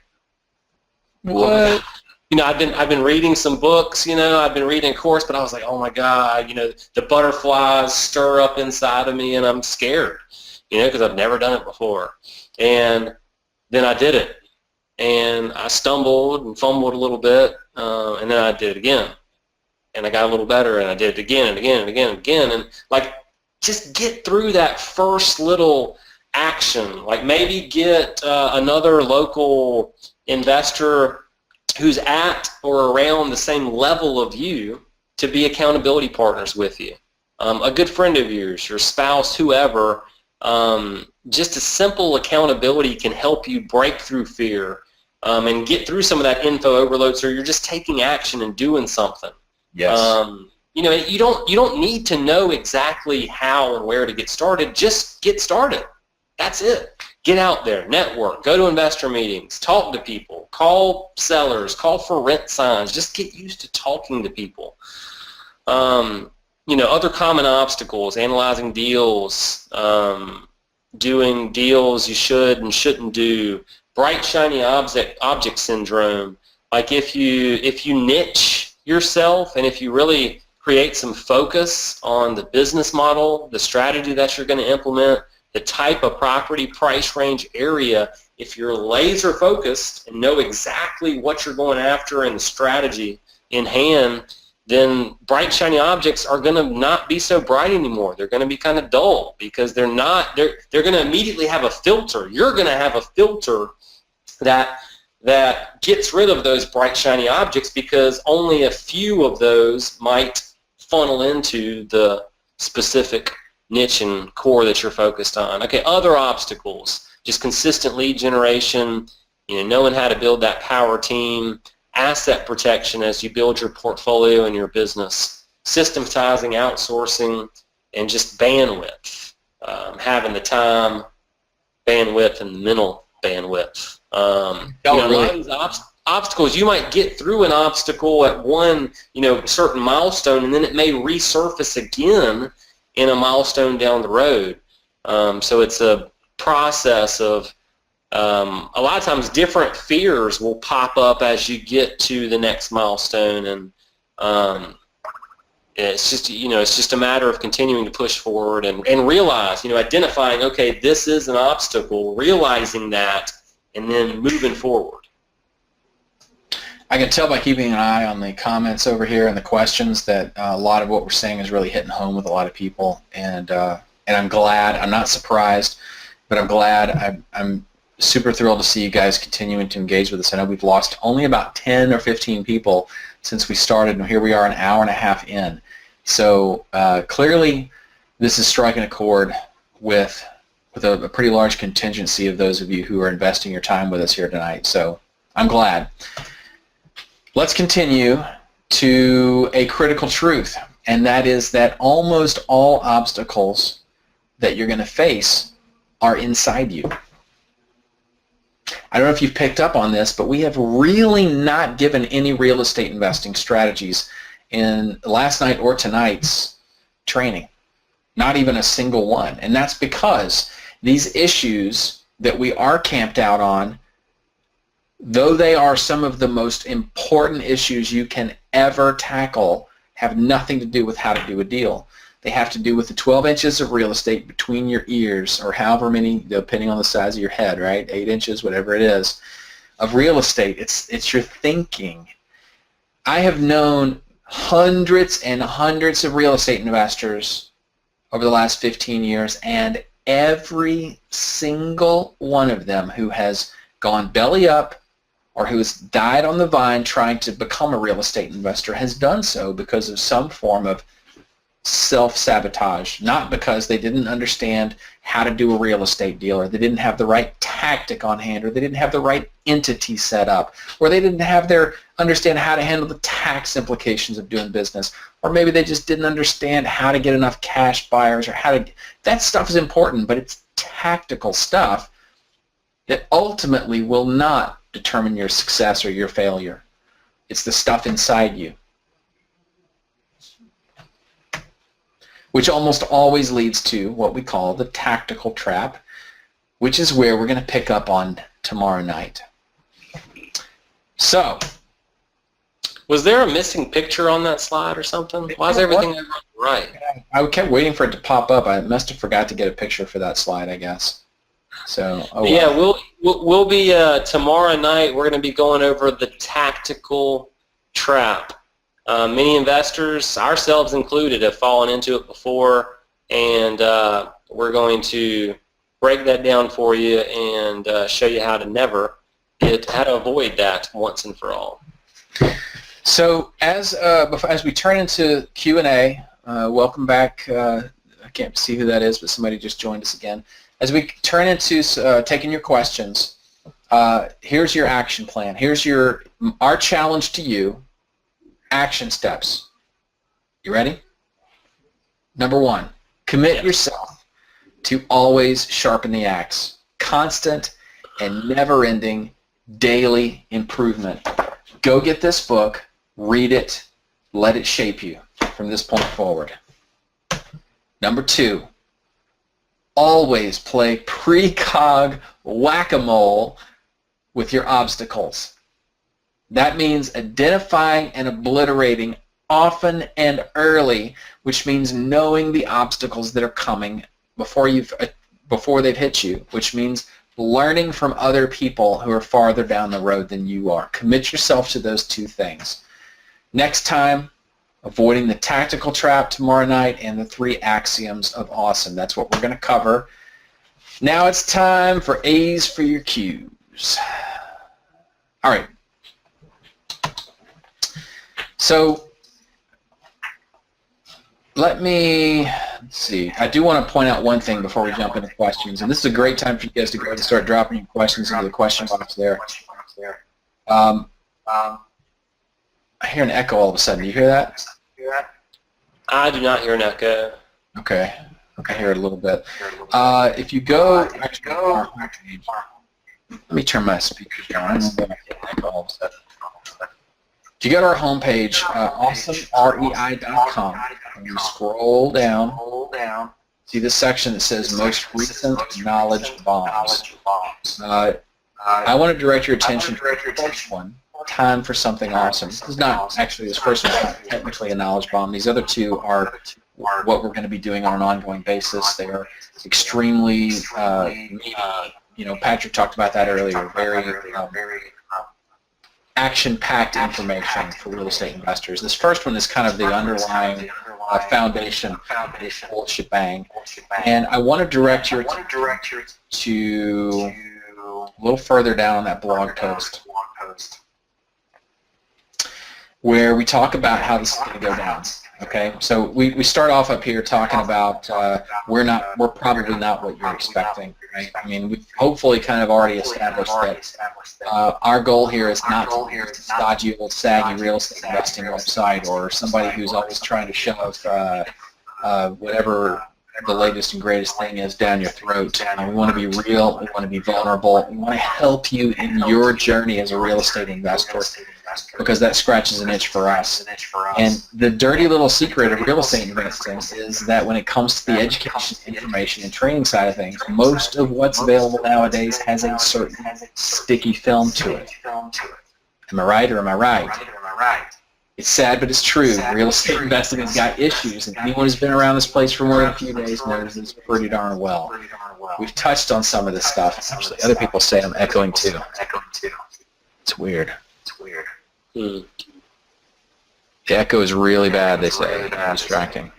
"What?" I've been reading some books, I've been reading a course, but I was like, oh my God, the butterflies stir up inside of me and I'm scared, because I've never done it before. And then I did it, and I stumbled and fumbled a little bit, and then I did it again, and I got a little better, and I did it again and again and again and again, and like just get through that first little action. Like maybe get another local investor who's at or around the same level of you to be accountability partners with you. A good friend of yours, your spouse, whoever, just a simple accountability can help you break through fear and get through some of that info overload, so you're just taking action and doing something. Yes. You don't need to know exactly how and where to get started. Just get started. That's it. Get out there, network, go to investor meetings, talk to people, call sellers, call for rent signs. Just get used to talking to people. Other common obstacles, analyzing deals, doing deals you should and shouldn't do, bright shiny object syndrome. Like if you niche yourself and if you really create some focus on the business model, the strategy that you're going to implement, the type of property, price range, area, if you're laser focused and know exactly what you're going after and the strategy in hand, then bright shiny objects are going to not be so bright anymore. They're going to be kind of dull because they're going to immediately have a filter. You're going to have a filter that gets rid of those bright shiny objects because only a few of those might funnel into the specific niche and core that you're focused on. Okay, other obstacles, just consistent lead generation, knowing how to build that power team, asset protection as you build your portfolio and your business, systematizing, outsourcing, and just bandwidth, having the time, bandwidth, and the mental bandwidth. A lot of these obstacles, you might get through an obstacle at one, certain milestone, and then it may resurface again in a milestone down the road. So it's a process of a lot of times different fears will pop up as you get to the next milestone, and it's just a matter of continuing to push forward and realize, identifying, okay, this is an obstacle, realizing that, and then moving forward. I can tell by keeping an eye on the comments over here and the questions that a lot of what we're saying is really hitting home with a lot of people, and I'm glad. I'm not surprised, but I'm glad. I'm super thrilled to see you guys continuing to engage with us. I know we've lost only about 10 or 15 people since we started, and here we are an hour and a half in. So clearly this is striking a chord with a pretty large contingency of those of you who are investing your time with us here tonight. So I'm glad. Let's continue to a critical truth, and that is that almost all obstacles that you're going to face are inside you. I don't know if you've picked up on this, but we have really not given any real estate investing strategies in last night or tonight's training. Not even a single one. And that's because these issues that we are camped out on, though they are some of the most important issues you can ever tackle, have nothing to do with how to do a deal. They have to do with the 12 inches of real estate between your ears, or however many, depending on the size of your head, right? 8 inches, whatever it is, of real estate. It's your thinking. I have known hundreds and hundreds of real estate investors over the last 15 years, and every single one of them who has gone belly up or who has died on the vine trying to become a real estate investor has done so because of some form of self-sabotage, not because they didn't understand how to do a real estate deal, or they didn't have the right tactic on hand, or they didn't have the right entity set up, or they didn't understand how to handle the tax implications of doing business, or maybe they just didn't understand how to get enough cash buyers, or that stuff is important, but it's tactical stuff that ultimately will not determine your success or your failure. It's the stuff inside you, which almost always leads to what we call the tactical trap, which is where we're going to pick up on tomorrow night. So, Was there a missing picture on that slide or something? Why is everything right? I kept waiting for it to pop up. I must have forgot to get a picture for that slide, I guess. So, oh well. Yeah, we'll be tomorrow night. We're going to be going over the tactical trap. Many investors, ourselves included, have fallen into it before, and we're going to break that down for you and show you how to avoid that once and for all. So as we turn into Q&A, welcome back. I can't see who that is, but somebody just joined us again. As we turn into taking your questions, here's your action plan. Here's our challenge to you. Action steps. You ready? Number 1, commit yourself to always sharpen the axe. Constant and never-ending daily improvement. Go get this book, read it, let it shape you from this point forward. Number 2, always play precog whack-a-mole with your obstacles. That means identifying and obliterating often and early, which means knowing the obstacles that are coming before they've hit you, which means learning from other people who are farther down the road than you are. Commit yourself to those 2 things. Next time, avoiding the tactical trap tomorrow night and the 3 axioms of awesome. That's what we're going to cover. Now it's time for A's for your Q's. All right. So let's see. I do want to point out one thing before we jump into questions, and this is a great time for you guys to go ahead and start dropping your questions into the question box there. I hear an echo all of a sudden. Do you hear that? I do not hear an echo. Okay. I hear it a little bit. If you go, let me turn my speakers down. I don't know if I get an echo all of a sudden. If you go to our homepage, awesomrei.com, and you scroll down, see this section that says Most Recent Knowledge Bombs. I want to direct your attention to the first one, Time for Something Awesome. This is not actually, this first one's not technically a knowledge bomb. These other 2 are what we're going to be doing on an ongoing basis. They are extremely, Patrick talked about that earlier, very action-packed information for real estate investors. This first one is kind of the underlying foundation whole shebang. And I want to direct your attention to a little further down on that blog post where we talk about how this is going to go down. Okay, so we start off up here talking about we're probably not what you're expecting, right? I mean, we've hopefully kind of already established that our goal here is not to be a stodgy old saggy real estate investing website or somebody who's always trying to shove whatever the latest and greatest thing is down your throat. We want to be real, we want to be vulnerable, we want to help you in your journey as a real estate investor, because that scratches an itch for us. And the dirty little secret of real estate investing is that when it comes to the education, information, and training side of things, most of what's available nowadays has a certain sticky film to it. Am I right or am I right? It's sad, but it's true. Real estate investing has got issues, and anyone who's been around this place for more than a few days knows this pretty darn well. We've touched on some of this stuff. Actually, other people say I'm echoing too. It's weird. The echo is really bad, they say. Distracting.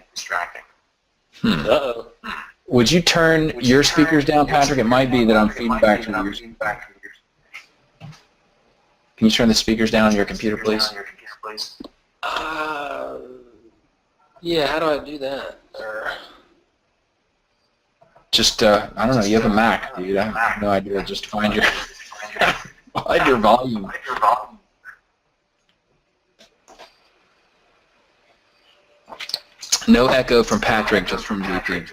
Uh-oh. Would you turn your speakers down, Patrick? It might be that I'm feeding back to yours. Can you turn the speakers down on your computer, please? Yeah, how do I do that? Just, I don't know, you have a Mac, dude. I have no idea. Just find your volume. No echo from Patrick, just from VP.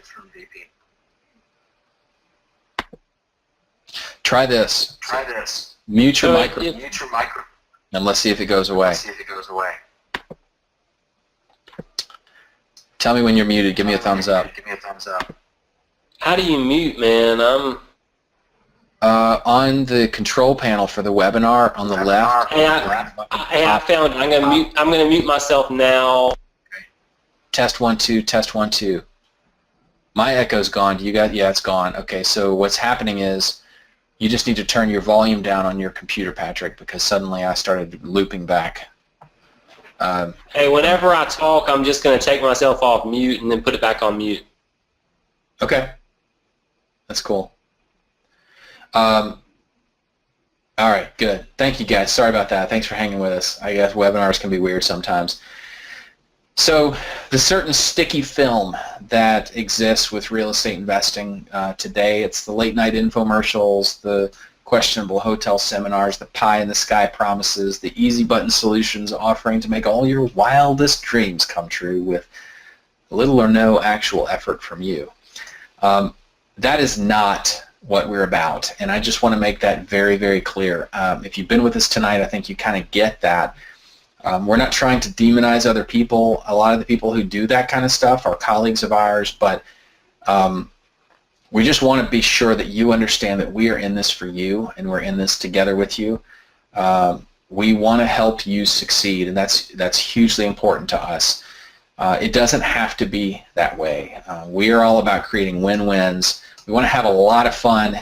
Try this. Mute your micro. And let's see if it goes away. Tell me when you're muted. Give me a thumbs up. How do you mute, man? On the control panel for the webinar on the left. Hey, I found it. I'm gonna mute myself now. Test 1 2. Test 1 2. My echo's gone. You got? Yeah, it's gone. Okay, so what's happening is you just need to turn your volume down on your computer, Patrick, because suddenly I started looping back. Hey, whenever I talk, I'm just gonna take myself off mute and then put it back on mute. Okay, that's cool. All right, good. Thank you, guys. Sorry about that. Thanks for hanging with us. I guess webinars can be weird sometimes. So the certain sticky film that exists with real estate investing today, it's the late night infomercials, the questionable hotel seminars, the pie in the sky promises, the easy button solutions offering to make all your wildest dreams come true with little or no actual effort from you. That is not what we're about, and I just want to make that very, very clear. If you've been with us tonight, I think you kind of get that. We're not trying to demonize other people. A lot of the people who do that kind of stuff are colleagues of ours, but we just want to be sure that you understand that we are in this for you, and we're in this together with you. We want to help you succeed, and that's hugely important to us. It doesn't have to be that way. We are all about creating win-wins. We want to have a lot of fun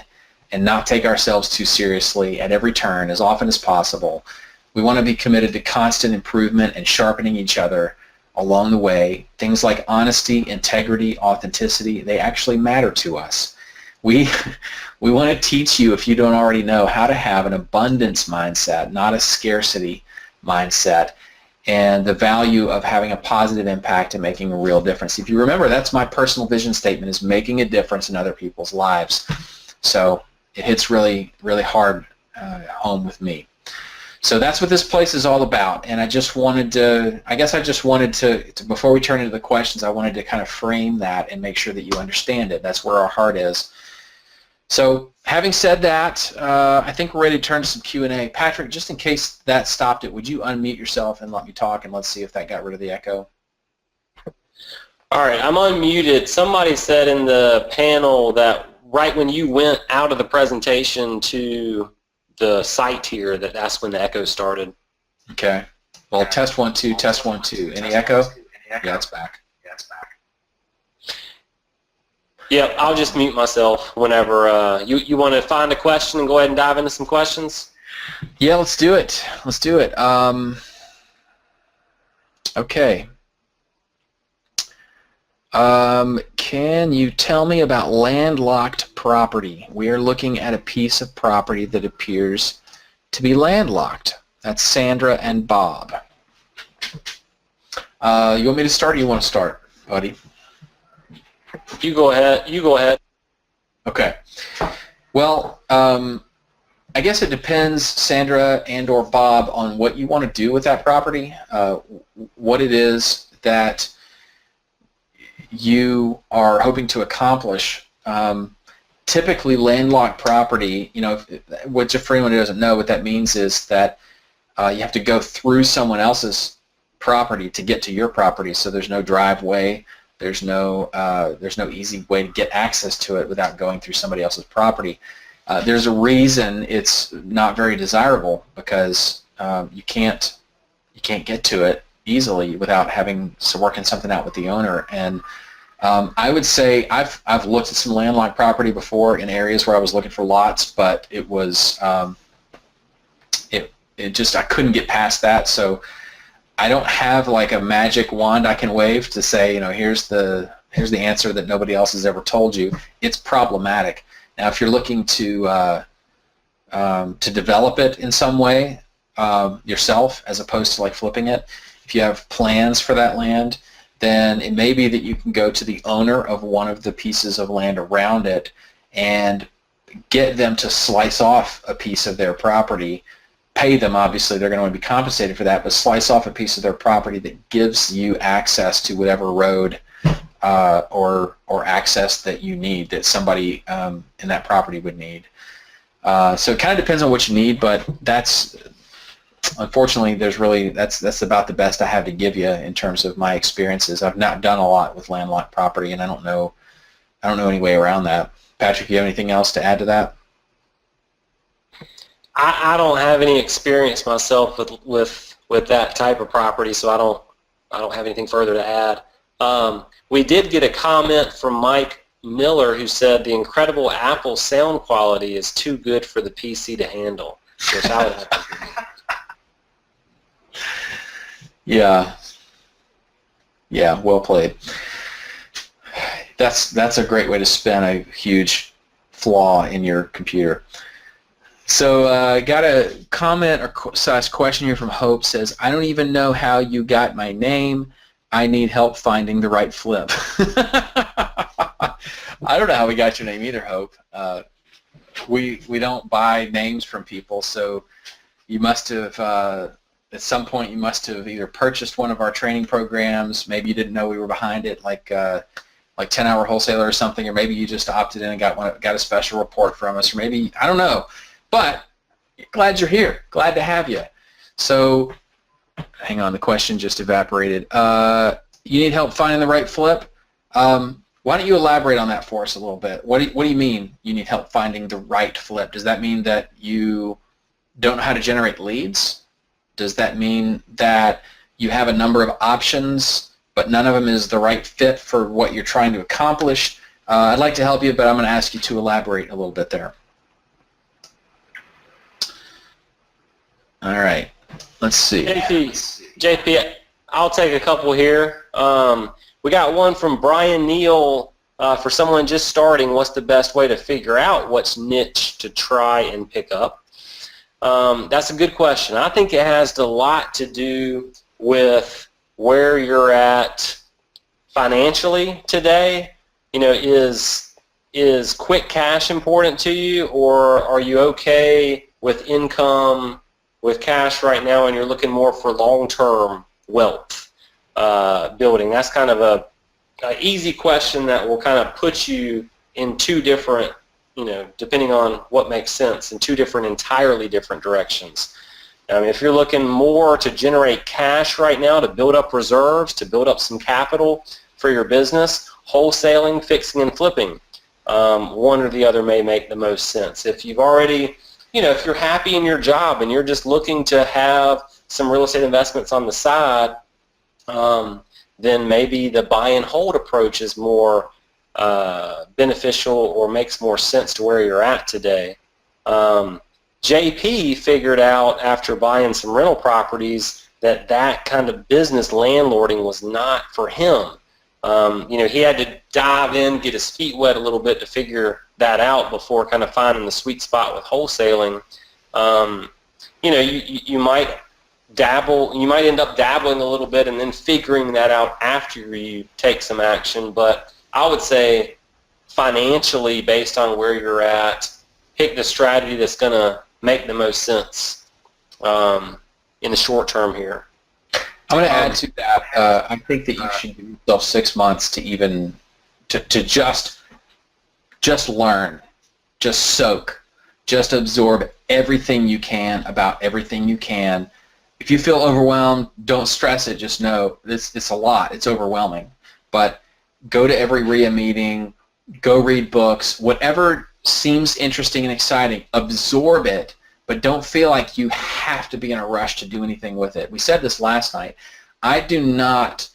and not take ourselves too seriously at every turn as often as possible. We want to be committed to constant improvement and sharpening each other along the way. Things like honesty, integrity, authenticity, they actually matter to us. We want to teach you, if you don't already know, how to have an abundance mindset, not a scarcity mindset, and the value of having a positive impact and making a real difference. If you remember, that's my personal vision statement, is making a difference in other people's lives. So it hits really, really hard home with me. So that's what this place is all about, and I just wanted to, before we turn into the questions, I wanted to kind of frame that and make sure that you understand it. That's where our heart is. So having said that, I think we're ready to turn to some Q&A. Patrick, just in case that stopped it, would you unmute yourself and let me talk, and let's see if that got rid of the echo? All right, I'm unmuted. Somebody said in the panel that right when you went out of the presentation to the site here, that's when the echo started. Okay. Well, test 1 2, test 1 2. Any echo? Yeah, it's back. Yep, I'll just mute myself whenever you want to find a question and go ahead and dive into some questions. Yeah, let's do it. Let's do it. Okay. Can you tell me about landlocked property? We are looking at a piece of property that appears to be landlocked. That's Sandra and Bob. You want me to start, or you want to start, buddy? You go ahead. You go ahead. Okay. Well, I guess it depends, Sandra and or Bob, on what you want to do with that property, what it is that you are hoping to accomplish. Typically, landlocked property, for anyone who doesn't know, what that means is that you have to go through someone else's property to get to your property. So there's no driveway, there's no easy way to get access to it without going through somebody else's property. There's a reason it's not very desirable, because you can't get to it easily without working something out with the owner. And I would say I've looked at some landlocked property before in areas where I was looking for lots, but it was I couldn't get past that. So I don't have like a magic wand I can wave to say, here's the answer that nobody else has ever told you. It's problematic. Now, if you're looking to develop it in some way yourself, as opposed to like flipping it, if you have plans for that land, then it may be that you can go to the owner of one of the pieces of land around it and get them to slice off a piece of their property. Pay them, obviously, they're going to want to be compensated for that, but slice off a piece of their property that gives you access to whatever road or access that you need, that somebody in that property would need. So it kind of depends on what you need, but that's, unfortunately, that's about the best I have to give you in terms of my experiences. I've not done a lot with landlocked property, and I don't know any way around that. Patrick, you have anything else to add to that? I don't have any experience myself with that type of property, so I don't have anything further to add. We did get a comment from Mike Miller who said the incredible Apple sound quality is too good for the PC to handle, which I would have to agree. Yeah, well played. That's a great way to spin a huge flaw in your computer. So got a comment or question here from Hope. Says, I don't even know how you got my name. I need help finding the right flip. I don't know how we got your name either, Hope. We don't buy names from people, so you must have at some point you must have either purchased one of our training programs. Maybe you didn't know we were behind it, like 10-Hour Wholesaler or something, or maybe you just opted in and got a special report from us, or maybe I don't know. But glad you're here. Glad to have you. So, hang on, the question just evaporated. You need help finding the right flip? Why don't you elaborate on that for us a little bit? What do you mean you need help finding the right flip? Does that mean that you don't know how to generate leads? Does that mean that you have a number of options, but none of them is the right fit for what you're trying to accomplish? I'd like to help you, but I'm going to ask you to elaborate a little bit there. All right, let's see. JP, I'll take a couple here. We got one from Brian Neal. For someone just starting, what's the best way to figure out what's niche to try and pick up? That's a good question. I think it has a lot to do with where you're at financially today. You know, is quick cash important to you, or are you okay with income, with cash right now, and you're looking more for long-term wealth building? That's kind of a easy question that will kind of put you in two different, depending on what makes sense, in two different, entirely different directions. I mean, if you're looking more to generate cash right now, to build up reserves, to build up some capital for your business, wholesaling, fixing, and flipping, one or the other may make the most sense. If you've already, if you're happy in your job and you're just looking to have some real estate investments on the side, then maybe the buy and hold approach is more beneficial or makes more sense to where you're at today. JP figured out after buying some rental properties that kind of business landlording was not for him. He had to dive in, get his feet wet a little bit to figure that out before kind of finding the sweet spot with wholesaling. You might end up dabbling a little bit and then figuring that out after you take some action. But I would say financially, based on where you're at, pick the strategy that's going to make the most sense in the short term here. I'm going to add to that. I think that you should give yourself 6 months to even to just learn, just soak, just absorb everything you can about everything you can. If you feel overwhelmed, don't stress it. Just know it's a lot. It's overwhelming. But go to every REIA meeting, go read books, whatever seems interesting and exciting, absorb it, but don't feel like you have to be in a rush to do anything with it. We said this last night. I do not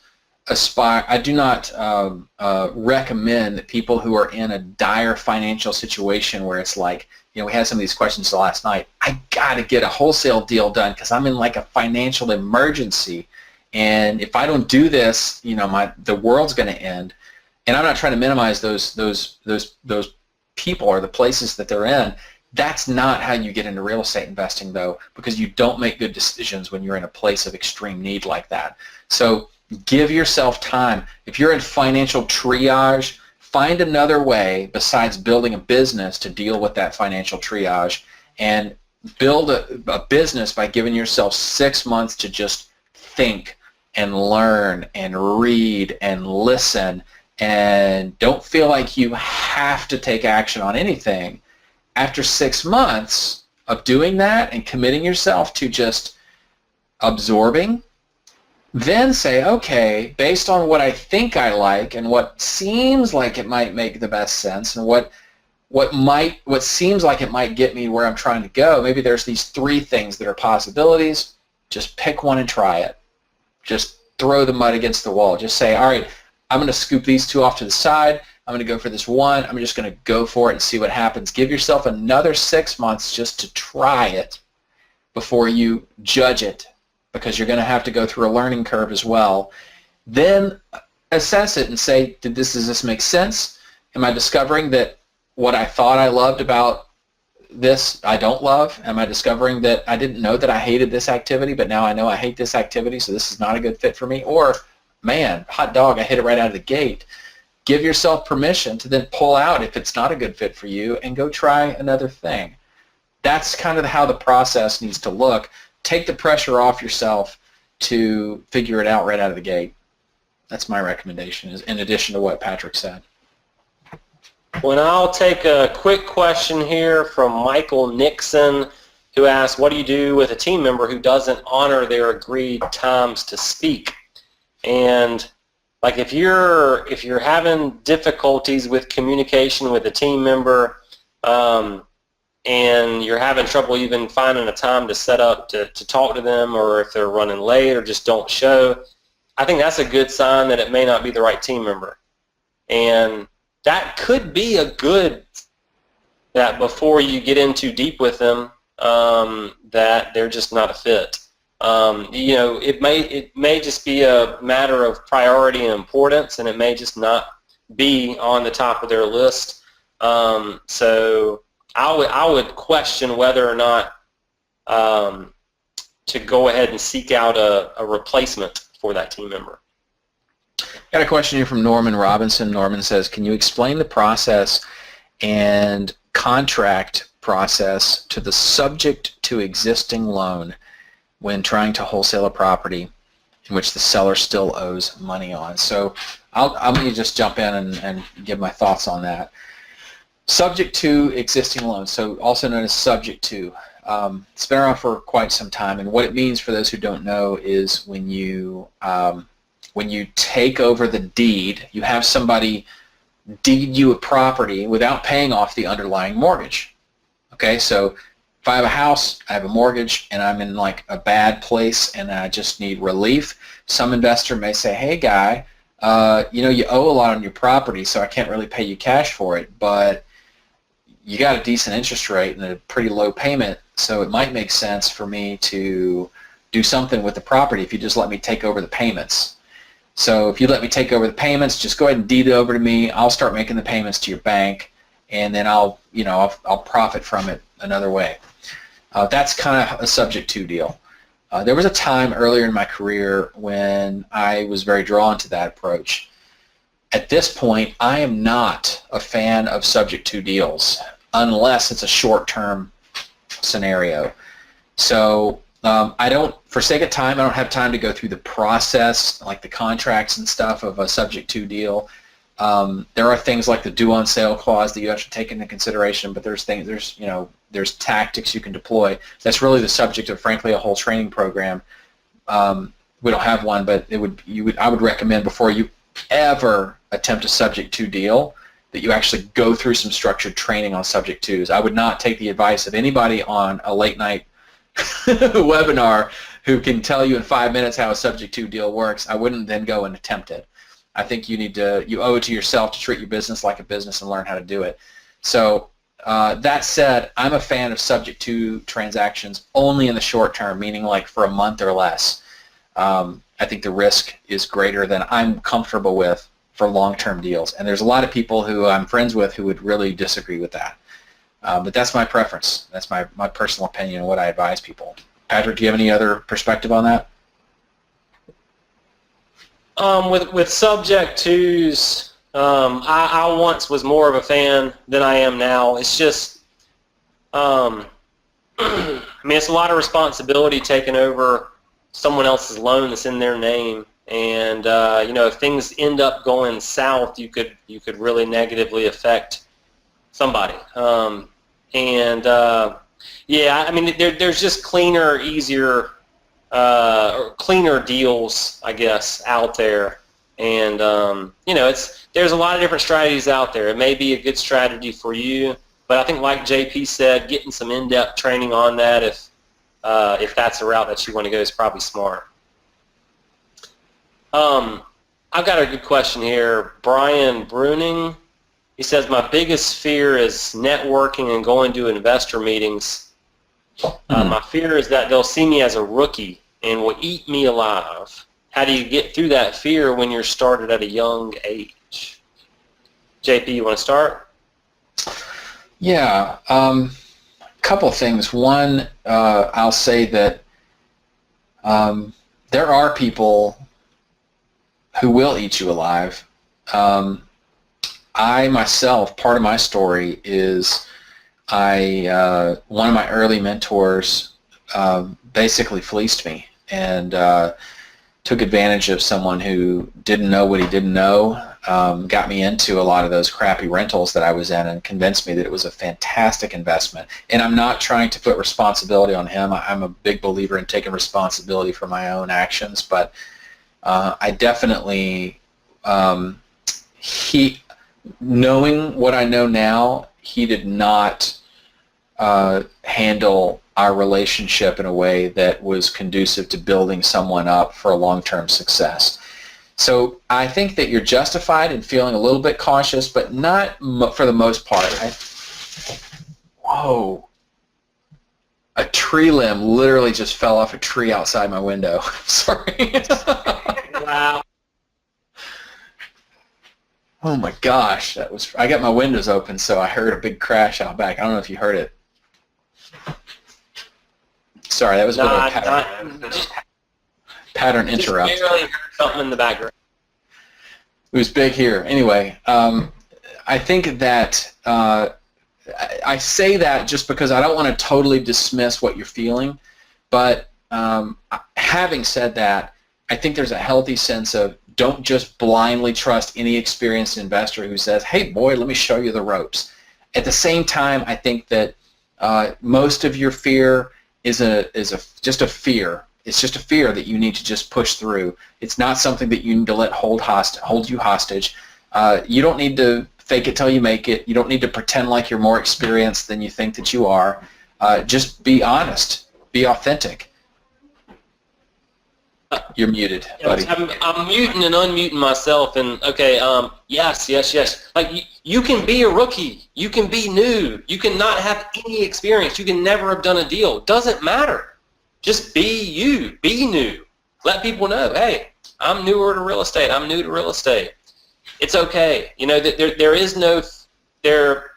recommend that people who are in a dire financial situation where it's like, we had some of these questions last night. I got to get a wholesale deal done because I'm in like a financial emergency, and if I don't do this, the world's going to end. And I'm not trying to minimize those people or the places that they're in. That's not how you get into real estate investing, though, because you don't make good decisions when you're in a place of extreme need like that. So give yourself time. If you're in financial triage, find another way besides building a business to deal with that financial triage, and build a business by giving yourself 6 months to just think and learn and read and listen, and don't feel like you have to take action on anything. After 6 months of doing that and committing yourself to just absorbing, then say, okay, based on what I think I like and what seems like it might make the best sense and what what seems like it might get me where I'm trying to go, maybe there's these 3 things that are possibilities. Just pick one and try it. Just throw the mud against the wall. Just say, all right, I'm going to scoop these 2 off to the side. I'm going to go for this one. I'm just going to go for it and see what happens. Give yourself another 6 months just to try it before you judge it, because you're going to have to go through a learning curve as well. Then assess it and say, does this make sense? Am I discovering that what I thought I loved about this I don't love? Am I discovering that I didn't know that I hated this activity, but now I know I hate this activity, so this is not a good fit for me? Or, man, hot dog, I hit it right out of the gate. Give yourself permission to then pull out if it's not a good fit for you and go try another thing. That's kind of how the process needs to look. Take the pressure off yourself to figure it out right out of the gate. That's my recommendation, is in addition to what Patrick said. Well, and I'll take a quick question here from Michael Nixon, who asks, what do you do with a team member who doesn't honor their agreed times to speak? And like if you're having difficulties with communication with a team member, and you're having trouble even finding a time to set up to talk to them, or if they're running late or just don't show, I think that's a good sign that it may not be the right team member. And that could be a good, that before you get in too deep with them, that they're just not a fit. It may just be a matter of priority and importance, and it may just not be on the top of their list. So I would question whether or not to go ahead and seek out a replacement for that team member. Got a question here from Norman Robinson. Norman says, can you explain the process and contract process to the subject to existing loan when trying to wholesale a property in which the seller still owes money on? So I'm going to just jump in and give my thoughts on that. Subject to existing loan, so also known as subject to. It's been around for quite some time, and what it means for those who don't know is when you take over the deed, you have somebody deed you a property without paying off the underlying mortgage. Okay, so if I have a house, I have a mortgage, and I'm in like a bad place and I just need relief, some investor may say, hey guy, you owe a lot on your property, so I can't really pay you cash for it, but you got a decent interest rate and a pretty low payment, so it might make sense for me to do something with the property if you just let me take over the payments. So if you let me take over the payments, just go ahead and deed it over to me. I'll start making the payments to your bank, and then I'll profit from it another way. That's kind of a subject to deal. There was a time earlier in my career when I was very drawn to that approach. At this point, I am not a fan of subject to deals unless it's a short-term scenario. So for sake of time, I don't have time to go through the process, like the contracts and stuff of a subject to deal. There are things like the due on sale clause that you have to take into consideration, but there's tactics you can deploy. That's really the subject of, frankly, a whole training program. We don't have one, but I would recommend before you ever attempt a subject to deal that you actually go through some structured training on subject tos. I would not take the advice of anybody on a late night webinar who can tell you in 5 minutes how a subject to deal works. I wouldn't then go and attempt it. I think you owe it to yourself to treat your business like a business and learn how to do it. So that said, I'm a fan of subject to transactions only in the short term, meaning like for a month or less. I think the risk is greater than I'm comfortable with for long-term deals. And there's a lot of people who I'm friends with who would really disagree with that. But that's my preference. That's my personal opinion and what I advise people. Patrick, do you have any other perspective on that? With subject tos, I once was more of a fan than I am now. It's just, I mean, it's a lot of responsibility taking over someone else's loan that's in their name, and if things end up going south, you could really negatively affect somebody. Yeah, I mean, there's just cleaner, easier, or cleaner deals, I guess, out there. And there's a lot of different strategies out there. It may be a good strategy for you, but I think, like JP said, getting some in-depth training on that, if that's the route that you want to go, is probably smart. I've got a good question here. Brian Bruning, he says, my biggest fear is networking and going to investor meetings. My fear is that they'll see me as a rookie and will eat me alive. How do you get through that fear when you're started at a young age? JP, you want to start? Yeah, couple of things. One, I'll say that there are people who will eat you alive. I myself, part of my story is one of my early mentors basically fleeced me and took advantage of someone who didn't know what he didn't know, got me into a lot of those crappy rentals that I was in and convinced me that it was a fantastic investment. And I'm not trying to put responsibility on him. I'm a big believer in taking responsibility for my own actions, but I definitely, knowing what I know now, he did not handle our relationship in a way that was conducive to building someone up for a long-term success. So I think that you're justified in feeling a little bit cautious, but not for the most part. Whoa. A tree limb literally just fell off a tree outside my window. Sorry. Wow. Oh my gosh, I got my windows open, so I heard a big crash out back. I don't know if you heard it. Sorry, that was a bit of a pattern interrupt. Just barely heard something in the background. It was big here. Anyway, I think that I say that just because I don't want to totally dismiss what you're feeling, but having said that, I think there's a healthy sense of don't just blindly trust any experienced investor who says, hey boy, let me show you the ropes. At the same time, I think that most of your fear is just a fear. It's just a fear that you need to just push through. It's not something that you need to let hold you hostage. You don't need to fake it till you make it. You don't need to pretend like you're more experienced than you think that you are. Just be honest. Be authentic. You're muted, buddy. I'm muting and unmuting myself. And okay, yes. Like you can be a rookie. You can be new. You can not have any experience. You can never have done a deal. Doesn't matter. Just be you. Be new. Let people know, hey, I'm newer to real estate. I'm new to real estate. It's okay. There is no there.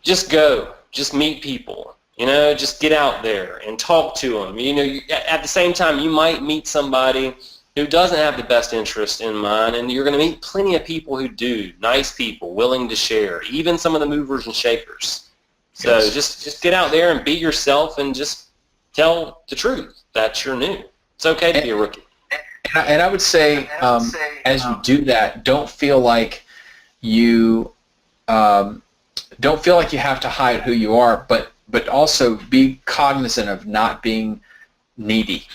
Just go. Just meet people. Just get out there and talk to them. At the same time, you might meet somebody who doesn't have the best interest in mind, and you're going to meet plenty of people who do, nice people, willing to share, even some of the movers and shakers. So Yes. just get out there and be yourself and just tell the truth that you're new. It's okay to be a rookie. And I would say, as you do that, don't feel like you have to hide who you are, but also be cognizant of not being needy.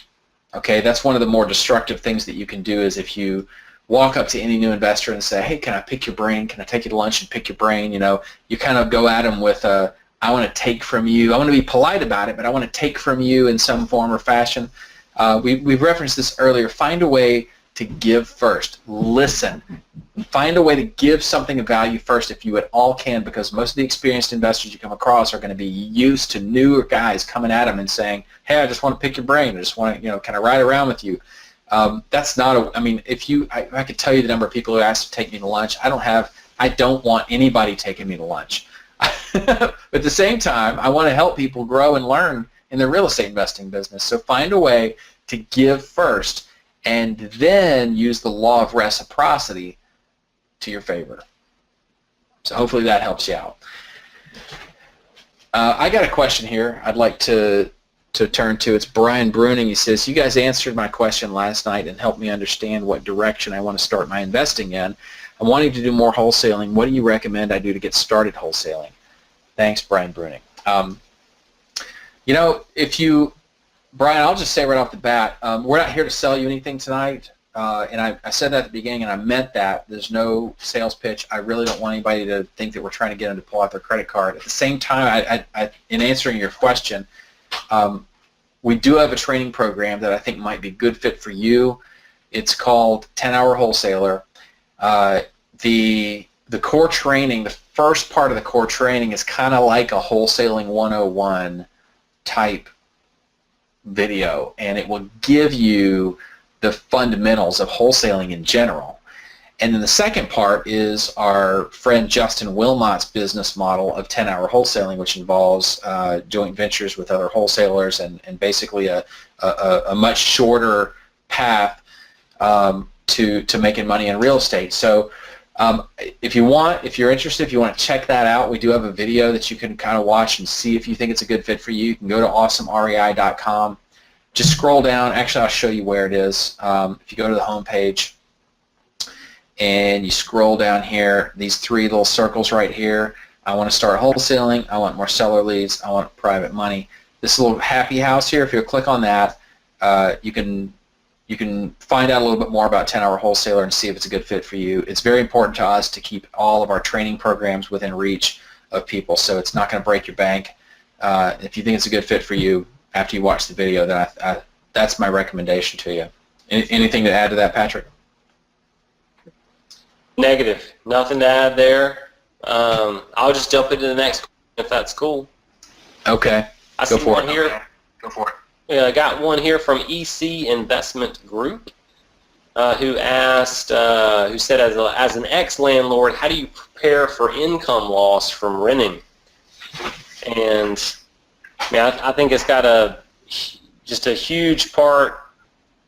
Okay, that's one of the more destructive things that you can do is if you walk up to any new investor and say, hey, can I pick your brain? Can I take you to lunch and pick your brain? You kind of go at them with I want to take from you. I want to be polite about it, but I want to take from you in some form or fashion. We've referenced this earlier. Find a way to give first. Listen. Find a way to give something of value first if you at all can, because most of the experienced investors you come across are going to be used to newer guys coming at them and saying, hey, I just want to pick your brain. I just want to, kind of ride around with you. That's not I could tell you the number of people who ask to take me to lunch. I don't want anybody taking me to lunch. But at the same time, I want to help people grow and learn in the real estate investing business. So find a way to give first and then use the law of reciprocity to your favor. So hopefully that helps you out. I got a question here I'd like to turn to. It's Brian Bruning. He says, you guys answered my question last night and helped me understand what direction I want to start my investing in. I'm wanting to do more wholesaling. What do you recommend I do to get started wholesaling? Thanks, Brian Bruning. Brian, I'll just say right off the bat, we're not here to sell you anything tonight. and I said that at the beginning, and I meant that. There's no sales pitch. I really don't want anybody to think that we're trying to get them to pull out their credit card. At the same time, in answering your question, we do have a training program that I think might be a good fit for you. It's called 10-Hour Wholesaler. The core training, the first part of the core training is kind of like a wholesaling 101 type video, and it will give you the fundamentals of wholesaling in general. And then the second part is our friend Justin Wilmot's business model of 10-hour wholesaling, which involves joint ventures with other wholesalers and basically a much shorter path to making money in real estate. So if you're interested, if you want to check that out, we do have a video that you can kind of watch and see if you think it's a good fit for you. You can go to awesomerei.com. Just scroll down. Actually, I'll show you where it is. If you go to the home page and you scroll down here, these three little circles right here, I want to start wholesaling, I want more seller leads, I want private money. This little happy house here, if you click on that, you can find out a little bit more about 10-Hour Wholesaler and see if it's a good fit for you. It's very important to us to keep all of our training programs within reach of people, so it's not going to break your bank. If you think it's a good fit for you, after you watch the video, then that's my recommendation to you. Anything to add to that, Patrick? Negative. Nothing to add there. I'll just jump into the next question if that's cool. Okay. Go for it. Go for it. I got one here from EC Investment Group who asked, who said, as an ex-landlord, how do you prepare for income loss from renting? And I think it's got just a huge part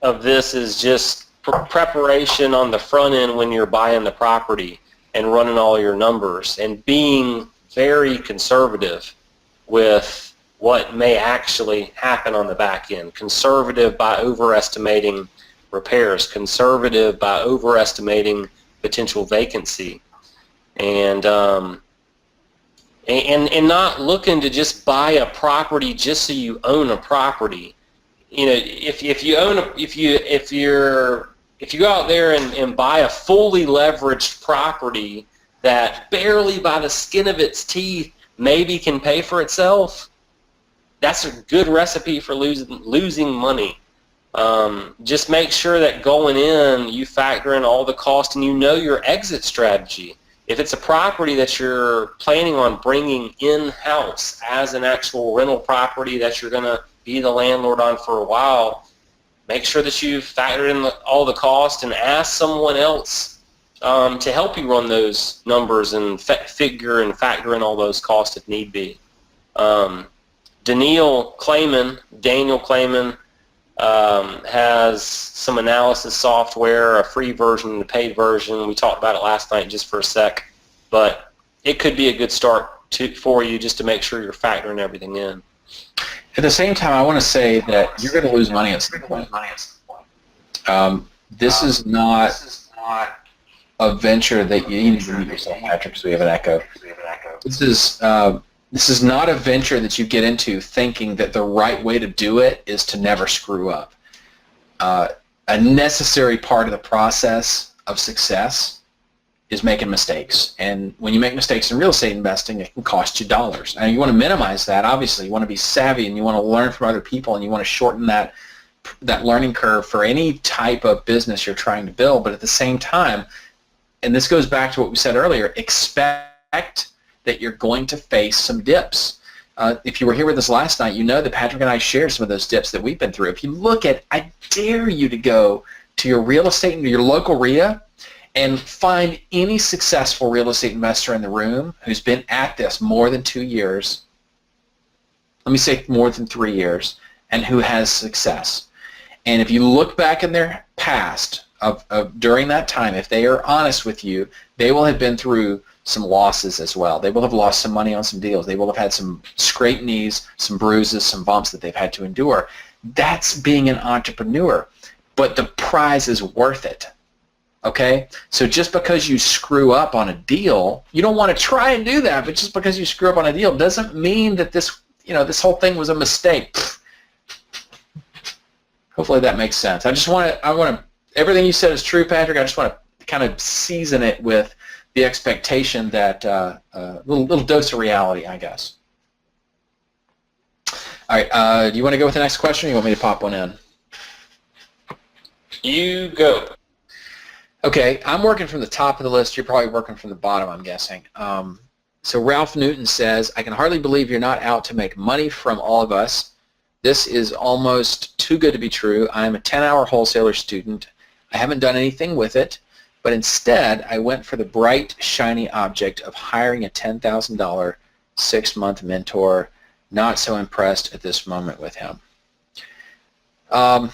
of this is just preparation on the front end when you're buying the property and running all your numbers and being very conservative with what may actually happen on the back end. Conservative by overestimating repairs, conservative by overestimating potential vacancy, and not looking to just buy a property just so you own a property. You know, if you go out there and buy a fully leveraged property that barely by the skin of its teeth maybe can pay for itself, that's a good recipe for losing money. Just make sure that going in you factor in all the cost and you know your exit strategy. If it's a property that you're planning on bringing in-house as an actual rental property that you're going to be the landlord on for a while, make sure that you factor in all the cost and ask someone else to help you run those numbers and figure and factor in all those costs if need be. Daniel Clayman has some analysis software, a free version and a paid version. We talked about it last night just for a sec, but it could be a good start for you just to make sure you're factoring everything in. At the same time, I want to say that you're going to lose money at some point. This is not a venture that you need to mute yourself, Patrick, so we have an echo. This is not a venture that you get into thinking that the right way to do it is to never screw up. A necessary part of the process of success is making mistakes. And when you make mistakes in real estate investing, it can cost you dollars. And you want to minimize that, obviously. You want to be savvy and you want to learn from other people and you want to shorten that learning curve for any type of business you're trying to build. But at the same time, and this goes back to what we said earlier, expect that you're going to face some dips. If you were here with us last night, you know that Patrick and I shared some of those dips that we've been through. If you look at, I dare you to go to your real estate, your local REIA, and find any successful real estate investor in the room who's been at this more than 2 years, let me say more than 3 years, and who has success. And if you look back in their past of during that time, if they are honest with you, they will have been through some losses as well. They will have lost some money on some deals. They will have had some scraped knees, some bruises, some bumps that they've had to endure. That's being an entrepreneur. But the prize is worth it. Okay? So just because you screw up on a deal, you don't want to try and do that, but just because you screw up on a deal doesn't mean that this whole thing was a mistake. Hopefully that makes sense. I want to everything you said is true, Patrick. I just want to kind of season it with the expectation that little dose of reality, I guess. All right, do you want to go with the next question, or you want me to pop one in? You go. Okay, I'm working from the top of the list. You're probably working from the bottom, I'm guessing. So Ralph Newton says, I can hardly believe you're not out to make money from all of us. This is almost too good to be true. I'm a 10-hour wholesaler student. I haven't done anything with it, but instead I went for the bright, shiny object of hiring a $10,000 6-month mentor. Not so impressed at this moment with him. Well,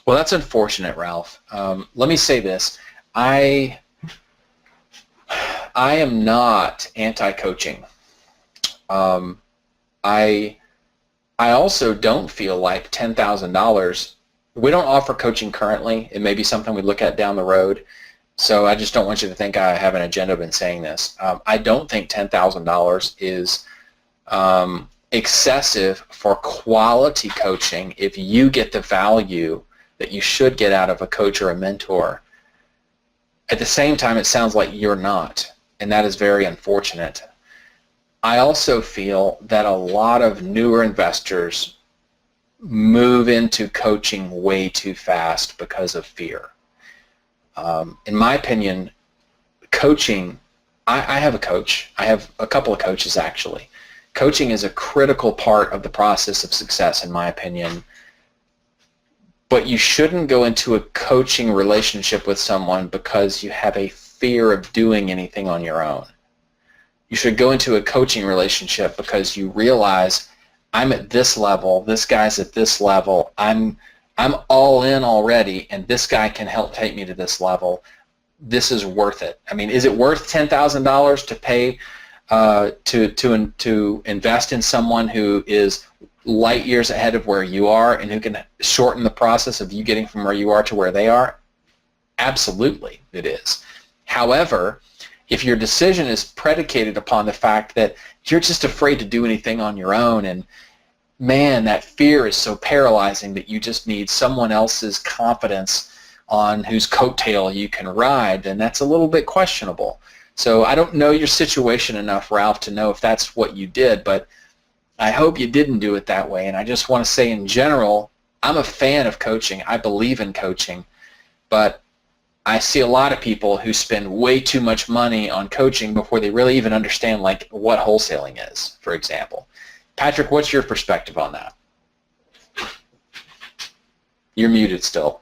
that's unfortunate, Ralph. Let me say this. I am not anti-coaching. I also don't feel like $10,000. We don't offer coaching currently. It may be something we look at down the road. So I just don't want you to think I have an agenda in saying this. I don't think $10,000 is excessive for quality coaching if you get the value that you should get out of a coach or a mentor. At the same time, it sounds like you're not, and that is very unfortunate. I also feel that a lot of newer investors move into coaching way too fast because of fear. In my opinion, coaching, I have a coach. I have a couple of coaches, actually. Coaching is a critical part of the process of success, in my opinion. But you shouldn't go into a coaching relationship with someone because you have a fear of doing anything on your own. You should go into a coaching relationship because you realize I'm at this level, this guy's at this level, I'm all in already, and this guy can help take me to this level. This is worth it. I mean, is it worth $10,000 to pay to invest in someone who is light years ahead of where you are and who can shorten the process of you getting from where you are to where they are? Absolutely, it is. However, if your decision is predicated upon the fact that you're just afraid to do anything on your own, and man, that fear is so paralyzing that you just need someone else's confidence on whose coattail you can ride, then that's a little bit questionable. So I don't know your situation enough, Ralph, to know if that's what you did, but I hope you didn't do it that way. And I just want to say in general, I'm a fan of coaching. I believe in coaching, but I see a lot of people who spend way too much money on coaching before they really even understand like what wholesaling is, for example. Patrick, what's your perspective on that? You're muted still.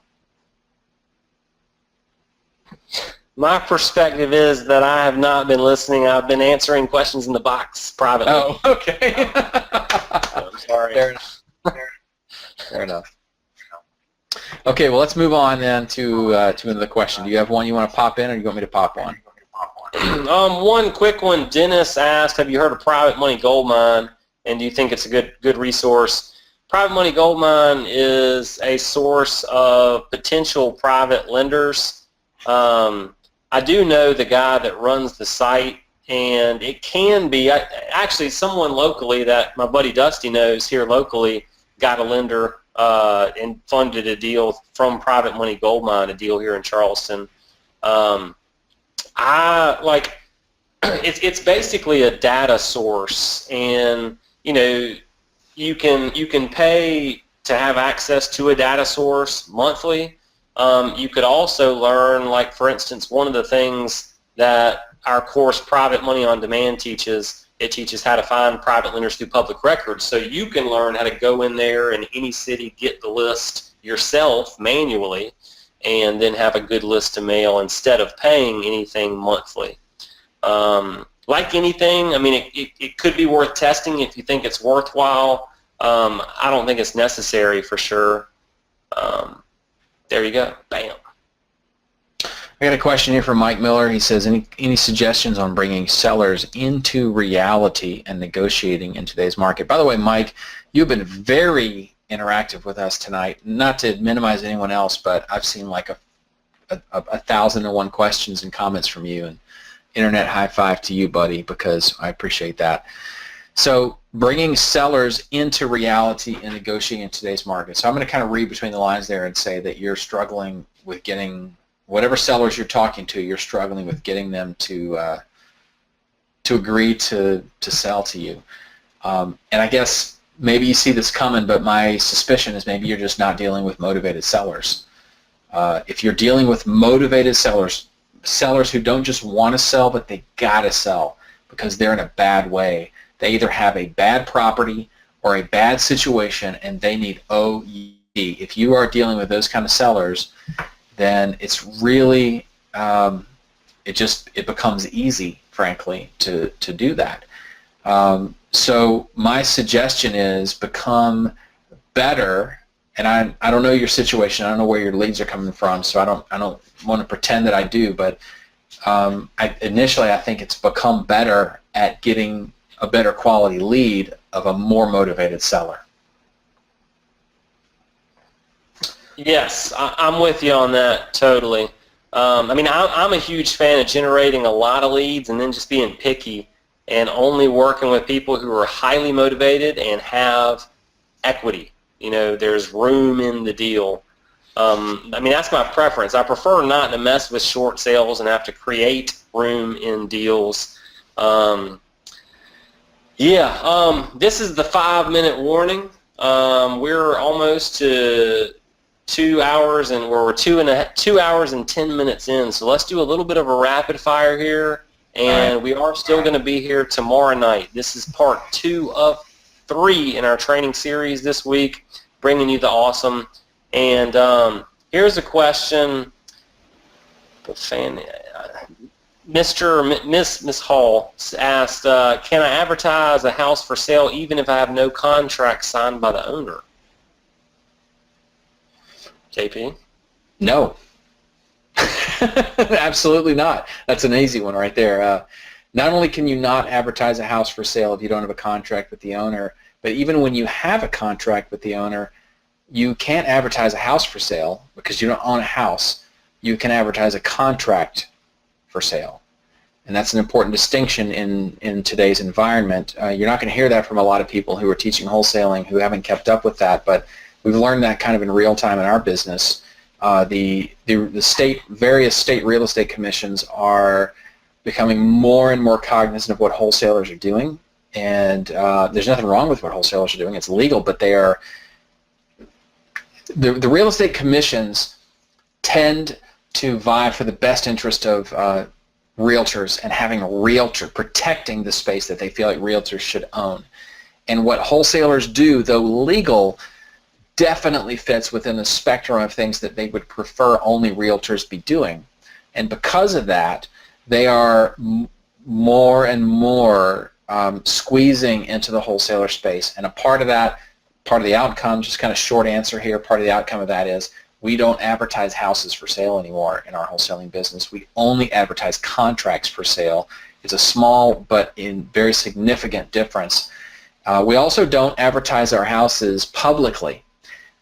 My perspective is that I have not been listening. I've been answering questions in the box privately. Oh, okay. I'm sorry. Fair enough. Fair enough. Okay, well, let's move on then to another question. Do you have one you want to pop in, or do you want me to pop one? One quick one. Dennis asked, have you heard of Private Money Goldmine, and do you think it's a good resource? Private Money Goldmine is a source of potential private lenders. I do know the guy that runs the site, and it can be, actually someone locally that my buddy Dusty knows here locally got a lender and funded a deal from Private Money Goldmine, a deal here in Charleston. It's basically a data source, and you can pay to have access to a data source monthly. You could also learn, like for instance, one of the things that our course Private Money on Demand teaches, it teaches how to find private lenders through public records. So you can learn how to go in there in any city, get the list yourself manually, and then have a good list to mail instead of paying anything monthly. Like anything, I mean, it could be worth testing if you think it's worthwhile. I don't think it's necessary for sure. There you go. Bam. I got a question here from Mike Miller. He says, any suggestions on bringing sellers into reality and negotiating in today's market? By the way, Mike, you've been very interactive with us tonight. Not to minimize anyone else, but I've seen like a 1,001 questions and comments from you, and internet high five to you, buddy, because I appreciate that. So bringing sellers into reality and negotiating in today's market. So I'm going to kind of read between the lines there and say that you're struggling with getting whatever sellers you're talking to, you're struggling with getting them to agree to sell to you. And I guess maybe you see this coming, but my suspicion is maybe you're just not dealing with motivated sellers. If you're dealing with motivated sellers, sellers who don't just want to sell, but they gotta sell because they're in a bad way. They either have a bad property or a bad situation, and they need OE. If you are dealing with those kind of sellers, then it's really it becomes easy, frankly, to do that. So my suggestion is become better. And I don't know your situation. I don't know where your leads are coming from, so I don't want to pretend that I do. But initially, I think it's become better at getting a better quality lead of a more motivated seller. Yes, I'm with you on that totally. I mean, I'm a huge fan of generating a lot of leads and then just being picky and only working with people who are highly motivated and have equity. You know, there's room in the deal. I mean, that's my preference. I prefer not to mess with short sales and have to create room in deals. This is the 5-minute warning. We're almost to 2 hours, and we're 2 hours and 10 minutes in. So let's do a little bit of a rapid fire here, and we are still going to be here tomorrow night. This is part 2 of 3 in our training series this week, bringing you the awesome. And here's a question. Miss Hall asked, can I advertise a house for sale even if I have no contract signed by the owner? JP? No. Absolutely not. That's an easy one right there. Not only can you not advertise a house for sale if you don't have a contract with the owner, but even when you have a contract with the owner, you can't advertise a house for sale because you don't own a house. You can advertise a contract for sale. And that's an important distinction in today's environment. You're not going to hear that from a lot of people who are teaching wholesaling who haven't kept up with that, but we've learned that kind of in real time in our business. The various state real estate commissions are becoming more and more cognizant of what wholesalers are doing, and there's nothing wrong with what wholesalers are doing. It's legal, but they are the real estate commissions tend to vie for the best interest of realtors and having a realtor protecting the space that they feel like realtors should own. And what wholesalers do, though legal, definitely fits within the spectrum of things that they would prefer only realtors be doing. And because of that, they are more and more squeezing into the wholesaler space. And a part of that, part of the outcome, just kind of short answer here, part of the outcome of that is we don't advertise houses for sale anymore in our wholesaling business. We only advertise contracts for sale. It's a small but very significant difference. We also don't advertise our houses publicly.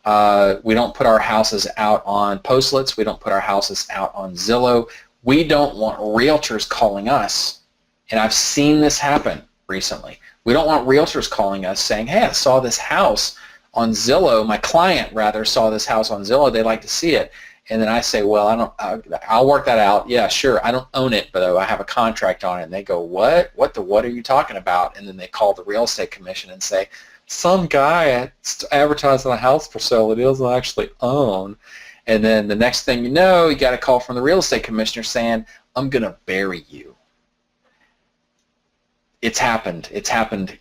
We don't put our houses out on Postlets. We don't put our houses out on Zillow. We don't want realtors calling us, and I've seen this happen recently. We don't want realtors calling us saying, hey, I saw this house on Zillow. My client, rather, saw this house on Zillow. They'd like to see it. And then I say, well, I'll work that out. Yeah, sure. I don't own it, but I have a contract on it. And they go, what? What are you talking about? And then they call the real estate commission and say, some guy advertising a house for sale that he doesn't actually own. And then the next thing you know, you got a call from the real estate commissioner saying, I'm going to bury you. It's happened. It's happened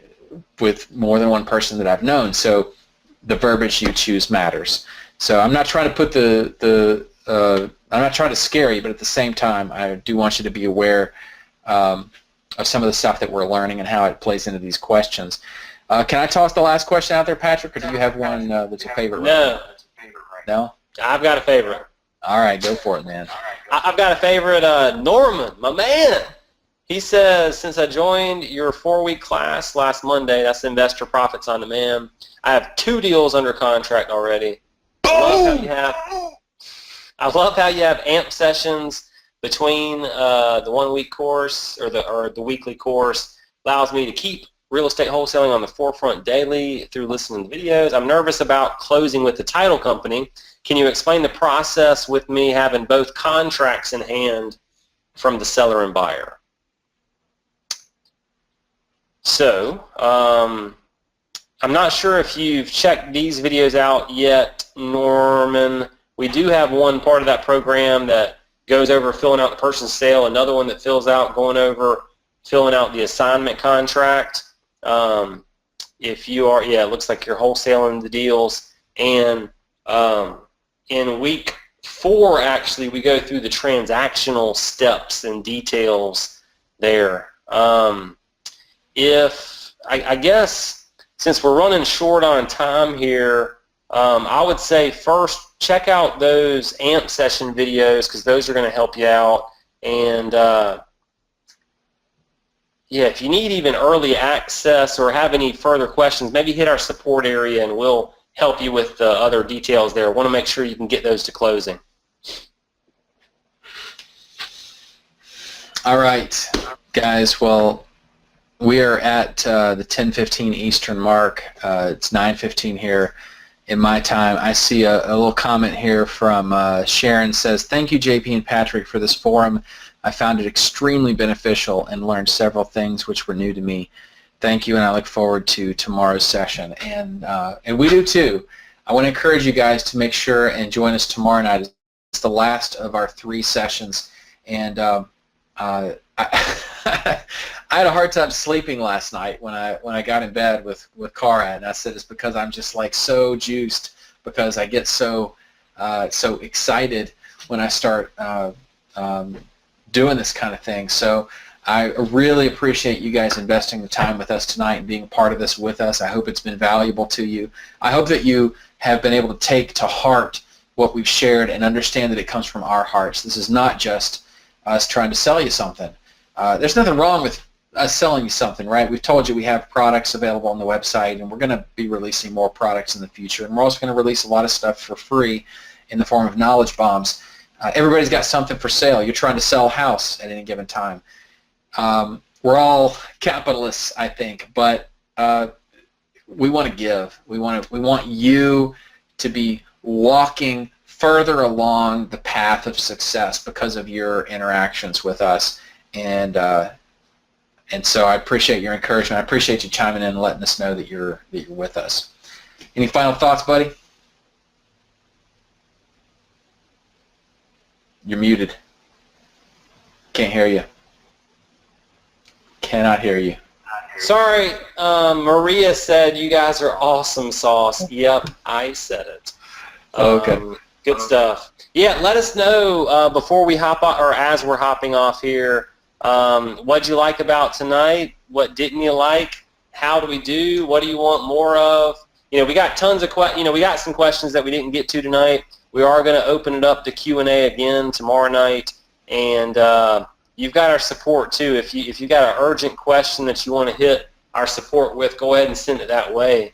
with more than one person that I've known. So the verbiage you choose matters. So I'm not trying to put I'm not trying to scare you, but at the same time, I do want you to be aware of some of the stuff that we're learning and how it plays into these questions. Can I toss the last question out there, Patrick, or do you have one that's a favorite? No. No? I've got a favorite. All right, go for it, man. I've got a favorite, Norman, my man. He says, since I joined your 4-week class last Monday, that's Investor Profits on Demand, I have 2 deals under contract already. I love how you have AMP sessions between the 1-week course or the weekly course. Allows me to keep real estate wholesaling on the forefront daily through listening to videos. I'm nervous about closing with the title company. Can you explain the process with me having both contracts in hand from the seller and buyer? So, I'm not sure if you've checked these videos out yet, Norman. We do have one part of that program that goes over filling out the person's sale, another one that fills out going over filling out the assignment contract. If you are, yeah, it looks like you're wholesaling the deals. And in week 4, actually, we go through the transactional steps and details there. I guess since we're running short on time here, I would say first check out those AMP session videos because those are going to help you out. And yeah, if you need even early access or have any further questions, maybe hit our support area and we'll help you with the other details there. I want to make sure you can get those to closing. All right, guys. Well, we are at the 10:15 Eastern mark. It's 9:15 here in my time. I see a little comment here from Sharon. Says, thank you, JP and Patrick, for this forum. I found it extremely beneficial and learned several things which were new to me. Thank you, and I look forward to tomorrow's session. And we do too. I want to encourage you guys to make sure and join us tomorrow night. It's the last of our 3 sessions, and I had a hard time sleeping last night when I got in bed with Cara, and I said it's because I'm just like so juiced because I get so excited when I start doing this kind of thing. So I really appreciate you guys investing the time with us tonight and being a part of this with us. I hope it's been valuable to you. I hope that you have been able to take to heart what we've shared and understand that it comes from our hearts. This is not just us trying to sell you something. There's nothing wrong with us selling you something, right? We've told you we have products available on the website, and we're going to be releasing more products in the future, and we're also going to release a lot of stuff for free in the form of knowledge bombs. Everybody's got something for sale. You're trying to sell a house at any given time. We're all capitalists, I think, but we want to give. We want you to be walking further along the path of success because of your interactions with us, and so I appreciate your encouragement. I appreciate you chiming in and letting us know that you're with us. Any final thoughts, buddy? You're muted. Can't hear you. Cannot hear you. Sorry, Maria said you guys are awesome sauce. Yep, I said it. Okay. Good stuff. Yeah, let us know before we hop on, or as we're hopping off here, what'd you like about tonight? What didn't you like? How do we do? What do you want more of? We got tons of we got some questions that we didn't get to tonight. We are going to open it up to Q&A again tomorrow night, and you've got our support too. If you got an urgent question that you want to hit our support with, go ahead and send it that way.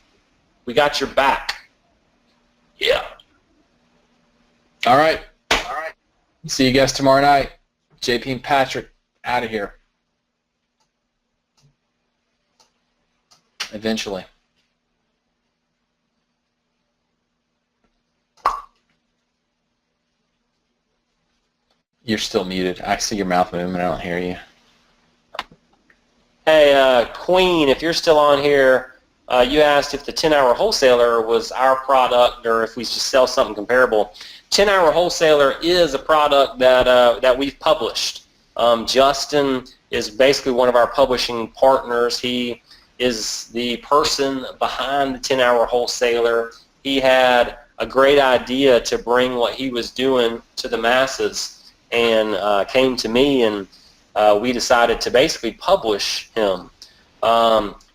We got your back. Yeah. All right. See you guys tomorrow night. JP and Patrick out of here. Eventually. You're still muted. I see your mouth moving. I don't hear you. Hey, Queen, if you're still on here, you asked if the 10-hour wholesaler was our product or if we just sell something comparable. 10-hour wholesaler is a product that we've published. Justin is basically one of our publishing partners. He is the person behind the 10-hour wholesaler. He had a great idea to bring what he was doing to the masses and came to me, and we decided to basically publish him.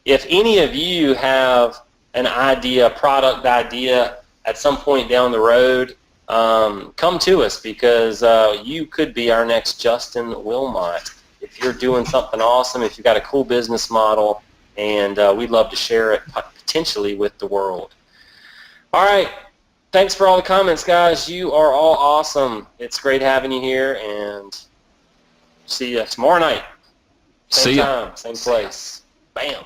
If any of you have an idea, a product idea at some point down the road, come to us because you could be our next Justin Wilmot. If you're doing something awesome, if you've got a cool business model, and we'd love to share it potentially with the world. All right. Thanks for all the comments, guys. You are all awesome. It's great having you here, and see you tomorrow night. Same time, same place. Bam.